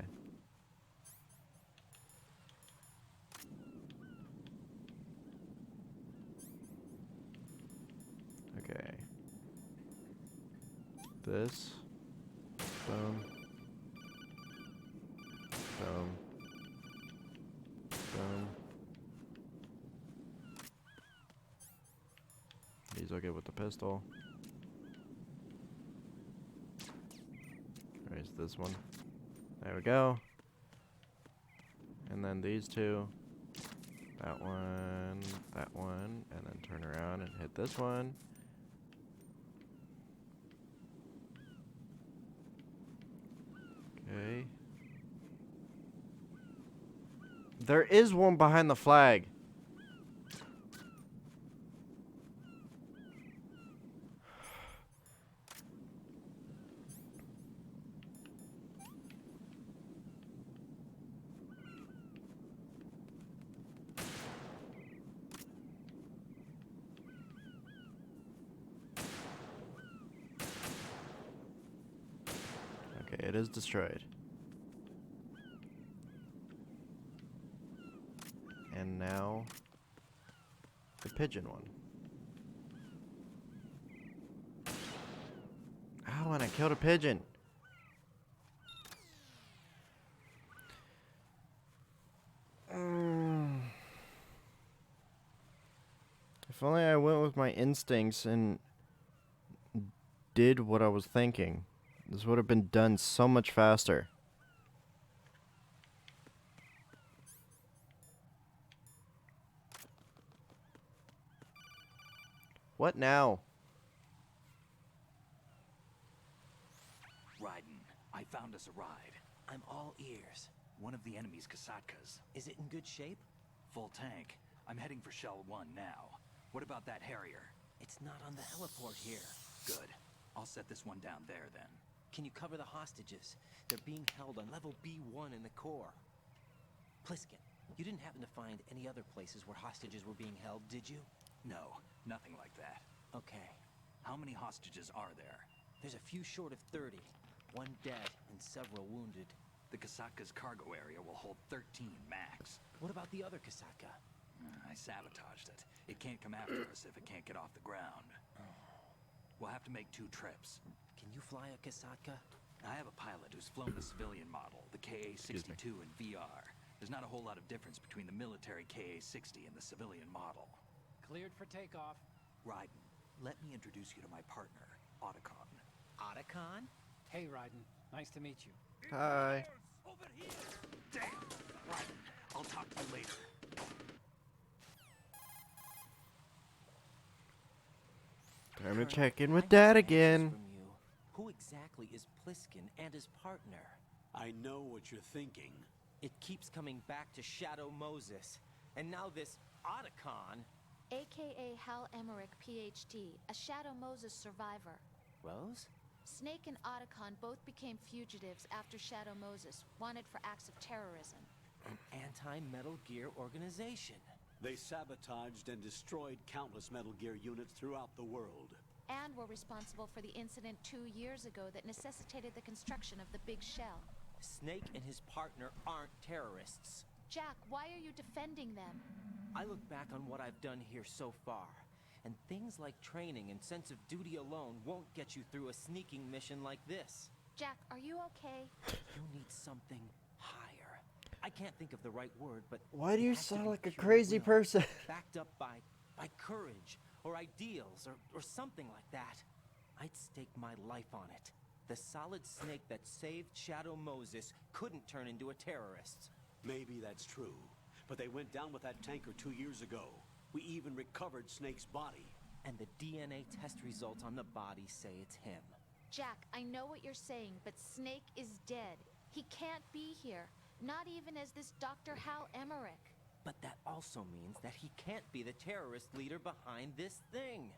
Okay. This. Boom. Boom. Boom. He's okay with the pistol. Raise this one. There we go. And then these two. That one, and then turn around and hit this one. Okay. There is one behind the flag. Okay, it is destroyed. And now the pigeon one. Oh, and I killed a pigeon. If only I went with my instincts and did what I was thinking. This would have been done so much faster. What now? Raiden, I found us a ride. I'm all ears. One of the enemy's Kasatkas. Is it in good shape? Full tank. I'm heading for Shell 1 now. What about that Harrier? It's not on the heliport here. Good. I'll set this one down there then. Can you cover the hostages? They're being held on level B1 in the core. Pliskin, you didn't happen to find any other places where hostages were being held, did you? No, nothing like that. Okay. How many hostages are there? There's a few short of 30. One dead and several wounded. The Kasatka's cargo area will hold 13 max. What about the other Kasaka? I sabotaged it. It can't come after us if it can't get off the ground. We'll have to make 2 trips. Can you fly a Kasaka? I have a pilot who's flown the civilian model, the KA-62 in VR. There's not a whole lot of difference between the military KA-60 and the civilian model. Cleared for takeoff. Raiden, let me introduce you to my partner, Otacon. Otacon? Hey, Raiden. Nice to meet you. Hi. Over here! Damn! Raiden, I'll talk to you later. Time to check in with Dad again. From you. Who exactly is Pliskin and his partner? I know what you're thinking. It keeps coming back to Shadow Moses. And now this Otacon. AKA Hal Emmerich, PhD, a Shadow Moses survivor. Rose? Snake and Otacon both became fugitives after Shadow Moses, wanted for acts of terrorism. An anti-Metal Gear organization. They sabotaged and destroyed countless Metal Gear units throughout the world. And were responsible for the incident 2 years ago that necessitated the construction of the Big Shell. Snake and his partner aren't terrorists. Jack, why are you defending them? I look back on what I've done here so far, and things like training and sense of duty alone won't get you through a sneaking mission like this. Jack, are you okay? You need something higher. I can't think of the right word, but why do you it has to sound be like a pure crazy will, person? backed up by courage or ideals or something like that. I'd stake my life on it. The solid snake that saved Shadow Moses couldn't turn into a terrorist. Maybe that's true, but they went down with that tanker 2 years ago. We even recovered Snake's body. And the DNA test results on the body say it's him. Jack, I know what you're saying, but Snake is dead. He can't be here. Not even as this Dr. Hal Emmerich. But that also means that he can't be the terrorist leader behind this thing.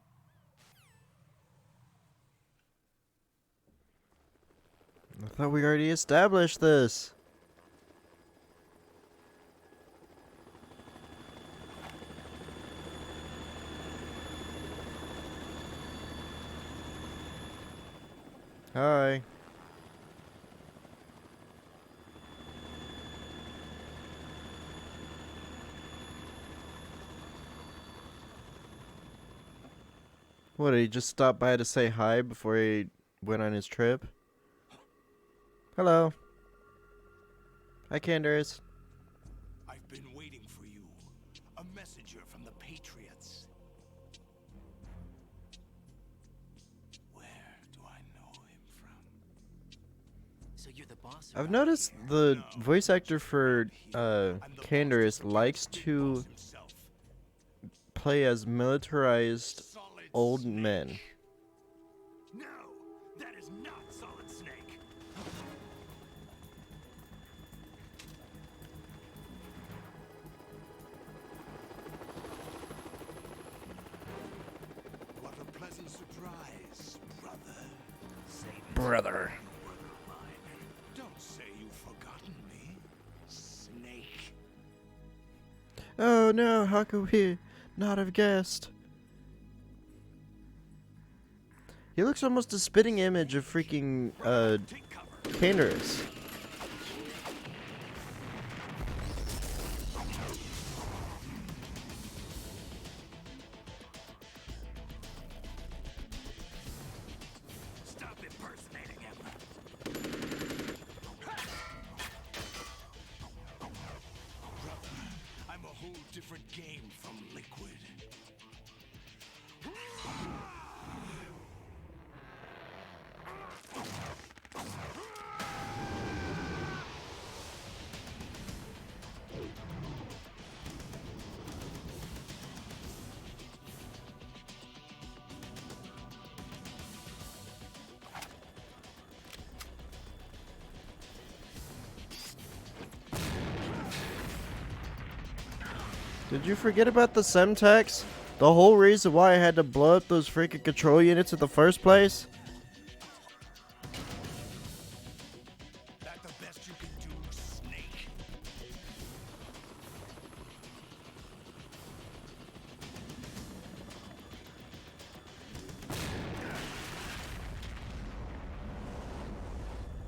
I thought we already established this. Hi. What, did he just stop by to say hi before he went on his trip? Hello. Hi, Candace. I've been waiting for you. A messenger from the Patriots. Where do I know him from? So you're the boss? I've noticed the voice actor for Candace likes to play as militarized old men. No, that is not Solid Snake. What a pleasant surprise, brother. Brother. Don't say you've forgotten me, Snake. Oh no, how could we not have guessed? He looks almost a spitting image of freaking Candace. Stop impersonating him. Brother, I'm a whole different game from Liquid. Did you forget about the Semtex? The whole reason why I had to blow up those freaking control units in the first place? That the best you can do, Snake?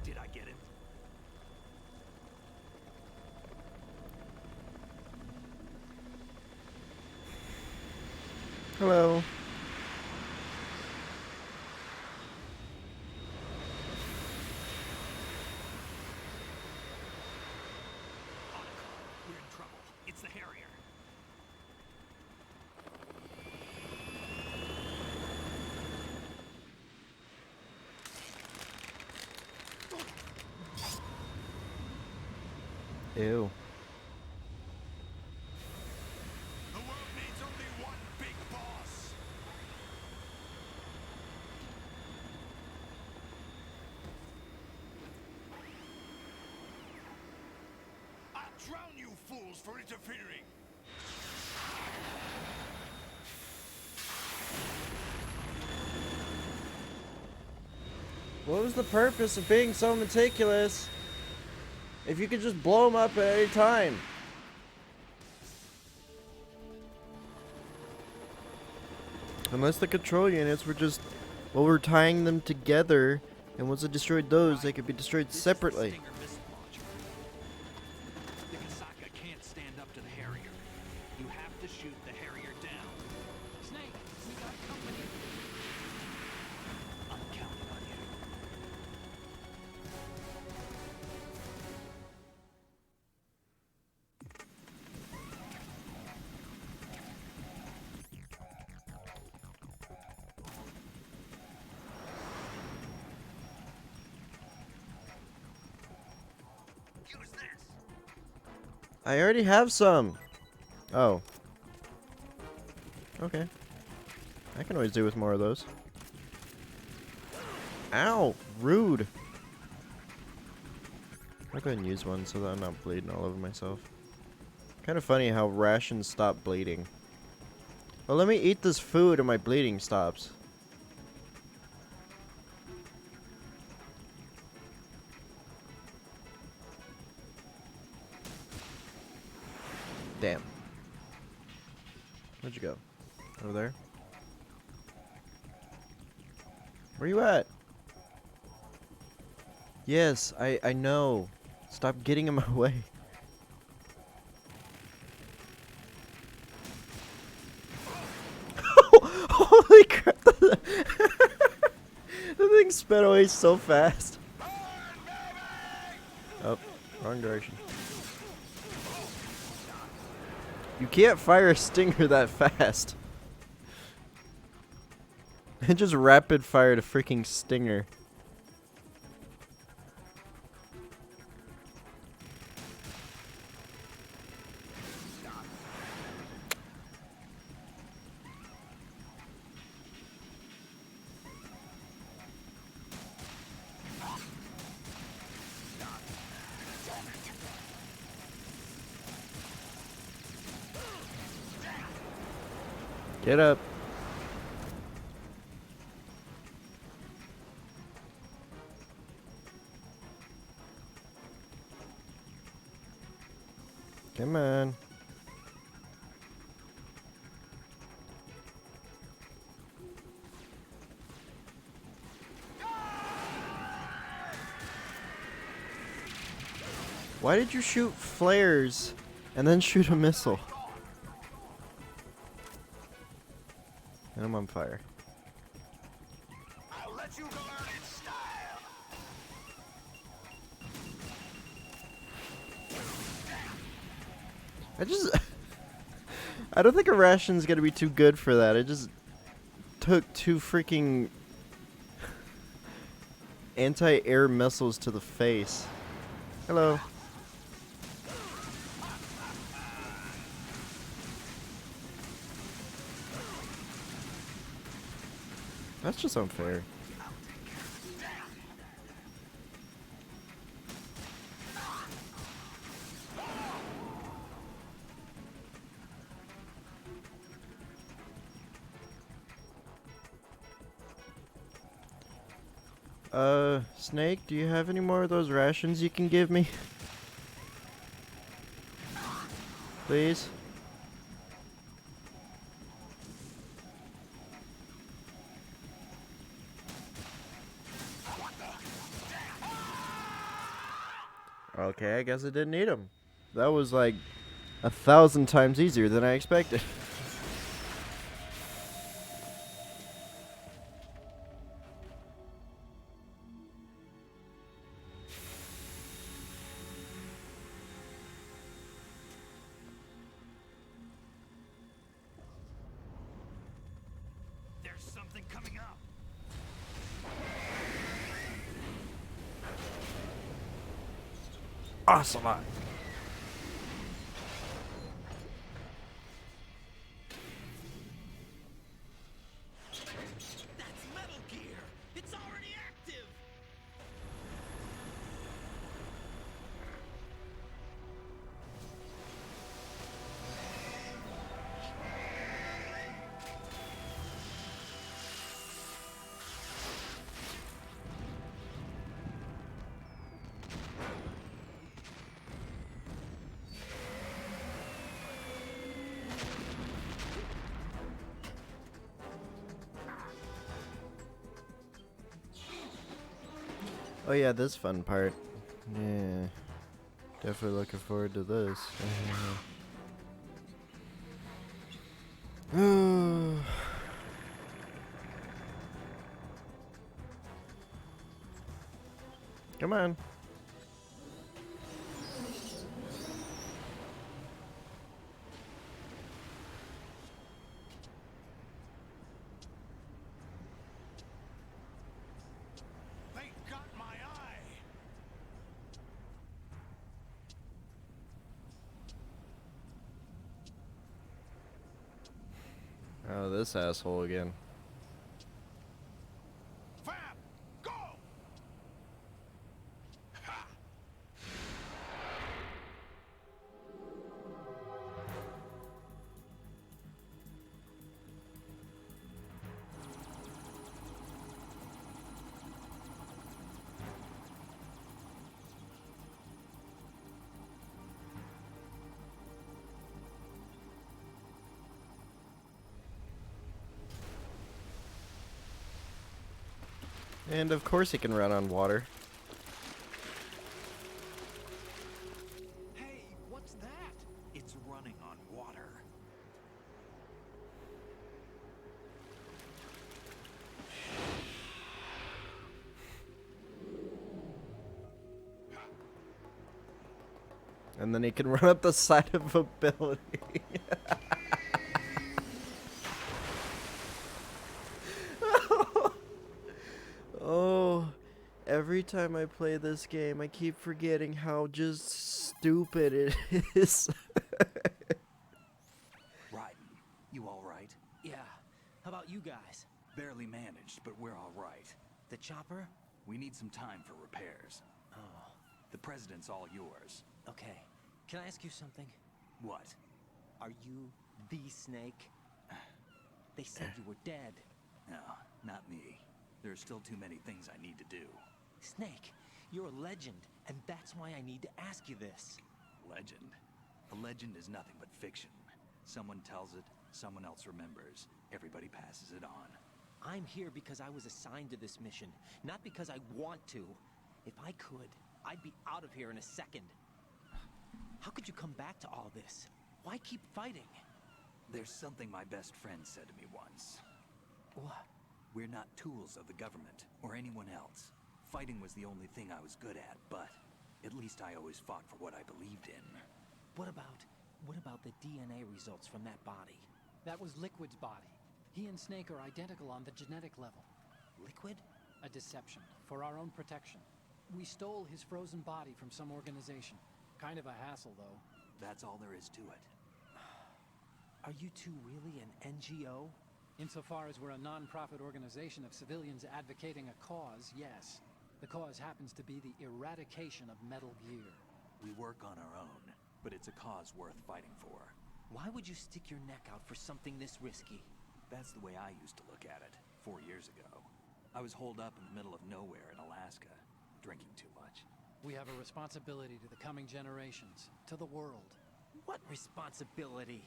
Did I get it? Hello. We're in trouble. It's the Harrier. Ew. The world needs only one big boss. I'll drown you fools for interfering. What was the purpose of being so meticulous if you could just blow them up at any time? Unless the control units were just, well, we're tying them together, and once it destroyed those, they could be destroyed separately. The Kasaka can't stand up to the Harrier. You have to shoot the Harrier down. Snake, we got company. I'm counting on you. I already have some. Oh. Okay. I can always do with more of those. Ow! Rude! I'll go ahead and use one so that I'm not bleeding all over myself. Kind of funny how rations stop bleeding. Well, let me eat this food and my bleeding stops. Damn. Where'd you go? Over there? Where you at? Yes, I know. Stop getting in my way. Holy crap. The thing sped away so fast. Oh, wrong direction. You can't fire a stinger that fast. It just rapid fired a freaking stinger. Get up. Come on. Why did you shoot flares and then shoot a missile? And I'm on fire. I'll let you go out in style. I don't think a ration's gonna be too good for that. I just took 2 freaking anti-air missiles to the face. Hello. That's just unfair. Snake, do you have any more of those rations you can give me? Please? Okay, I guess I didn't need them. That was like 1,000 times easier than I expected. There's something coming up. Awesome. That's Metal Gear. It's already active. Oh yeah, this fun part. Yeah. Definitely looking forward to this. Come on. They got my eye! Oh, this asshole again. Fab! Go! Ha! And of course he can run on water. Hey, what's that? It's running on water. And then he can run up the side of a building. Oh, every time I play this game, I keep forgetting how just stupid it is. Raiden, you all right? Yeah. How about you guys? Barely managed, but we're all right. The chopper? We need some time for repairs. Oh. The president's all yours. Okay. Can I ask you something? What? Are you the Snake? They said you were dead. No, not me. There are still too many things I need to do. Snake, you're a legend, and that's why I need to ask you this. Legend? A legend is nothing but fiction. Someone tells it, someone else remembers. Everybody passes it on. I'm here because I was assigned to this mission, not because I want to. If I could, I'd be out of here in a second. How could you come back to all this? Why keep fighting? There's something my best friend said to me once. What? We're not tools of the government or anyone else. Fighting was the only thing I was good at, but at least I always fought for what I believed in. What about the DNA results from that body? That was Liquid's body. He and Snake are identical on the genetic level. Liquid? A deception, for our own protection. We stole his frozen body from some organization. Kind of a hassle, though. That's all there is to it. Are you two really an NGO? Insofar as we're a non-profit organization of civilians advocating a cause, yes. The cause happens to be the eradication of Metal Gear. We work on our own, but it's a cause worth fighting for. Why would you stick your neck out for something this risky? That's the way I used to look at it, 4 years ago. I was holed up in the middle of nowhere in Alaska, drinking too much. We have a responsibility to the coming generations, to the world. What responsibility?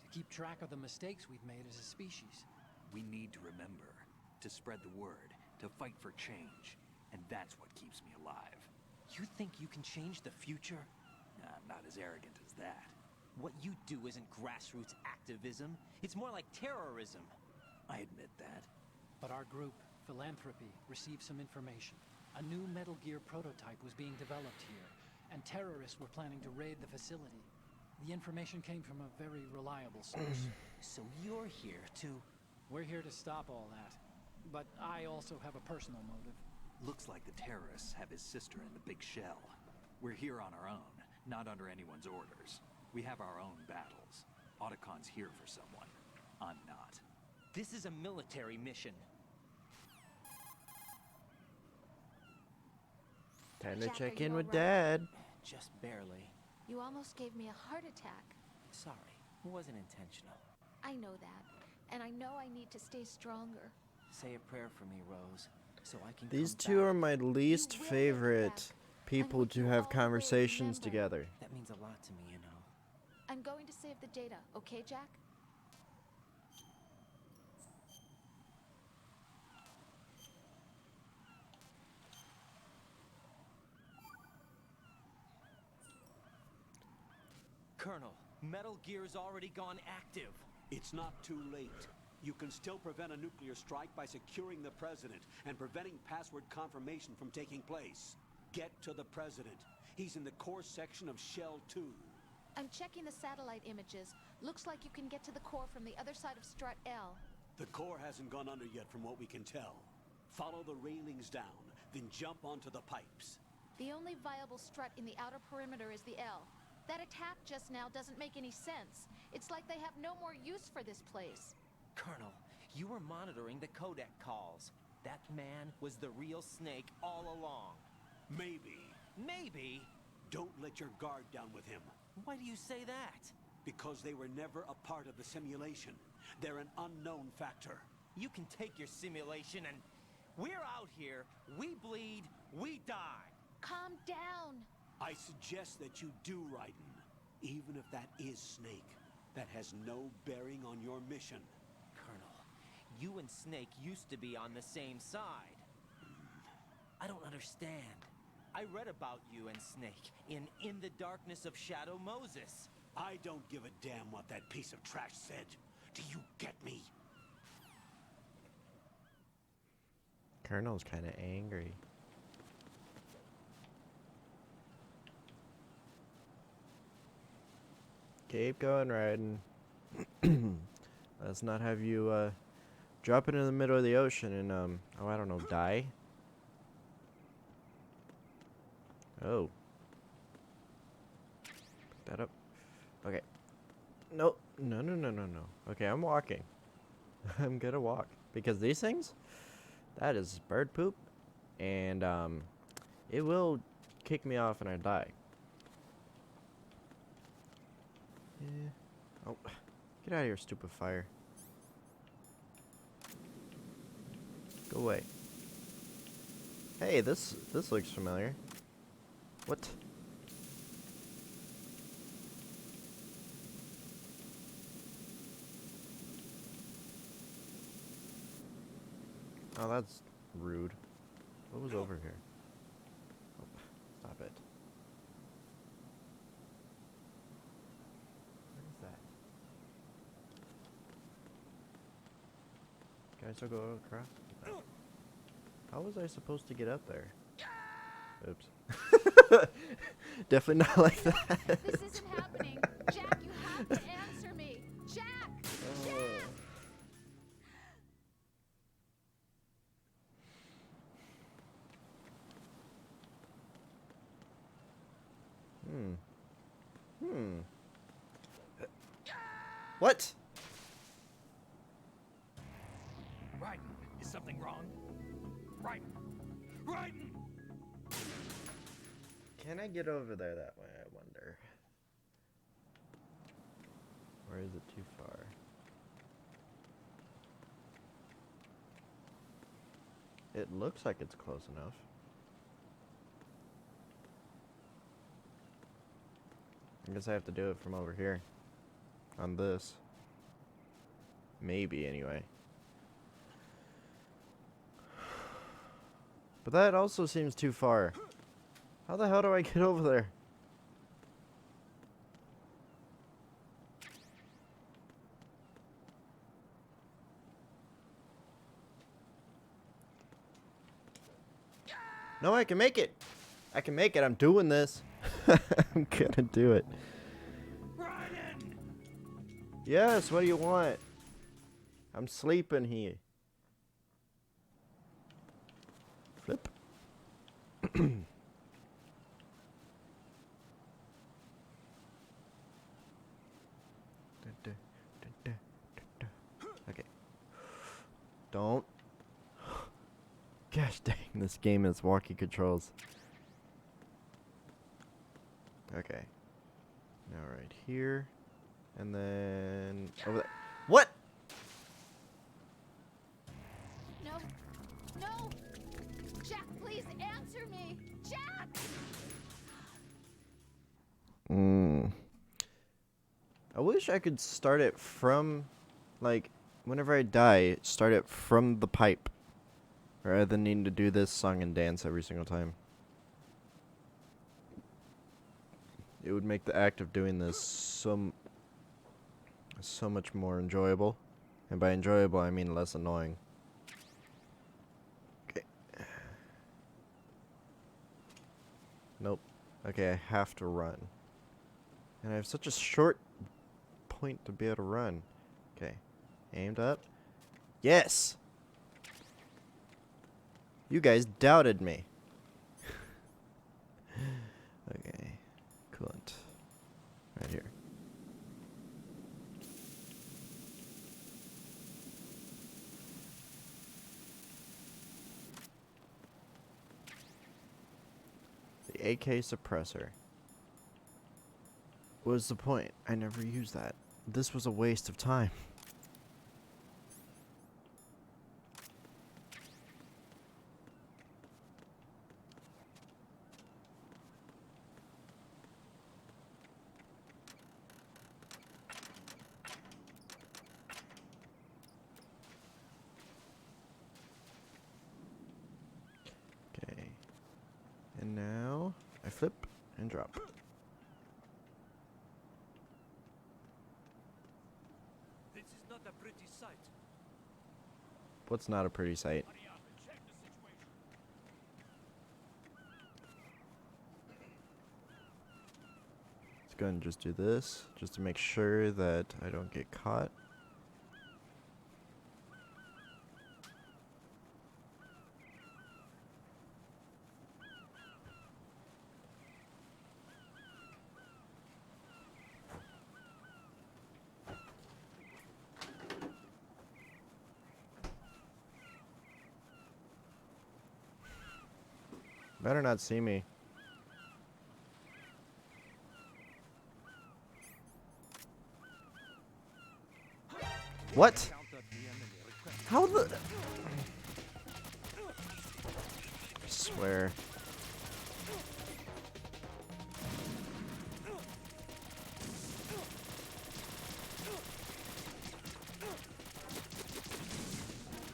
To keep track of the mistakes we've made as a species. We need to remember, to spread the word, to fight for change, and that's what keeps me alive. You think you can change the future? I'm not as arrogant as that. What you do isn't grassroots activism. It's more like terrorism. I admit that. But our group, Philanthropy, received some information. A new Metal Gear prototype was being developed here, and terrorists were planning to raid the facility. The information came from a very reliable source. So you're here to... We're here to stop all that. But I also have a personal motive. Looks like the terrorists have his sister in the big shell. We're here on our own, not under anyone's orders. We have our own battles. Otacon's here for someone. I'm not. This is a military mission. Time to Jack, check are in you with all right? Dad. Just barely. You almost gave me a heart attack. Sorry, it wasn't intentional. I know that. And I know I need to stay stronger. Say a prayer for me, Rose, so I can These come two back. are my least You will favorite back. people And to we have always conversations remember. together. That means a lot to me, you know. I'm going to save the data, okay, Jack? Colonel, Metal Gear's already gone active. It's not too late. You can still prevent a nuclear strike by securing the President and preventing password confirmation from taking place. Get to the President. He's in the core section of Shell 2. I'm checking the satellite images. Looks like you can get to the core from the other side of Strut L. The core hasn't gone under yet from what we can tell. Follow the railings down, then jump onto the pipes. The only viable strut in the outer perimeter is the L. That attack just now doesn't make any sense. It's like they have no more use for this place. Colonel, you were monitoring the codec calls. That man was the real Snake all along. Maybe. Maybe? Don't let your guard down with him. Why do you say that? Because they were never a part of the simulation. They're an unknown factor. You can take your simulation and... We're out here, we bleed, we die. Calm down. I suggest that you do, Raiden. Even if that is Snake. That has no bearing on your mission. Colonel, you and Snake used to be on the same side. I don't understand. I read about you and Snake in the Darkness of Shadow Moses. I don't give a damn what that piece of trash said. Do you get me? Colonel's kind of angry. Keep going, Raiden. Let's not have you drop it in the middle of the ocean and oh, I don't know, die. Oh. Pick that up. Okay. Nope. No, no, no, no, no. Okay, I'm walking. I'm gonna walk. Because these things, that is bird poop. And it will kick me off and I die. Yeah. Oh. Get out of here, stupid fire. Go away. Hey, this looks familiar. What? Oh, that's rude. What was over here? Oh, stop it. What is that? Can I still go across? No. How was I supposed to get up there? Oops. Definitely not like that. This isn't happening. Jack, you have to answer me. Jack! Jack! What? Raiden, is something wrong? Raiden! Raiden! Can I get over there that way, I wonder? Or is it too far? It looks like it's close enough. I guess I have to do it from over here. On this. Maybe, anyway. But that also seems too far. How the hell do I get over there? No, I can make it. I can make it. I'm doing this. I'm gonna do it. Raiden! Yes, what do you want? I'm sleeping here. Flip. Okay. Don't. Gosh dang, this game is walkie controls. Okay. Now right here. And then over there. What? No. No! Jack, please answer me! Jack! I wish I could start it from, like, whenever I die, start it from the pipe. Rather than needing to do this song and dance every single time. it would make the act of doing this so much more enjoyable. And by enjoyable, I mean less annoying. Okay. Nope. Okay, I have to run. And I have such a short point to be able to run. Okay. Aimed up. Yes! You guys doubted me. Okay. Coolant. Right here. The AK suppressor. What was the point? I never used that. This was a waste of time. Okay. And now I flip and drop. This is not a pretty sight. What's not a pretty sight? Hurry up and check the situation. Let's go ahead and just do this, just to make sure that I don't get caught. Better not see me. What? How the... I swear.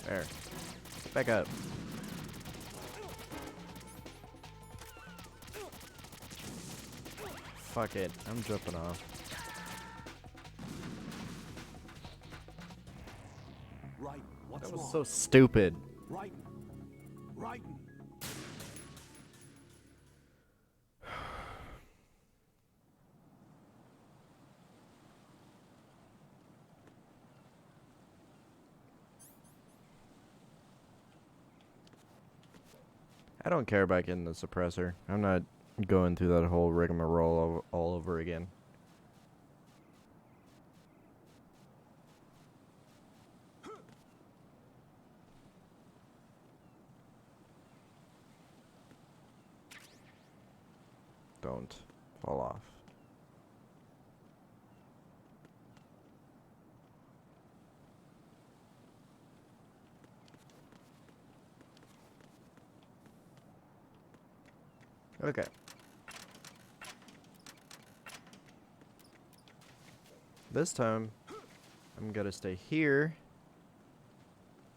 There. Back up. Fuck it. I'm jumping off. Right, what's That was wrong? so stupid. Right. Right. I don't care about getting the suppressor. I'm not going through that whole rigmarole all over again. Don't fall off. Okay. This time, I'm gonna stay here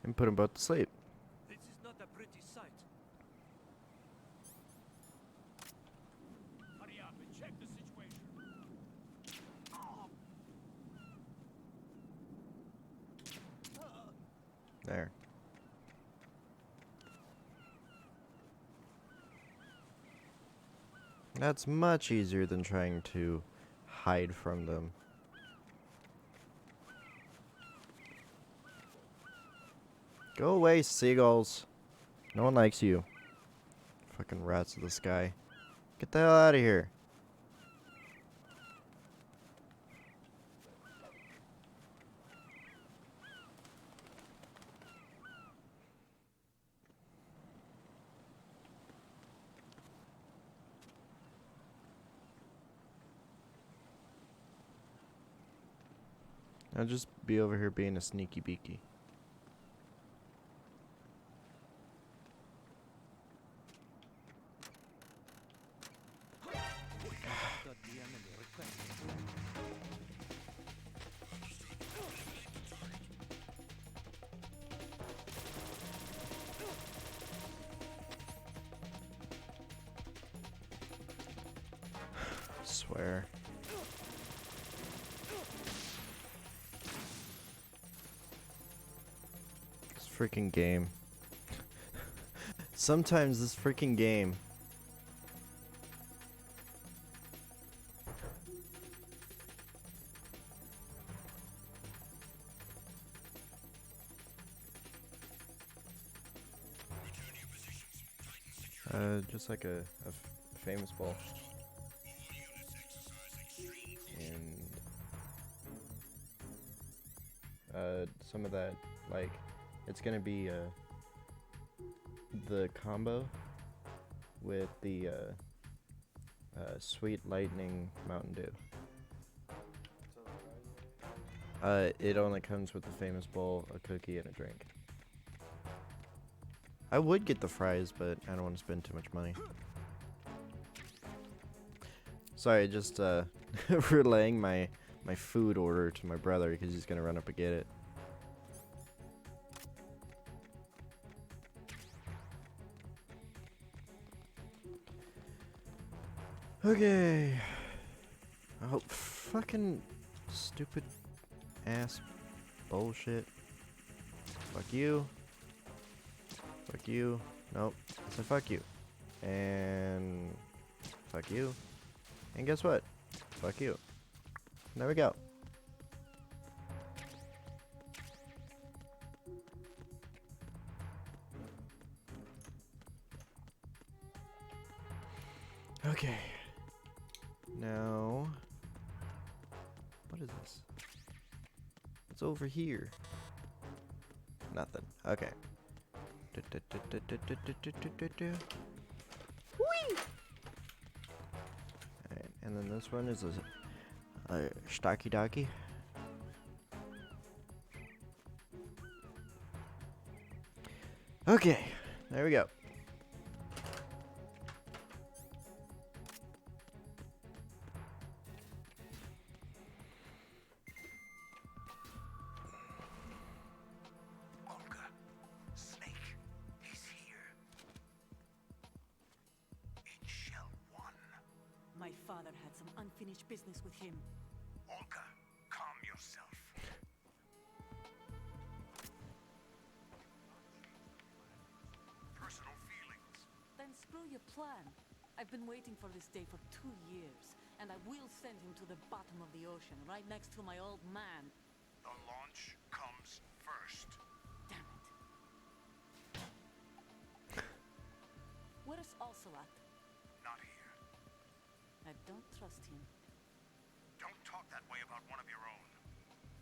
and put them both to sleep. This is not a pretty sight. Hurry up and check the situation. There. That's much easier than trying to hide from them. Go away, seagulls. No one likes you. Fucking rats of the sky. Get the hell out of here. I'll just be over here being a sneaky beaky. swear. This freaking game. Sometimes this freaking game. Just like a famous ball. And some of that, like, it's gonna be the combo with the Sweet Lightning Mountain Dew. It only comes with the famous bowl, a cookie, and a drink. I would get the fries, but I don't want to spend too much money. Sorry, just relaying my food order to my brother because he's gonna run up and get it. Okay. Oh, fucking stupid ass bullshit. Fuck you. Fuck you. Nope. I said fuck you. And fuck you. And guess what? Fuck you. And there we go. Okay. Now, what is this? It's over here. Nothing. Okay. Whee! Alright, and then this one is a stocky docky. Okay, there we go. My father had some unfinished business with him. Olga, calm yourself. Personal feelings. Then screw your plan. I've been waiting for this day for 2 years, and I will send him to the bottom of the ocean, right next to my old man. The launch comes first. Damn it. Where's Ocelot? Not here. I don't trust him. Don't talk that way about one of your own.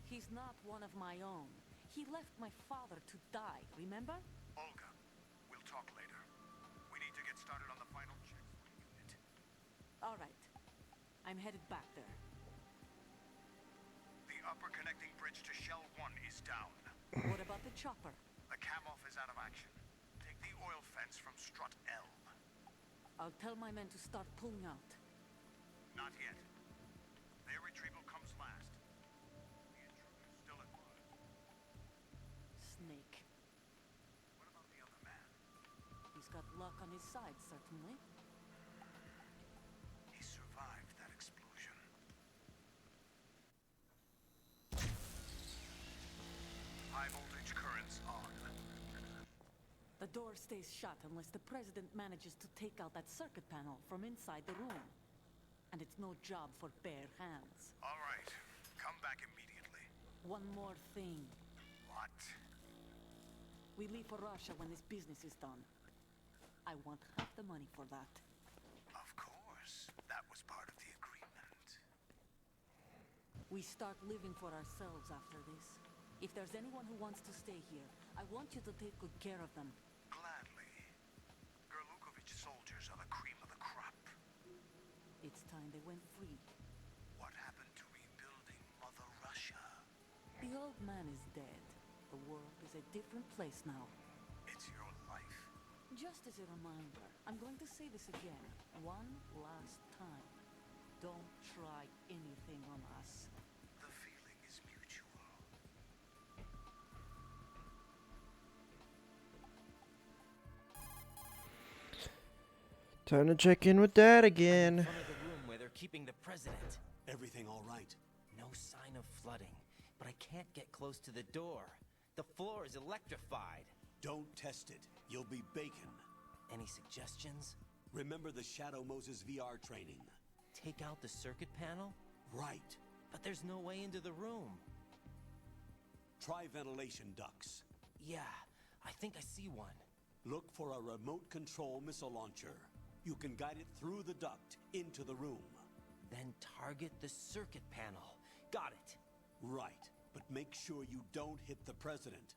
He's not one of my own. He left my father to die, remember? Olga, we'll talk later. We need to get started on the final checks for the unit. All right. I'm headed back there. The upper connecting bridge to Shell 1 is down. What about the chopper? The cam-off is out of action. Take the oil fence from strut L. I'll tell my men to start pulling out. Not yet. Their retrieval comes last. The intruder's still at large. Snake. What about the other man? He's got luck on his side, certainly. He survived that explosion. High voltage currents on. The door stays shut unless the president manages to take out that circuit panel from inside the room. And it's no job for bare hands. All right. Come back immediately. One more thing. What? We leave for Russia when this business is done. I want half the money for that. Of course. That was part of the agreement. We start living for ourselves after this. If there's anyone who wants to stay here, I want you to take good care of them. Gladly. Gerlukovich soldiers are the cream of the crop. It's time they went free. What happened to rebuilding Mother Russia? The old man is dead. The world is a different place now. It's your life. Just as a reminder, I'm going to say this again, one last time. Don't try anything on us. The feeling is mutual. Time to check in with Dad again. In front of the room where they're keeping the president. Everything all right? No sign of flooding, but I can't get close to the door. The floor is electrified. Don't test it. You'll be bacon. Any suggestions? Remember the Shadow Moses VR training. Take out the circuit panel? Right. But there's no way into the room. Try ventilation ducts. Yeah, I think I see one. Look for a remote control missile launcher. You can guide it through the duct into the room. Then target the circuit panel. Got it. Right, but make sure you don't hit the president.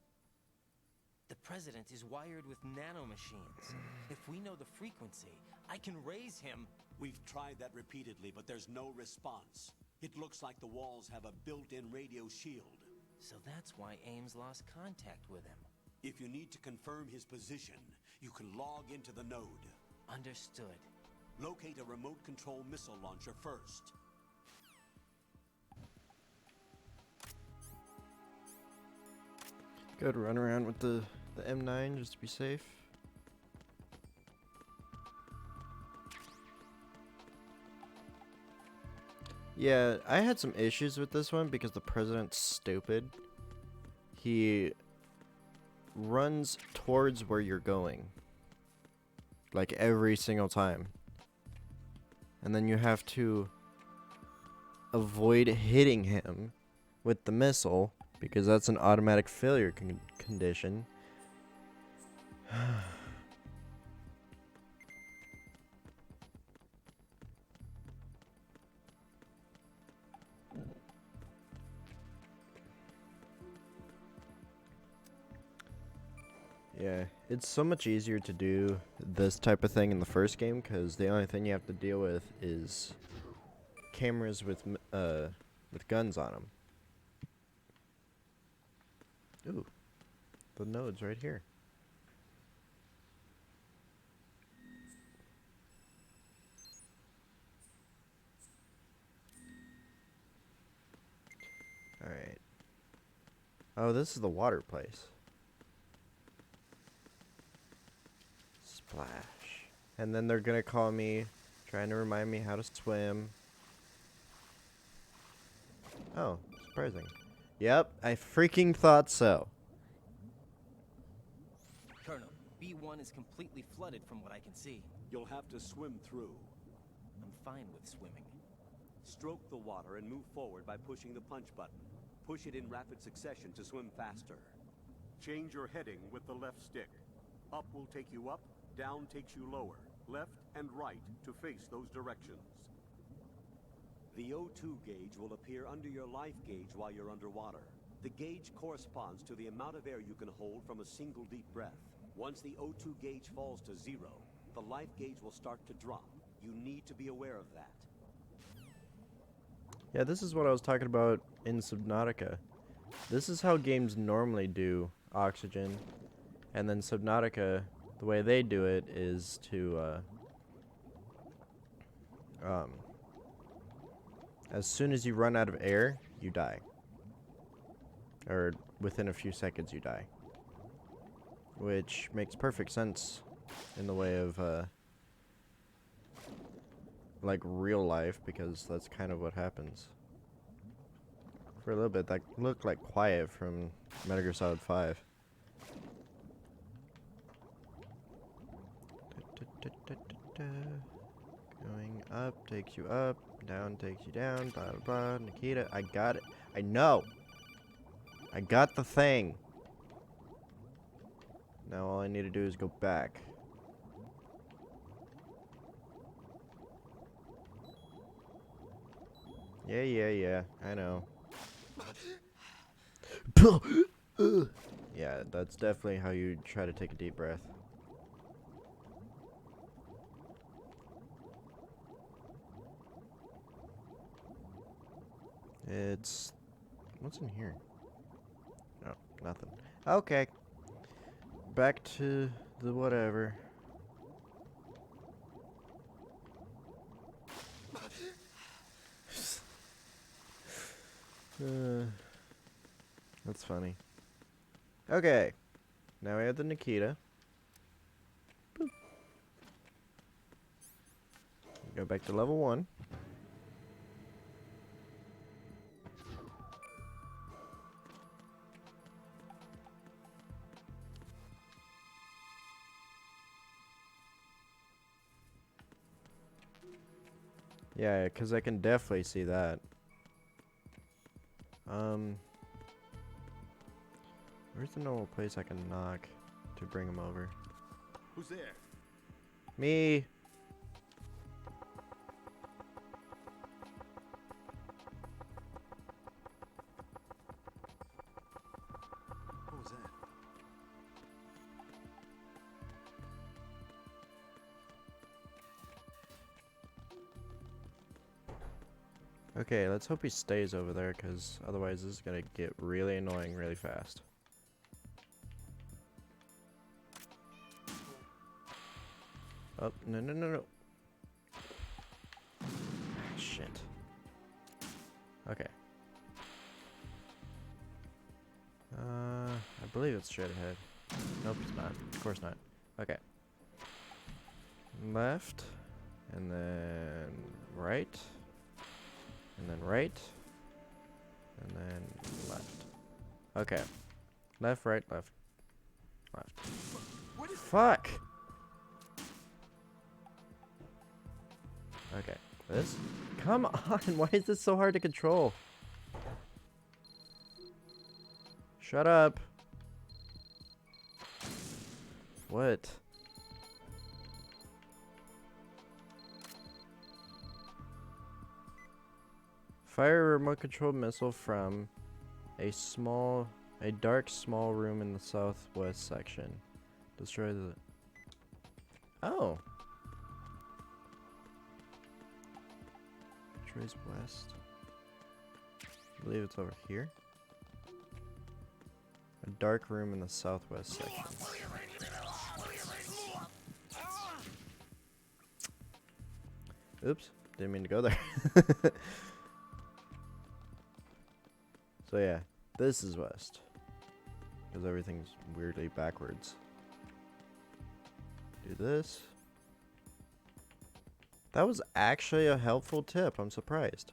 The president is wired with nanomachines. If we know the frequency, I can raise him. We've tried that repeatedly, but there's no response. It looks like the walls have a built-in radio shield. So that's why Ames lost contact with him. If you need to confirm his position, you can log into the node. Understood. Locate a remote control missile launcher first. Good, run around with the M9 just to be safe. Yeah, I had some issues with this one because the president's stupid. He runs towards where you're going. Like every single time. And then you have to avoid hitting him with the missile because that's an automatic failure condition. Yeah, it's so much easier to do this type of thing in the first game because the only thing you have to deal with is cameras with guns on them. Ooh, the node's right here. Alright. Oh, this is the water place. Splash. And then they're gonna call me, trying to remind me how to swim. Oh, surprising. Yep, I freaking thought so. Colonel, B1 is completely flooded from what I can see. You'll have to swim through. I'm fine with swimming. Stroke the water and move forward by pushing the punch button. Push it in rapid succession to swim faster. Change your heading with the left stick. Up will take you up, down takes you lower. Left and right to face those directions. The O2 gauge will appear under your life gauge while you're underwater. The gauge corresponds to the amount of air you can hold from a single deep breath. Once the O2 gauge falls to 0, the life gauge will start to drop. You need to be aware of that. Yeah, this is what I was talking about in Subnautica. This is how games normally do oxygen. And then Subnautica, the way they do it is to, as soon as you run out of air, you die. Or within a few seconds you die. Which makes perfect sense in the way of, like real life, because that's kind of what happens. For a little bit, that looked like Quiet from Metal Gear Solid 5. Going up takes you up, down takes you down, blah blah blah. Nikita, I got it. I know. I got the thing. Now all I need to do is go back. Yeah, I know. Yeah, that's definitely how you try to take a deep breath. It's... what's in here? Oh, nothing. Okay. Back to the whatever. That's funny. Okay. Now we have the Nikita. Boop. Go back to level 1. Yeah, because I can definitely see that. Where's the normal place I can knock to bring him over? Who's there? Me. What was that? Okay, let's hope he stays over there, because otherwise this is going to get really annoying really fast. Oh, no, no, no, no. Shit. Okay. I believe it's straight ahead. Nope, it's not. Of course not. Okay. Left. And then right. And then right. And then left. Okay. Left, right, left. Left. Fuck! Okay. This? Come on! Why is this so hard to control? Shut up. What? Fire a remote control missile from a dark small room in the southwest section. Destroy the... Oh! Destroys west. I believe it's over here. A dark room in the southwest section. Oops, didn't mean to go there. So yeah, this is west. Because everything's weirdly backwards. Do this. That was actually a helpful tip, I'm surprised.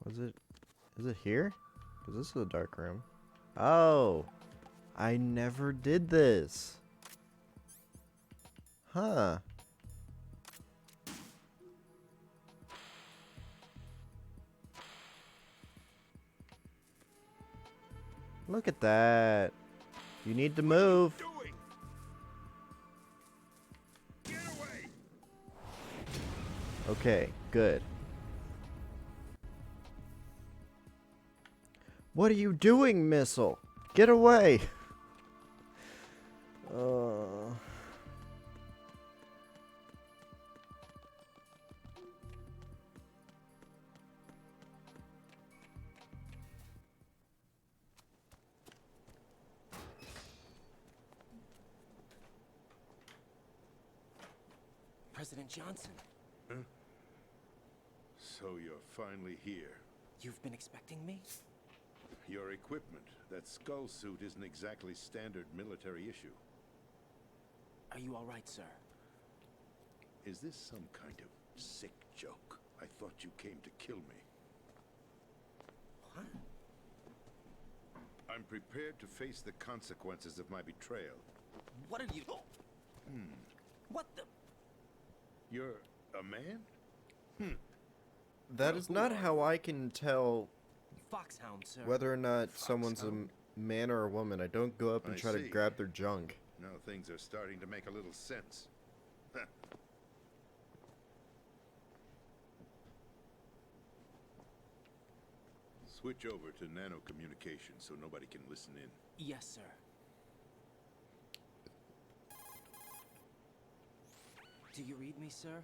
Is it here? Because this is a dark room. Oh! I never did this. Huh. Look at that. You need to move. Okay, good. What are you doing, missile? Get away! President Johnson. Huh? So you're finally here. You've been expecting me? Your equipment, that skull suit isn't exactly standard military issue. Are you all right, sir? Is this some kind of sick joke? I thought you came to kill me. What? I'm prepared to face the consequences of my betrayal. What are you... What the... You're a man? That is not how I can tell Foxhound, sir. whether or not someone's a man or a woman. I don't go up and try to grab their junk. Now things are starting to make a little sense. Switch over to nano communication so nobody can listen in. Yes, sir. Do you read me, sir?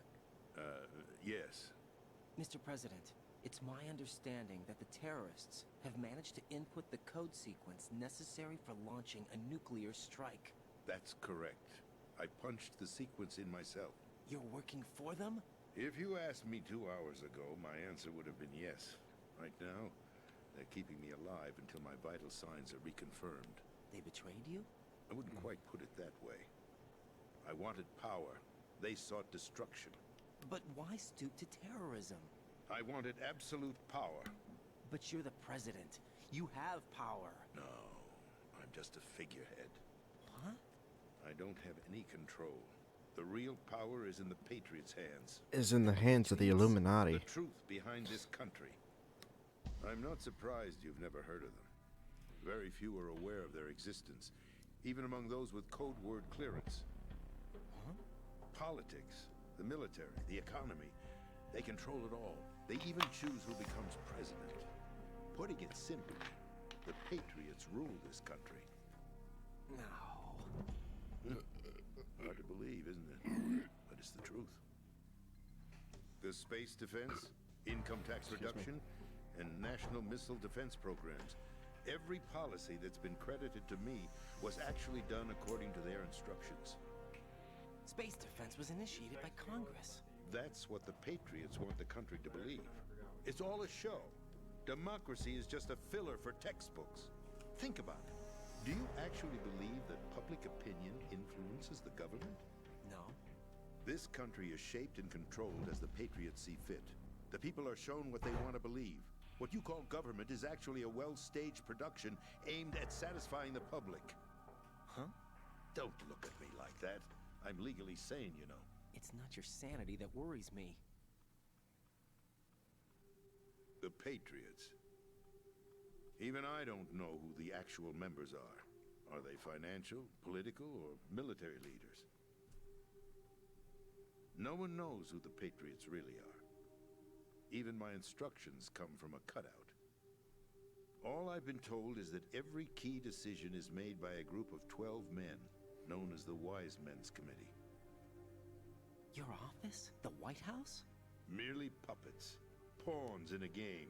Yes. Mr. President, it's my understanding that the terrorists have managed to input the code sequence necessary for launching a nuclear strike. That's correct. I punched the sequence in myself. You're working for them? If you asked me 2 hours ago, my answer would have been yes. Right now, they're keeping me alive until my vital signs are reconfirmed. They betrayed you? I wouldn't quite put it that way. I wanted power. They sought destruction. But why stoop to terrorism? I wanted absolute power. But you're the president. You have power. No, I'm just a figurehead. Huh? I don't have any control. The real power is in the Patriots' hands. Is in the hands of the Illuminati. The truth behind this country. I'm not surprised you've never heard of them. Very few are aware of their existence, even among those with code word clearance. Huh? Politics, the military, the economy, they control it all. They even choose who becomes president. Putting it simply, the Patriots rule this country. No. Hard to believe, isn't it? But it's the truth. The space defense, income tax reduction, and national missile defense programs. Every policy that's been credited to me was actually done according to their instructions. Space defense was initiated by Congress. That's what the Patriots want the country to believe. It's all a show. Democracy is just a filler for textbooks. Think about it. Do you actually believe that public opinion influences the government? No. This country is shaped and controlled as the Patriots see fit. The people are shown what they want to believe. What you call government is actually a well-staged production aimed at satisfying the public. Huh? Don't look at me like that. I'm legally sane, you know. It's not your sanity that worries me. The Patriots. Even I don't know who the actual members are. Are they financial, political, or military leaders? No one knows who the Patriots really are. Even my instructions come from a cutout. All I've been told is that every key decision is made by a group of 12 men, known as the Wise Men's Committee. Your office? The White House? Merely puppets, pawns in a game.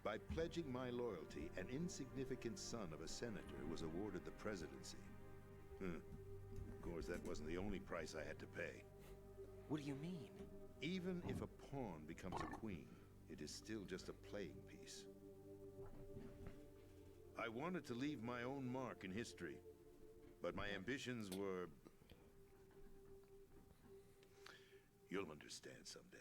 By pledging my loyalty, an insignificant son of a senator was awarded the presidency. Of course, that wasn't the only price I had to pay. What do you mean? Even if a pawn becomes a queen, it is still just a playing piece. I wanted to leave my own mark in history, but my ambitions were... You'll understand someday.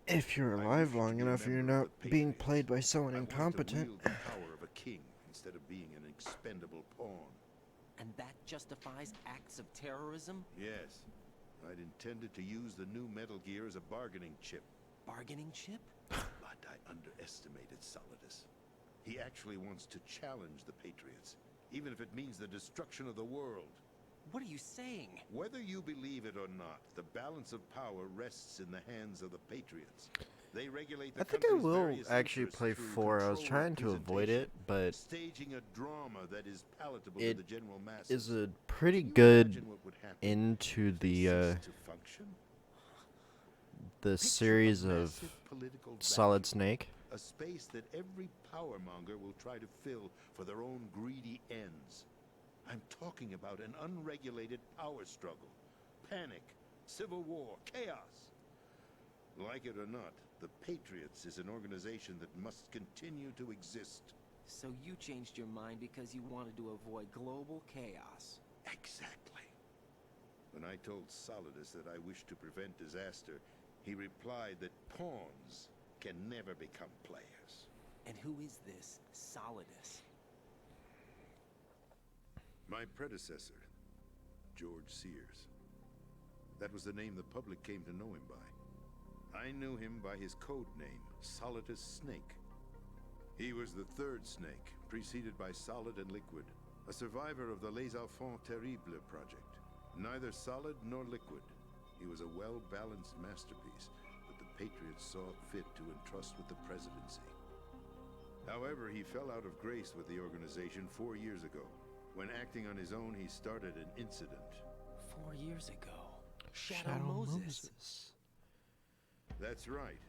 If you're alive long enough, you're not being played by someone incompetent. I want to wield the power of a king instead of being an expendable pawn. And that justifies acts of terrorism? Yes. I'd intended to use the new Metal Gear as a bargaining chip. Bargaining chip? But I underestimated Solidus. He actually wants to challenge the Patriots, even if it means the destruction of the world. What are you saying? Whether you believe it or not, the balance of power rests in the hands of the Patriots. They regulate the I think I will actually play 4. I was trying to avoid it, but staging a drama that is palatable it to the general masses. is a pretty good into the series of Solid Snake. A space that every powermonger will try to fill for their own greedy ends. I'm talking about an unregulated power struggle, panic, civil war, chaos. Like it or not, the Patriots is an organization that must continue to exist. So you changed your mind because you wanted to avoid global chaos. Exactly. When I told Solidus that I wished to prevent disaster, he replied that pawns can never become players. And who is this Solidus? My predecessor, George Sears. That was the name the public came to know him by. I knew him by his code name, Solidus Snake. He was the third Snake, preceded by Solid and Liquid, a survivor of the Les Enfants Terribles project. Neither solid nor liquid, he was a well-balanced masterpiece that the Patriots saw fit to entrust with the presidency. However, he fell out of grace with the organization 4 years ago. When acting on his own, he started an incident. 4 years ago. Shadow Moses. That's right.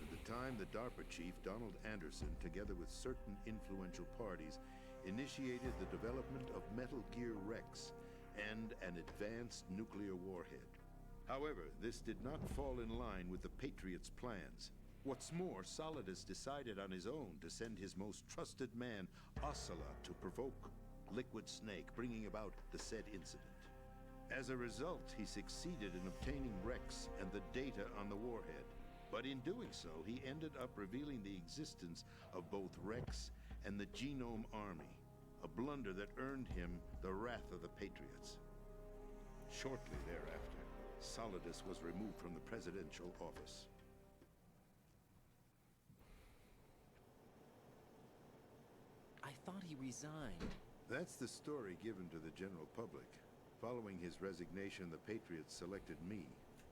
At the time, the DARPA chief, Donald Anderson, together with certain influential parties, initiated the development of Metal Gear Rex and an advanced nuclear warhead. However, this did not fall in line with the Patriots' plans. What's more, Solidus decided on his own to send his most trusted man, Ocelot, to provoke Liquid Snake, bringing about the said incident. As a result, he succeeded in obtaining Rex and the data on the warhead. But in doing so, he ended up revealing the existence of both Rex and the Genome Army, a blunder that earned him the wrath of the Patriots. Shortly thereafter, Solidus was removed from the presidential office. I thought he resigned. That's the story given to the general public. Following his resignation, the Patriots selected me,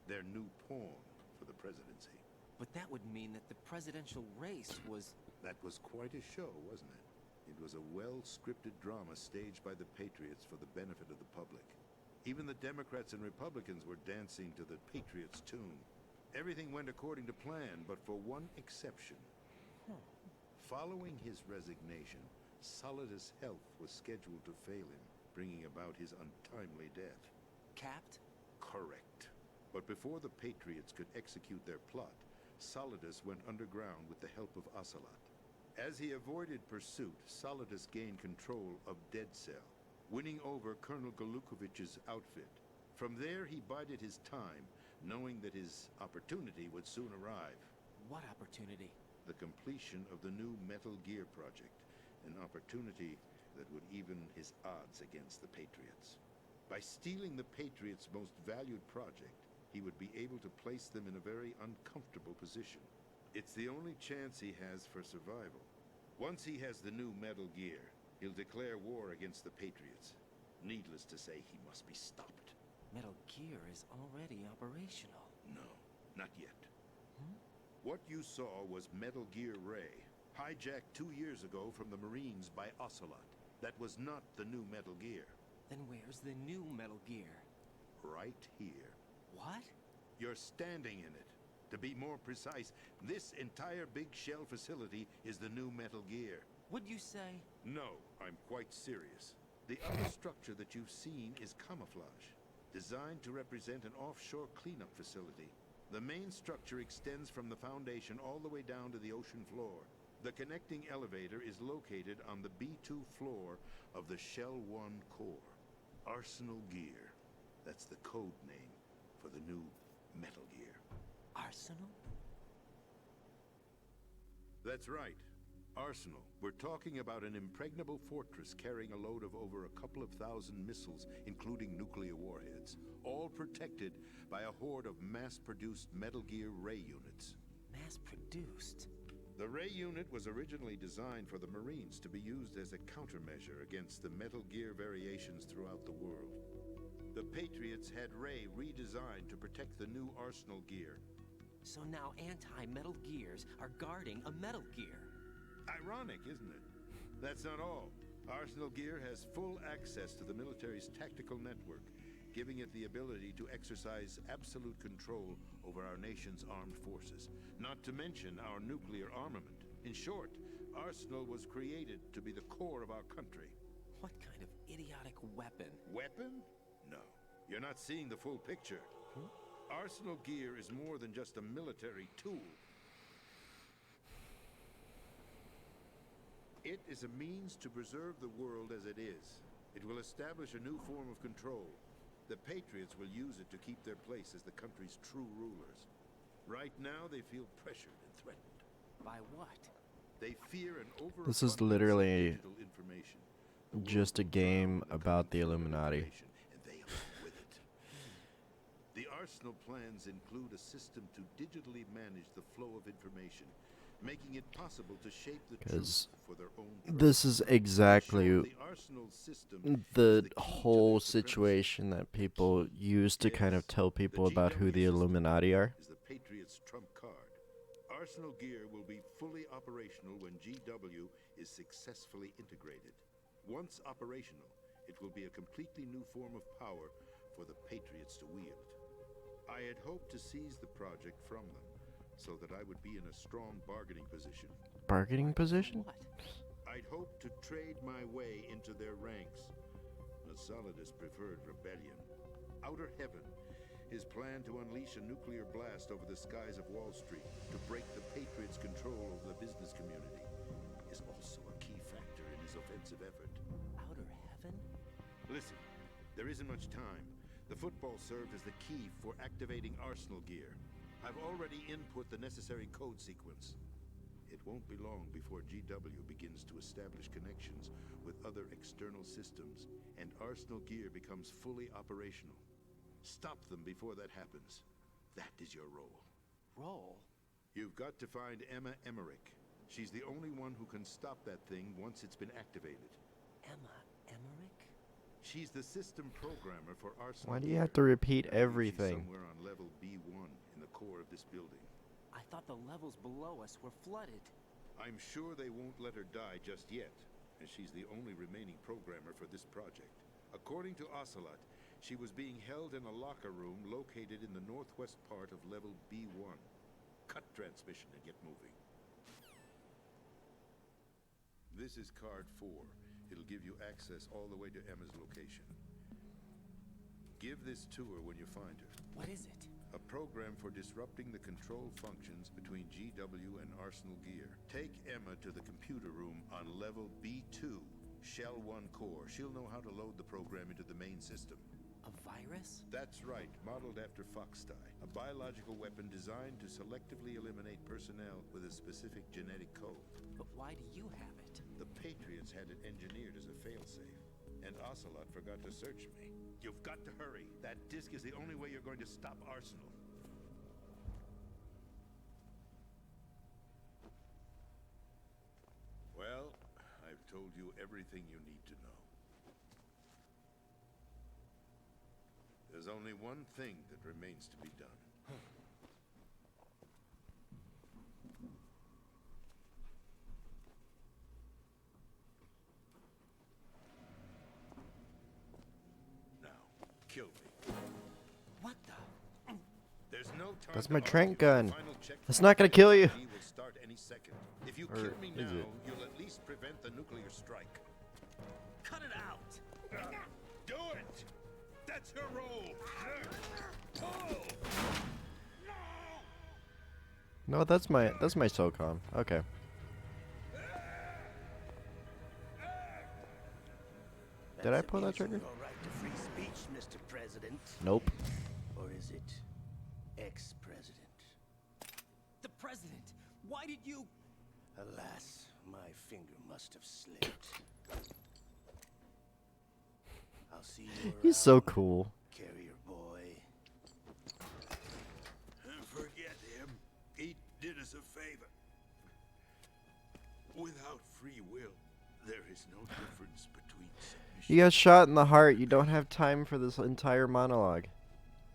their new pawn, for the presidency. But that would mean that the presidential race was... That was quite a show, wasn't it? It was a well-scripted drama staged by the Patriots for the benefit of the public. Even the Democrats and Republicans were dancing to the Patriots' tune. Everything went according to plan, but for one exception. Following his resignation, Solidus' health was scheduled to fail him, bringing about his untimely death. Capped? Correct. But before the Patriots could execute their plot, Solidus went underground with the help of Ocelot. As he avoided pursuit, Solidus gained control of Dead Cell, winning over Colonel Galukovich's outfit. From there, he bided his time, knowing that his opportunity would soon arrive. What opportunity? The completion of the new Metal Gear project, an opportunity that would even his odds against the Patriots. By stealing the Patriots' most valued project, he would be able to place them in a very uncomfortable position. It's the only chance he has for survival. Once he has the new Metal Gear, he'll declare war against the Patriots. Needless to say, he must be stopped. Metal Gear is already operational. No, not yet. What you saw was Metal Gear Ray, hijacked 2 years ago from the Marines by Ocelot. That was not the new Metal Gear. Then where's the new Metal Gear? Right here. What? You're standing in it. To be more precise, this entire big shell facility is the new Metal Gear. Would you say? No, I'm quite serious. The other structure that you've seen is camouflage, designed to represent an offshore cleanup facility. The main structure extends from the foundation all the way down to the ocean floor. The connecting elevator is located on the B2 floor of the Shell 1 core. Arsenal Gear. That's the code name for the new Metal Gear. Arsenal? That's right. Arsenal. We're talking about an impregnable fortress carrying a load of over a couple of thousand missiles, including nuclear warheads, all protected by a horde of mass-produced Metal Gear Ray units. Mass-produced? The Ray unit was originally designed for the Marines to be used as a countermeasure against the Metal Gear variations throughout the world. The Patriots had Ray redesigned to protect the new Arsenal Gear. So now anti-Metal Gears are guarding a Metal Gear. Ironic, isn't it? That's not all. Arsenal Gear has full access to the military's tactical network, giving it the ability to exercise absolute control over our nation's armed forces, not to mention our nuclear armament. In short, Arsenal was created to be the core of our country. What kind of idiotic weapon? Weapon? No. You're not seeing the full picture. Arsenal Gear is more than just a military tool. It is a means to preserve the world as it is. It will establish a new form of control. The Patriots will use it to keep their place as the country's true rulers. Right now, they feel pressured and threatened. By what? They fear an overabundance This is of literally digital information. just a game about the Illuminati. And they along with it. The Arsenal plans include a system to digitally manage the flow of information, making it possible to shape the truth for their own purpose. This is exactly The Arsenal system the whole situation that people use to kind of tell people about who the Illuminati are. is the Patriots' trump card. Arsenal Gear will be fully operational when GW is successfully integrated. Once operational, it will be a completely new form of power for the Patriots to wield. I had hoped to seize the project from them, so that I would be in a strong bargaining position. Bargaining position? I'd hoped to trade my way into their ranks. But Solidus preferred rebellion. Outer Heaven, his plan to unleash a nuclear blast over the skies of Wall Street to break the Patriots' control over the business community, is also a key factor in his offensive effort. Outer Heaven? Listen, there isn't much time. The football served as the key for activating arsenal gear. I've already input the necessary code sequence. It won't be long before GW begins to establish connections with other external systems, and arsenal gear becomes fully operational. Stop them before that happens. That is your role. Role? You've got to find Emma Emmerich. She's the only one who can stop that thing once it's been activated. Emma Emmerich? She's the system programmer for Arsenal. Why do you have to repeat She's everything? somewhere on level B1 in the core of this building. I thought the levels below us were flooded. I'm sure they won't let her die just yet, as she's the only remaining programmer for this project. According to Ocelot, she was being held in a locker room located in the northwest part of level B1. Cut transmission and get moving. This is card 4. It'll give you access all the way to Emma's location. Give this to her when you find her. What is it? A program for disrupting the control functions between GW and Arsenal Gear. Take Emma to the computer room on level B2, Shell 1 core. She'll know how to load the program into the main system. A virus? That's right, modeled after Foxdie. A biological weapon designed to selectively eliminate personnel with a specific genetic code. But why do you have it? The Patriots had it engineered as a failsafe, and Ocelot forgot to search me. You've got to hurry. That disk is the only way you're going to stop Arsenal. Well, I've told you everything you need to know. There's only one thing that remains to be done. Kill me. What the? There's no time. That's my trank gun. That's not gonna kill you. Will start any second. If you Or kill me now, is it? you'll at least prevent the nuclear strike. Cut it out! Do it! That's her role! Pull! No, that's my SOCOM. Okay. Did I pull that trigger? Your right to free speech, Mr. President. Nope. Or is it ex-president? The president! Why did you... Alas, my finger must have slipped. I'll see you He's so around, cool. carrier boy. Forget him. He did us a favor. Without free will, there is no difference between submission. You got shot in the heart. You don't have time for this entire monologue.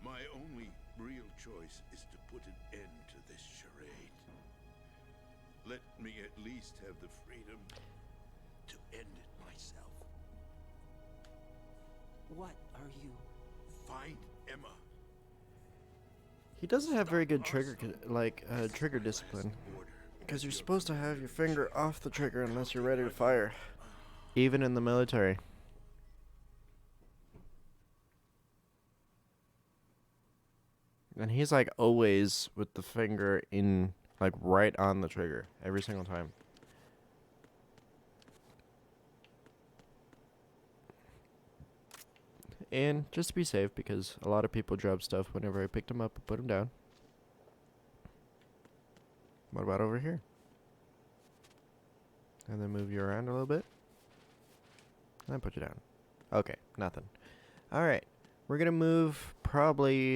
My only real choice is to put an end to this charade. Let me at least have the freedom to end it myself. What are you... Find Emma. He doesn't have very good trigger trigger discipline, because you're supposed to have your finger off the trigger unless you're ready to fire, even in the military. And he's like always with the finger in, like, right on the trigger every single time. And just to be safe, because a lot of people drop stuff whenever I picked them up and put them down. What about over here? And then move you around a little bit. And then put you down. Okay, nothing. Alright, we're gonna move probably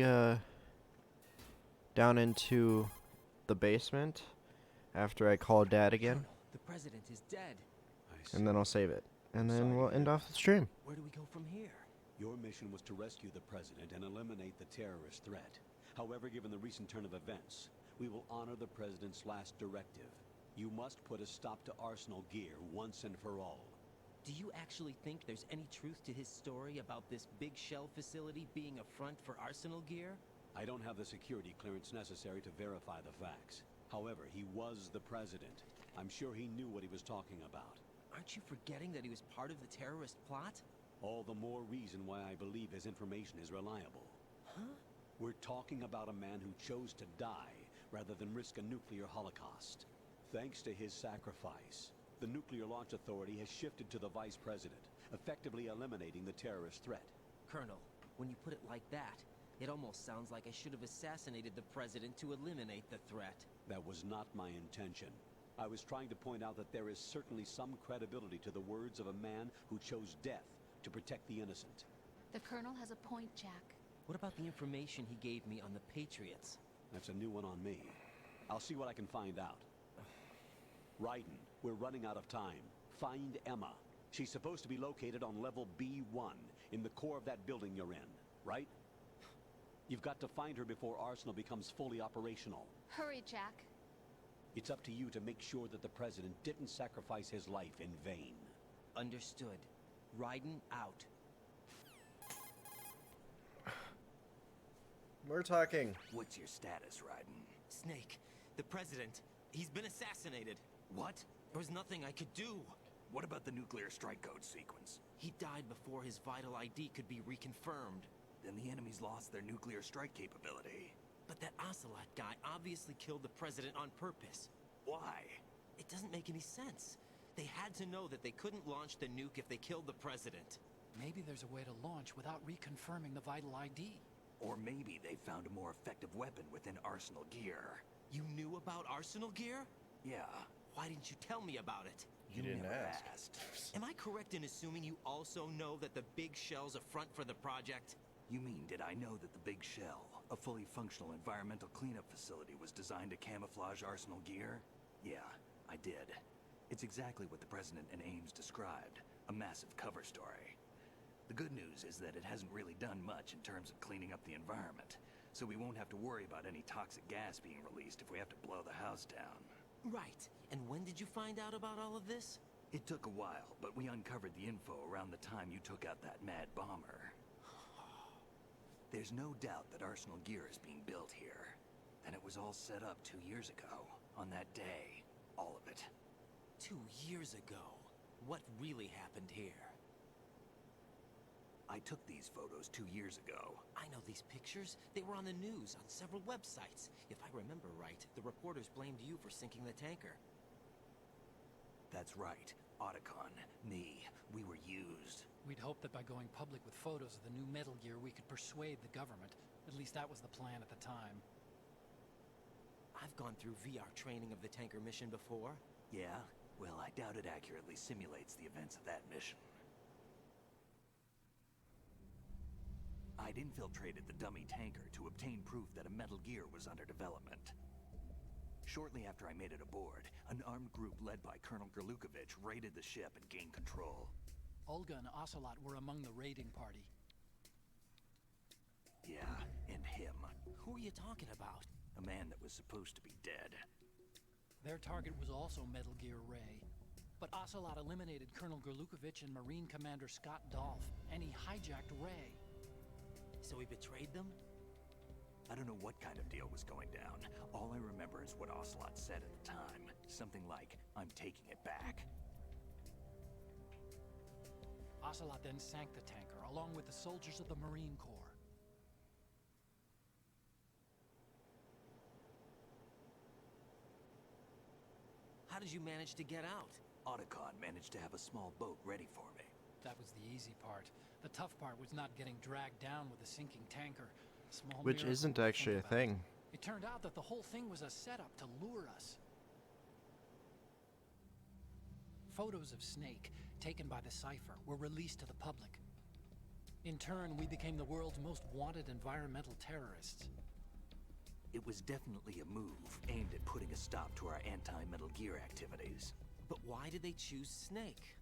down into the basement after I call Dad again. The president is dead. And then I'll save it. And then we'll end off the stream. Where do we go from here? Your mission was to rescue the president and eliminate the terrorist threat. However, given the recent turn of events, we will honor the president's last directive. You must put a stop to Arsenal Gear once and for all. Do you actually think there's any truth to his story about this big shell facility being a front for Arsenal Gear? I don't have the security clearance necessary to verify the facts. However, he was the president. I'm sure he knew what he was talking about. Aren't you forgetting that he was part of the terrorist plot? All the more reason why I believe his information is reliable. Huh? We're talking about a man who chose to die rather than risk a nuclear holocaust. Thanks to his sacrifice, the Nuclear Launch Authority has shifted to the vice president, effectively eliminating the terrorist threat. Colonel, When you put it like that, it almost sounds like I should have assassinated the president to eliminate the threat. That was not my intention. I was trying to point out that there is certainly some credibility to the words of a man who chose death to protect the innocent. The Colonel has a point, Jack. What about the information he gave me on the Patriots? That's a new one on me. I'll see what I can find out. Raiden, we're running out of time. Find Emma. She's supposed to be located on level B1, in the core of that building you're in, right? You've got to find her before Arsenal becomes fully operational. Hurry, Jack. It's up to you to make sure that the president didn't sacrifice his life in vain. Understood. Raiden out. We're talking. What's your status, Raiden? Snake, the president, he's been assassinated. What? There was nothing I could do. What about the nuclear strike code sequence? He died before his vital ID could be reconfirmed. Then the enemy's lost their nuclear strike capability. But that Ocelot guy obviously killed the president on purpose. Why? It doesn't make any sense. They had to know that they couldn't launch the nuke if they killed the president. Maybe there's a way to launch without reconfirming the vital ID. Or maybe they found a more effective weapon within Arsenal gear. You knew about Arsenal gear? Yeah. Why didn't you tell me about it? You didn't never ask. Am I correct in assuming you also know that the Big Shell's a front for the project? You mean, did I know that the Big Shell, a fully functional environmental cleanup facility, was designed to camouflage Arsenal gear? Yeah, I did. It's exactly what the President and Ames described, a massive cover story. The good news is that it hasn't really done much in terms of cleaning up the environment, so we won't have to worry about any toxic gas being released if we have to blow the house down. Right. And when did you find out about all of this? It took a while, but we uncovered the info around the time you took out that mad bomber. There's no doubt that Arsenal gear is being built here. And it was all set up 2 years ago, on that day. All of it. 2 years ago? What really happened here? I took these photos 2 years ago. I know these pictures. They were on the news, on several websites. If I remember right, the reporters blamed you for sinking the tanker. That's right. Otacon, me, we were used. We'd hoped that by going public with photos of the new Metal Gear, we could persuade the government. At least that was the plan at the time. I've gone through VR training of the tanker mission before. Yeah? Well, I doubt it accurately simulates the events of that mission. I'd infiltrated the dummy tanker to obtain proof that a Metal Gear was under development. Shortly after I made it aboard, an armed group led by Colonel Gerlukovich raided the ship and gained control. Olga and Ocelot were among the raiding party. Yeah, and him. Who are you talking about? A man that was supposed to be dead. Their target was also Metal Gear Ray. But Ocelot eliminated Colonel Gerlukovich and Marine Commander Scott Dolph, and he hijacked Ray. So he betrayed them? I don't know what kind of deal was going down. All I remember is what Ocelot said at the time. Something like, "I'm taking it back." Ocelot then sank the tanker, along with the soldiers of the Marine Corps. How did you manage to get out? Otacon managed to have a small boat ready for me. That was the easy part. The tough part was not getting dragged down with a sinking tanker. Small Which miracle isn't to think actually a about. thing. It turned out that the whole thing was a setup to lure us. Photos of Snake, taken by the Cypher, were released to the public. In turn, we became the world's most wanted environmental terrorists. It was definitely a move aimed at putting a stop to our anti-Metal Gear activities. But why did they choose Snake?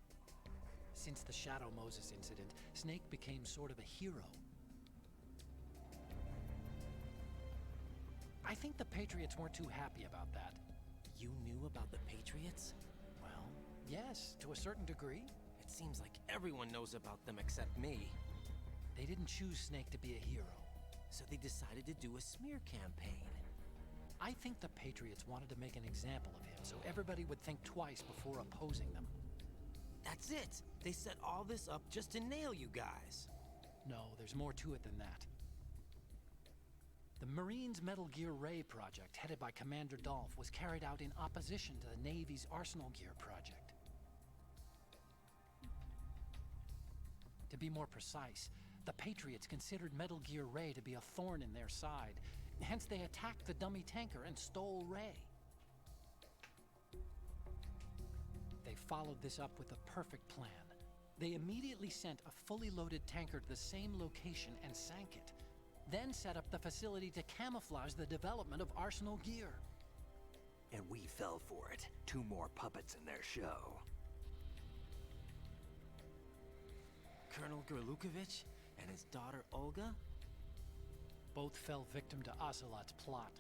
Since the Shadow Moses incident, Snake became sort of a hero. I think the Patriots weren't too happy about that. You knew about the Patriots? Well, yes, to a certain degree. It seems like everyone knows about them except me. They didn't choose Snake to be a hero. So they decided to do a smear campaign. I think the Patriots wanted to make an example of him so everybody would think twice before opposing them. That's it! They set all this up just to nail you guys. No, there's more to it than that. The Marines' Metal Gear Ray project, headed by Commander Dolph, was carried out in opposition to the Navy's Arsenal Gear project. To be more precise, The Patriots considered Metal Gear Ray to be a thorn in their side. Hence, they attacked the dummy tanker and stole Ray. They followed this up with a perfect plan. They immediately sent a fully loaded tanker to the same location and sank it. Then set up the facility to camouflage the development of Arsenal gear. And we fell for it. 2 more puppets in their show. Colonel Gerlukovich and his daughter Olga? Both fell victim to Ocelot's plot.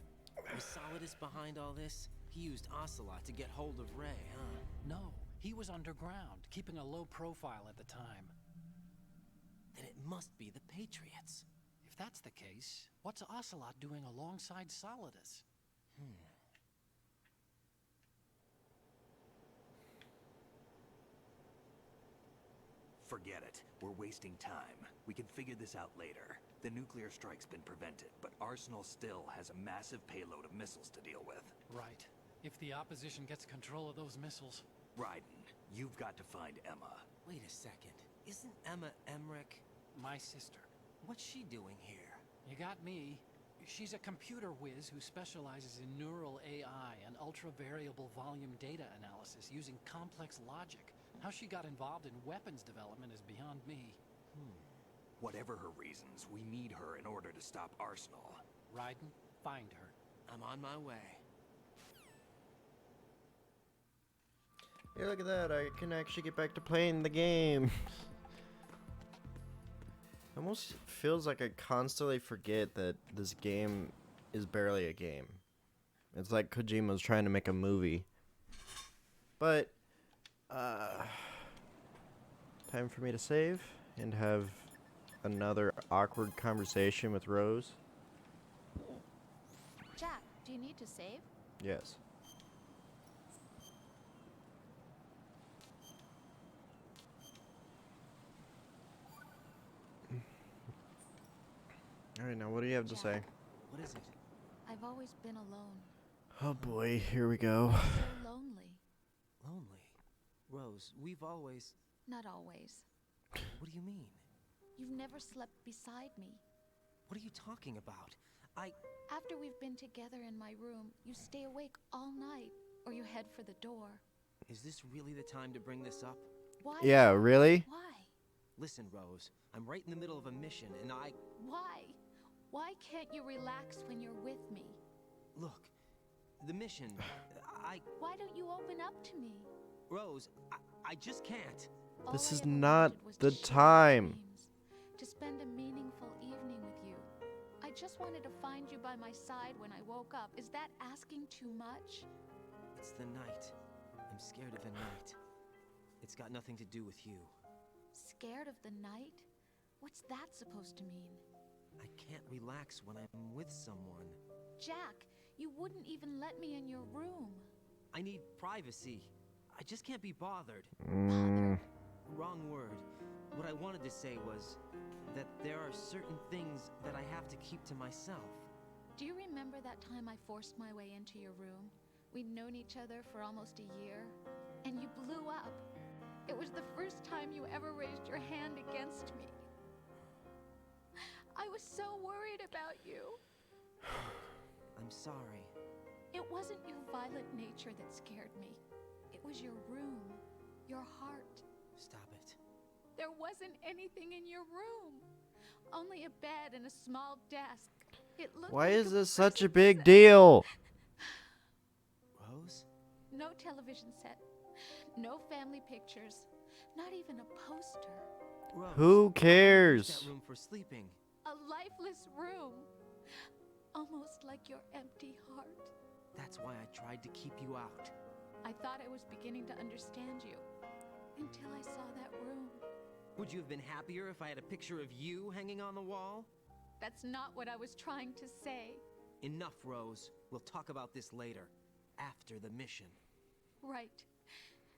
Was Solidus behind all this? He used Ocelot to get hold of Ray, huh? No, he was underground, keeping a low profile at the time. Then it must be the Patriots. If that's the case, what's Ocelot doing alongside Solidus? Forget it. We're wasting time. We can figure this out later. The nuclear strike's been prevented, but Arsenal still has a massive payload of missiles to deal with. Right. If the opposition gets control of those missiles... Raiden, you've got to find Emma. Wait a second. Isn't Emma Emmerich my sister? What's she doing here? You got me. She's a computer whiz who specializes in neural AI and ultra-variable volume data analysis using complex logic. How she got involved in weapons development is beyond me. Whatever her reasons, we need her in order to stop Arsenal. Raiden, find her. I'm on my way. Hey, look at that. I can actually get back to playing the game. Almost feels like I constantly forget that this game is barely a game. It's like Kojima's trying to make a movie. But, time for me to save and have another awkward conversation with Rose. Jack, do you need to save? Yes. Alright, now what do you have to say? What is it? I've always been alone. Oh boy, here we go. So lonely. Lonely? Rose, we've always... Not always. What do you mean? You've never slept beside me. What are you talking about? After we've been together in my room, you stay awake all night, or you head for the door. Is this really the time to bring this up? Why? Yeah, really? Why? Listen, Rose, I'm right in the middle of a mission, and Why? Why can't you relax when you're with me? Look, the mission, Why don't you open up to me? Rose, I just can't. This All I is ever not wanted was the to share time. dreams, to spend a meaningful evening with you. I just wanted to find you by my side when I woke up. Is that asking too much? It's the night. I'm scared of the night. It's got nothing to do with you. Scared of the night? What's that supposed to mean? I can't relax when I'm with someone. Jack, you wouldn't even let me in your room. I need privacy. I just can't be bothered. Wrong word. What I wanted to say was that there are certain things that I have to keep to myself. Do you remember that time I forced my way into your room? We'd known each other for almost a year, and you blew up. It was the first time you ever raised your hand against me. I was so worried about you. I'm sorry. It wasn't your violent nature that scared me. It was your room, your heart. Stop it. There wasn't anything in your room. Only a bed and a small desk. It looked Why like is a this such a prison big cell. deal? Rose? No television set. No family pictures. Not even a poster. Rose, Who cares? that room for sleeping. A lifeless room. Almost like your empty heart. That's why I tried to keep you out. I thought I was beginning to understand you. Until I saw that room. Would you have been happier if I had a picture of you hanging on the wall? That's not what I was trying to say. Enough, Rose. We'll talk about this later. After the mission. Right.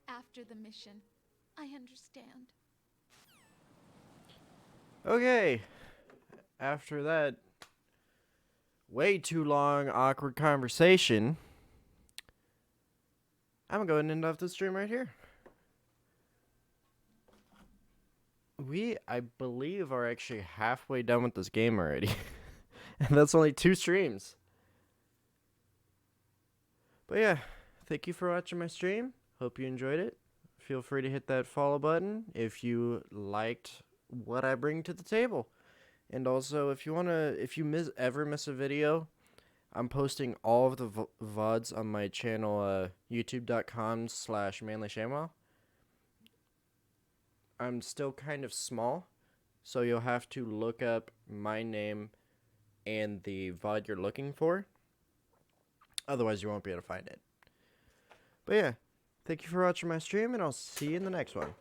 After the mission. I understand. Okay. After that way too long, awkward conversation, I'm going to end off the stream right here. we, I believe, are actually halfway done with this game already. And that's only 2 streams. But yeah, thank you for watching my stream. Hope you enjoyed it. Feel free to hit that follow button if you liked what I bring to the table. And also, if you ever miss a video, I'm posting all of the VODs on my channel, youtube.com/ManlyShamwow. I'm still kind of small, so you'll have to look up my name and the VOD you're looking for. Otherwise, you won't be able to find it. But yeah, thank you for watching my stream, and I'll see you in the next one.